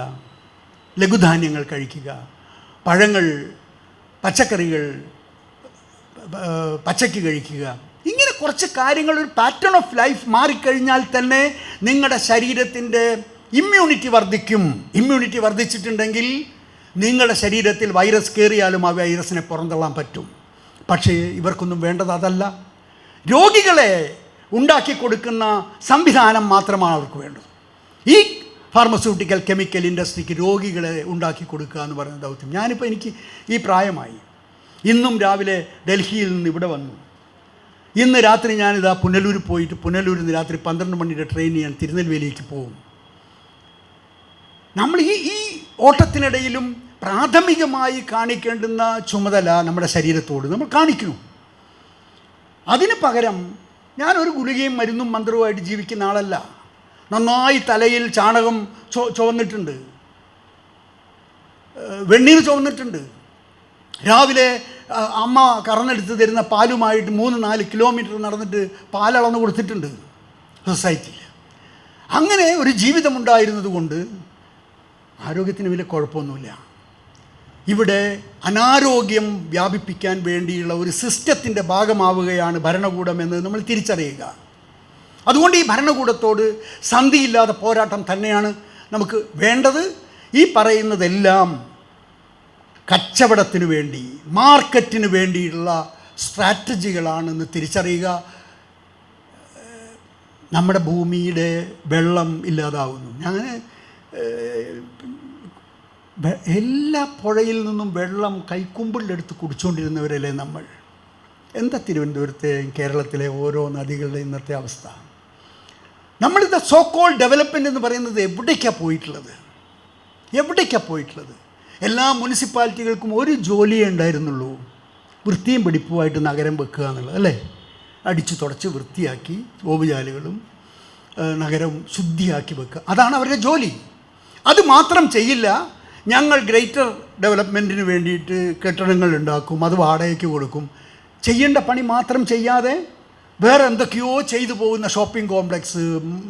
ലഘുധാന്യങ്ങൾ കഴിക്കുക, പഴങ്ങൾ, പച്ചക്കറികൾ പച്ചയ്ക്ക് കഴിക്കുക. ഇങ്ങനെ കുറച്ച് കാര്യങ്ങൾ, ഒരു പാറ്റേൺ ഓഫ് ലൈഫ് മാറിക്കഴിഞ്ഞാൽ തന്നെ നിങ്ങളുടെ ശരീരത്തിൻ്റെ ഇമ്മ്യൂണിറ്റി വർദ്ധിക്കും. ഇമ്മ്യൂണിറ്റി വർദ്ധിച്ചിട്ടുണ്ടെങ്കിൽ നിങ്ങളുടെ ശരീരത്തിൽ വൈറസ് കയറിയാലും ആ വൈറസിനെ പുറന്തള്ളാൻ പറ്റും. പക്ഷേ ഇവർക്കൊന്നും വേണ്ടത് അതല്ല. രോഗികളെ ഉണ്ടാക്കി കൊടുക്കുന്ന സംവിധാനം മാത്രമാണ് അവർക്ക് വേണ്ടത്. ഈ ഫാർമസ്യൂട്ടിക്കൽ കെമിക്കൽ ഇൻഡസ്ട്രിക്ക് രോഗികളെ ഉണ്ടാക്കി കൊടുക്കുക എന്ന് പറയുന്ന ദൗത്യം. ഞാനിപ്പോൾ എനിക്ക് ഈ പ്രായമായി. ഇന്നും രാവിലെ ഡൽഹിയിൽ നിന്ന് ഇവിടെ വന്നു. ഇന്ന് രാത്രി ഞാനിതാ പുനലൂർ പോയിട്ട് പുനലൂരിൽ നിന്ന് രാത്രി 12 മണിയുടെ ട്രെയിൻ ഞാൻ തിരുനെൽവേലിക്ക് പോകും. നമ്മൾ ഈ ഓട്ടത്തിനിടയിലും പ്രാഥമികമായി കാണിക്കേണ്ടുന്ന ചുമതല നമ്മുടെ ശരീരത്തോട് നമ്മൾ കാണിക്കുന്നു. അതിന് പകരം ഞാനൊരു ഗുളികയും മരുന്നും മന്ത്രവുമായിട്ട് ജീവിക്കുന്ന ആളല്ല. നന്നായി തലയിൽ ചാണകം ചുവന്നിട്ടുണ്ട്, വെണ്ണീർ ചുവന്നിട്ടുണ്ട്. രാവിലെ അമ്മ കറന്നെടുത്ത് തരുന്ന പാലുമായിട്ട് 3-4 കിലോമീറ്റർ നടന്നിട്ട് പാലളന്ന് കൊടുത്തിട്ടുണ്ട് സൊസൈറ്റിയിൽ. അങ്ങനെ ഒരു ജീവിതമുണ്ടായിരുന്നത് കൊണ്ട് ആരോഗ്യത്തിന് വലിയ കുഴപ്പമൊന്നുമില്ല. ഇവിടെ അനാരോഗ്യം വ്യാപിപ്പിക്കാൻ വേണ്ടിയുള്ള ഒരു സിസ്റ്റത്തിൻ്റെ ഭാഗമാവുകയാണ് ഭരണകൂടം എന്ന് നമ്മൾ തിരിച്ചറിയുക. അതുകൊണ്ട് ഈ ഭരണകൂടത്തോട് സന്ധിയില്ലാത്ത പോരാട്ടം തന്നെയാണ് നമുക്ക് വേണ്ടത്. ഈ പറയുന്നതെല്ലാം കച്ചവടത്തിന് വേണ്ടി, മാർക്കറ്റിന് വേണ്ടിയുള്ള സ്ട്രാറ്റജികളാണെന്ന് തിരിച്ചറിയുക. നമ്മുടെ ഭൂമിയുടെ വെള്ളം ഇല്ലാതാവുന്നു. ഞാൻ എല്ലാ പുഴയിൽ നിന്നും വെള്ളം കൈക്കുമ്പിളിലെടുത്ത് കുടിച്ചുകൊണ്ടിരുന്നവരല്ലേ നമ്മൾ. എന്താ തിരുവനന്തപുരത്തെയും കേരളത്തിലെ ഓരോ നദികളുടെ ഇന്നത്തെ അവസ്ഥ? നമ്മളിത് സോ കോൾഡ് ഡെവലപ്മെൻ്റ് എന്ന് പറയുന്നത് എവിടേക്കാണ് പോയിട്ടുള്ളത്? എല്ലാ മുനിസിപ്പാലിറ്റികൾക്കും ഒരു ജോലിയേ ഉണ്ടായിരുന്നുള്ളൂ, വൃത്തിയും പിടിപ്പുമായിട്ട് നഗരം വെക്കുക എന്നുള്ളത്, അല്ലേ? അടിച്ചു തുടച്ച് വൃത്തിയാക്കി ഓവുചാലുകളും നഗരം ശുദ്ധിയാക്കി വെക്കുക, അതാണ് അവരുടെ ജോലി. അത് മാത്രം ചെയ്യില്ല. ഞങ്ങൾ ഗ്രേറ്റർ ഡെവലപ്മെൻറ്റിന് വേണ്ടിയിട്ട് കെട്ടിടങ്ങൾ ഉണ്ടാക്കും, അത് വാടകയ്ക്ക് കൊടുക്കും. ചെയ്യേണ്ട പണി മാത്രം ചെയ്യാതെ വേറെ എന്തൊക്കെയോ ചെയ്തു പോകുന്ന ഷോപ്പിംഗ് കോംപ്ലക്സ്,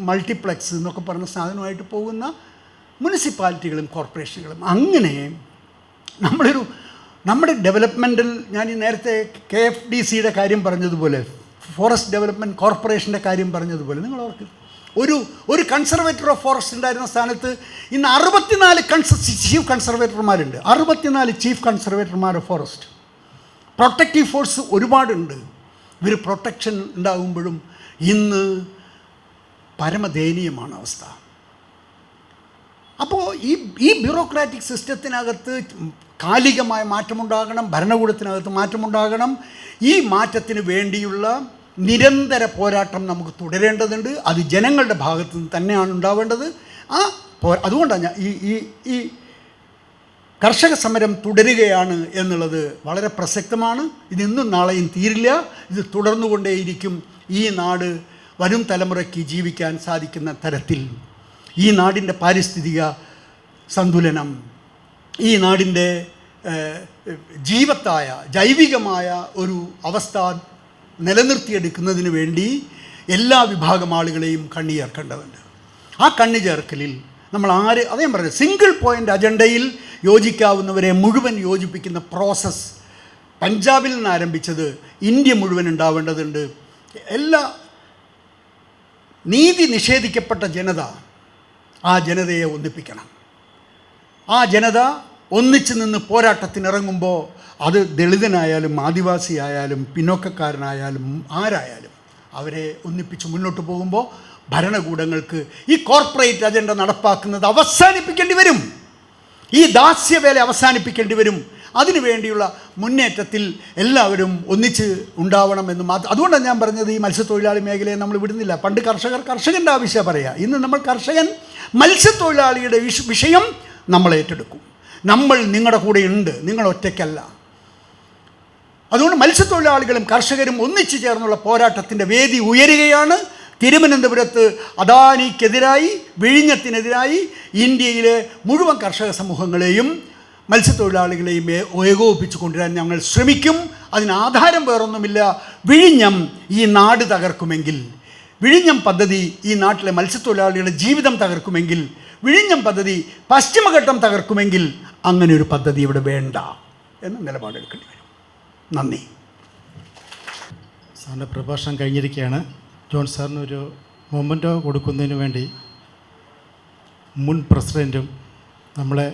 മൾട്ടിപ്ലക്സ് എന്നൊക്കെ പറഞ്ഞ സാധനമായിട്ട് പോകുന്ന മുനിസിപ്പാലിറ്റികളും കോർപ്പറേഷനുകളും. അങ്ങനെ നമ്മുടെ ഡെവലപ്മെൻറ്റിൽ ഞാൻ ഈ നേരത്തെ KFDCയുടെ കാര്യം പറഞ്ഞതുപോലെ, ഫോറസ്റ്റ് ഡെവലപ്മെൻറ്റ് കോർപ്പറേഷൻ്റെ കാര്യം പറഞ്ഞതുപോലെ, നിങ്ങൾ ഓർക്ക് ഒരു കൺസർവേറ്റർ ഓഫ് ഫോറസ്റ്റ് ഉണ്ടായിരുന്ന സ്ഥാനത്ത് ഇന്ന് 64 ചീഫ് കൺസർവേറ്റർമാരുണ്ട്. 64 ചീഫ് കൺസർവേറ്റർമാർ ഓഫ് ഫോറസ്റ്റ്. പ്രൊട്ടക്റ്റീവ് ഫോഴ്സ് ഒരുപാടുണ്ട്. ഇവർ പ്രൊട്ടക്ഷൻ ഉണ്ടാകുമ്പോഴും ഇന്ന് പരമദയനീയമാണ് അവസ്ഥ. അപ്പോൾ ഈ ബ്യൂറോക്രാറ്റിക് സിസ്റ്റത്തിനകത്ത് കാലികമായ മാറ്റമുണ്ടാകണം, ഭരണകൂടത്തിനകത്ത് മാറ്റമുണ്ടാകണം. ഈ മാറ്റത്തിന് വേണ്ടിയുള്ള നിരന്തര പോരാട്ടം നമുക്ക് തുടരേണ്ടതുണ്ട്. അത് ജനങ്ങളുടെ ഭാഗത്തു നിന്ന് തന്നെയാണ് ഉണ്ടാവേണ്ടത്. അതുകൊണ്ടാണ് ഞാൻ ഈ കർഷക സമരം തുടരുകയാണ് എന്നുള്ളത് വളരെ പ്രസക്തമാണ്. ഇതിന്നും നാളെയും തീരില്ല. ഇത് തുടർന്നുകൊണ്ടേയിരിക്കും. ഈ നാട് വരും തലമുറയ്ക്ക് ജീവിക്കാൻ സാധിക്കുന്ന തരത്തിൽ ഈ നാടിൻ്റെ പാരിസ്ഥിതിക സന്തുലനം, ഈ നാടിൻ്റെ ജീവത്തായ ജൈവികമായ ഒരു അവസ്ഥ നിലനിർത്തിയെടുക്കുന്നതിന് വേണ്ടി എല്ലാ വിഭാഗം ആളുകളെയും കണ്ണിയേർക്കേണ്ടതുണ്ട്. ആ കണ്ണിചേർക്കലിൽ നമ്മൾ അതേം പറഞ്ഞത് സിംഗിൾ പോയിൻ്റ് അജണ്ടയിൽ യോജിക്കാവുന്നവരെ മുഴുവൻ യോജിപ്പിക്കുന്ന പ്രോസസ്സ് പഞ്ചാബിൽ നിന്ന് ആരംഭിച്ചത് ഇന്ത്യ മുഴുവൻ ഉണ്ടാവേണ്ടതുണ്ട്. എല്ലാ നീതി നിഷേധിക്കപ്പെട്ട ജനത, ആ ജനതയെ ഒന്നിപ്പിക്കണം. ആ ജനത ഒന്നിച്ച് നിന്ന് പോരാട്ടത്തിനിറങ്ങുമ്പോൾ അത് ദളിതനായാലും ആദിവാസിയായാലും പിന്നോക്കക്കാരനായാലും ആരായാലും അവരെ ഒന്നിപ്പിച്ച് മുന്നോട്ട് പോകുമ്പോൾ ഭരണകൂടങ്ങൾക്ക് ഈ കോർപ്പറേറ്റ് അജണ്ട നടപ്പാക്കുന്നത് അവസാനിപ്പിക്കേണ്ടി വരും. ഈ ദാസ്യവേല അവസാനിപ്പിക്കേണ്ടി വരും. അതിനുവേണ്ടിയുള്ള മുന്നേറ്റത്തിൽ എല്ലാവരും ഒന്നിച്ച് ഉണ്ടാവണമെന്ന് മാത്രം. അതുകൊണ്ടാണ് ഞാൻ പറഞ്ഞത് ഈ മത്സ്യത്തൊഴിലാളി മേഖലയെ നമ്മൾ വിടുന്നില്ല. പണ്ട് കർഷകൻ്റെ ആവശ്യം പറയുക. ഇന്ന് നമ്മൾ മത്സ്യത്തൊഴിലാളിയുടെ വിഷയം നമ്മൾ ഏറ്റെടുക്കും. നമ്മൾ നിങ്ങളുടെ കൂടെ ഉണ്ട്, നിങ്ങൾ ഒറ്റയ്ക്കല്ല. അതുകൊണ്ട് മത്സ്യത്തൊഴിലാളികളും കർഷകരും ഒന്നിച്ചു ചേർന്നുള്ള പോരാട്ടത്തിൻ്റെ വേദി ഉയരുകയാണ്. തിരുവനന്തപുരത്ത് അദാനിക്കെതിരായി, വിഴിഞ്ഞത്തിനെതിരായി ഇന്ത്യയിലെ മുഴുവൻ കർഷക സമൂഹങ്ങളെയും മത്സ്യത്തൊഴിലാളികളെയും ഏകോപിപ്പിച്ച് കൊണ്ടുവരാൻ ഞങ്ങൾ ശ്രമിക്കും. അതിനാധാരം വേറൊന്നുമില്ല. വിഴിഞ്ഞം ഈ നാട് തകർക്കുമെങ്കിൽ, വിഴിഞ്ഞം പദ്ധതി ഈ നാട്ടിലെ മത്സ്യത്തൊഴിലാളികളുടെ ജീവിതം തകർക്കുമെങ്കിൽ, വിഴിഞ്ഞം പദ്ധതി പശ്ചിമഘട്ടം തകർക്കുമെങ്കിൽ അങ്ങനെ ഒരു പദ്ധതി ഇവിടെ വേണ്ട എന്ന നിലപാടെടുക്കേണ്ടി വരും. നന്ദി. സാറിൻ്റെ പ്രഭാഷണം കഴിഞ്ഞിരിക്കുകയാണ്. ജോൺ സാറിന് ഒരു മൊമെൻറ്റോ കൊടുക്കുന്നതിന് വേണ്ടി മുൻ പ്രസിഡൻറ്റും നമ്മളെ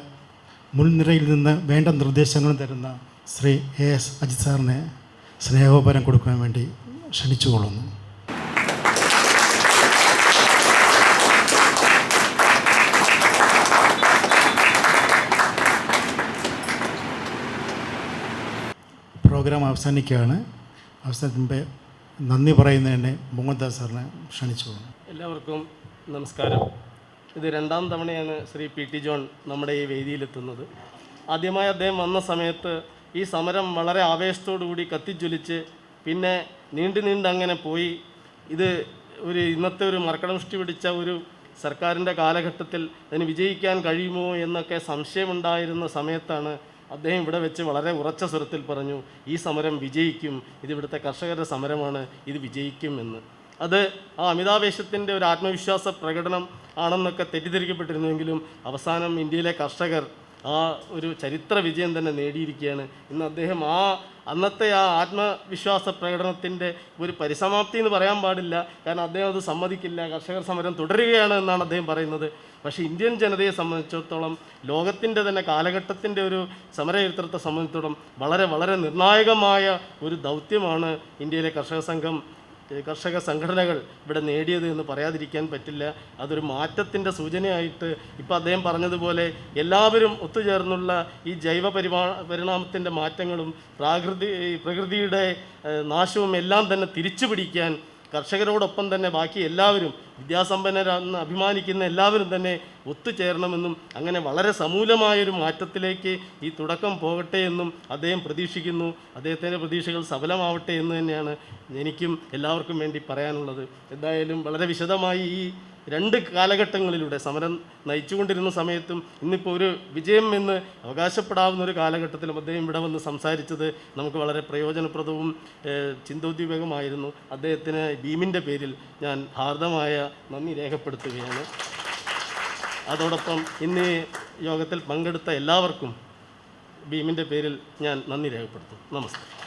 മുൻനിരയിൽ നിന്ന് വേണ്ട നിർദ്ദേശങ്ങളും തരുന്ന ശ്രീ AS അജിത് സാറിനെ സ്നേഹോപരം കൊടുക്കാൻ വേണ്ടി ക്ഷണിച്ചുകൊള്ളുന്നു. പ്രോഗ്രാം അവസാനിക്കുകയാണ്. അവസാനത്തിന് നന്ദി പറയുന്നതിനെ മോഹൻദാസ് സാറിനെ ക്ഷണിച്ചുകൊള്ളുന്നു. എല്ലാവർക്കും നമസ്കാരം. ഇത് രണ്ടാം തവണയാണ് ശ്രീ PT ജോൺ നമ്മുടെ ഈ വേദിയിലെത്തുന്നത്. ആദ്യമായി അദ്ദേഹം വന്ന സമയത്ത് ഈ സമരം വളരെ ആവേശത്തോടുകൂടി കത്തിജ്വലിച്ച് പിന്നെ നീണ്ട് അങ്ങനെ പോയി. ഇത് ഇന്നത്തെ ഒരു മർക്കടമുഷ്ടി പിടിച്ച ഒരു സർക്കാരിൻ്റെ കാലഘട്ടത്തിൽ അതിന് വിജയിക്കാൻ കഴിയുമോ എന്നൊക്കെ സംശയമുണ്ടായിരുന്ന സമയത്താണ് അദ്ദേഹം ഇവിടെ വെച്ച് വളരെ ഉറച്ച സ്വരത്തിൽ പറഞ്ഞു, ഈ സമരം വിജയിക്കും, ഇതിവിടുത്തെ കർഷകരുടെ സമരമാണ്, ഇത് വിജയിക്കും എന്ന്. അത് ആ അമിതാവേശത്തിൻ്റെ ഒരു ആത്മവിശ്വാസ പ്രകടനം ആണെന്നൊക്കെ തെറ്റിദ്ധരിക്കപ്പെട്ടിരുന്നുവെങ്കിലും അവസാനം ഇന്ത്യയിലെ കർഷകർ ആ ഒരു ചരിത്ര വിജയം തന്നെ നേടിയിരിക്കുകയാണ്. ഇന്ന് അദ്ദേഹം അന്നത്തെ ആ ആത്മവിശ്വാസ പ്രകടനത്തിൻ്റെ ഒരു പരിസമാപ്തി എന്ന് പറയാൻ പാടില്ല, കാരണം അദ്ദേഹം അത് സമ്മതിക്കില്ല. കർഷകർ സമരം തുടരുകയാണ് എന്നാണ് അദ്ദേഹം പറയുന്നത്. പക്ഷേ ഇന്ത്യൻ ജനതയെ സംബന്ധിച്ചിടത്തോളം, ലോകത്തിൻ്റെ തന്നെ കാലഘട്ടത്തിൻ്റെ ഒരു സമരചരിത്രത്തെ സംബന്ധിച്ചിടത്തോളം വളരെ വളരെ നിർണായകമായ ഒരു ദൗത്യമാണ് ഇന്ത്യയിലെ കർഷക സംഘടനകൾ ഇവിടെ നേടിയത് എന്ന് പറയാതിരിക്കാൻ പറ്റില്ല. അതൊരു മാറ്റത്തിൻ്റെ സൂചനയായിട്ട് ഇപ്പോൾ അദ്ദേഹം പറഞ്ഞതുപോലെ എല്ലാവരും ഒത്തുചേർന്നുള്ള ഈ ജൈവ പരിണാമത്തിൻ്റെ മാറ്റങ്ങളും പ്രകൃതിയുടെ നാശവും എല്ലാം തന്നെ തിരിച്ചു പിടിക്കാൻ കർഷകരോടൊപ്പം തന്നെ ബാക്കി എല്ലാവരും, വിദ്യാസമ്പന്നരെന്ന് അഭിമാനിക്കുന്ന എല്ലാവരും തന്നെ ഒത്തുചേരണമെന്നും അങ്ങനെ വളരെ സമൂലമായൊരു മാറ്റത്തിലേക്ക് ഈ തുടക്കം പോകട്ടെ എന്നും അദ്ദേഹം പ്രതീക്ഷിക്കുന്നു. അദ്ദേഹത്തിൻ്റെ പ്രതീക്ഷകൾ സഫലമാവട്ടെ എന്ന് തന്നെയാണ് എനിക്കും എല്ലാവർക്കും വേണ്ടി പറയാനുള്ളത്. എന്തായാലും വളരെ വിശദമായി ഈ രണ്ട് കാലഘട്ടങ്ങളിലൂടെ സമരം നയിച്ചുകൊണ്ടിരുന്ന സമയത്തും ഇന്നിപ്പോൾ ഒരു വിജയം എന്ന് അവകാശപ്പെടാവുന്ന ഒരു കാലഘട്ടത്തിലും അദ്ദേഹം ഇവിടെ വന്ന് സംസാരിച്ചത് നമുക്ക് വളരെ പ്രയോജനപ്രദവും ചിന്തോദ്ദീപകമായിരുന്നു. അദ്ദേഹത്തിന് ബീമിൻ്റെ പേരിൽ ഞാൻ ഹാർദമായ നന്ദി രേഖപ്പെടുത്തുകയാണ്. അതോടൊപ്പം ഇന്ന് യോഗത്തിൽ പങ്കെടുത്ത എല്ലാവർക്കും ബീമിൻ്റെ പേരിൽ ഞാൻ നന്ദി രേഖപ്പെടുത്തുന്നു. നമസ്കാരം.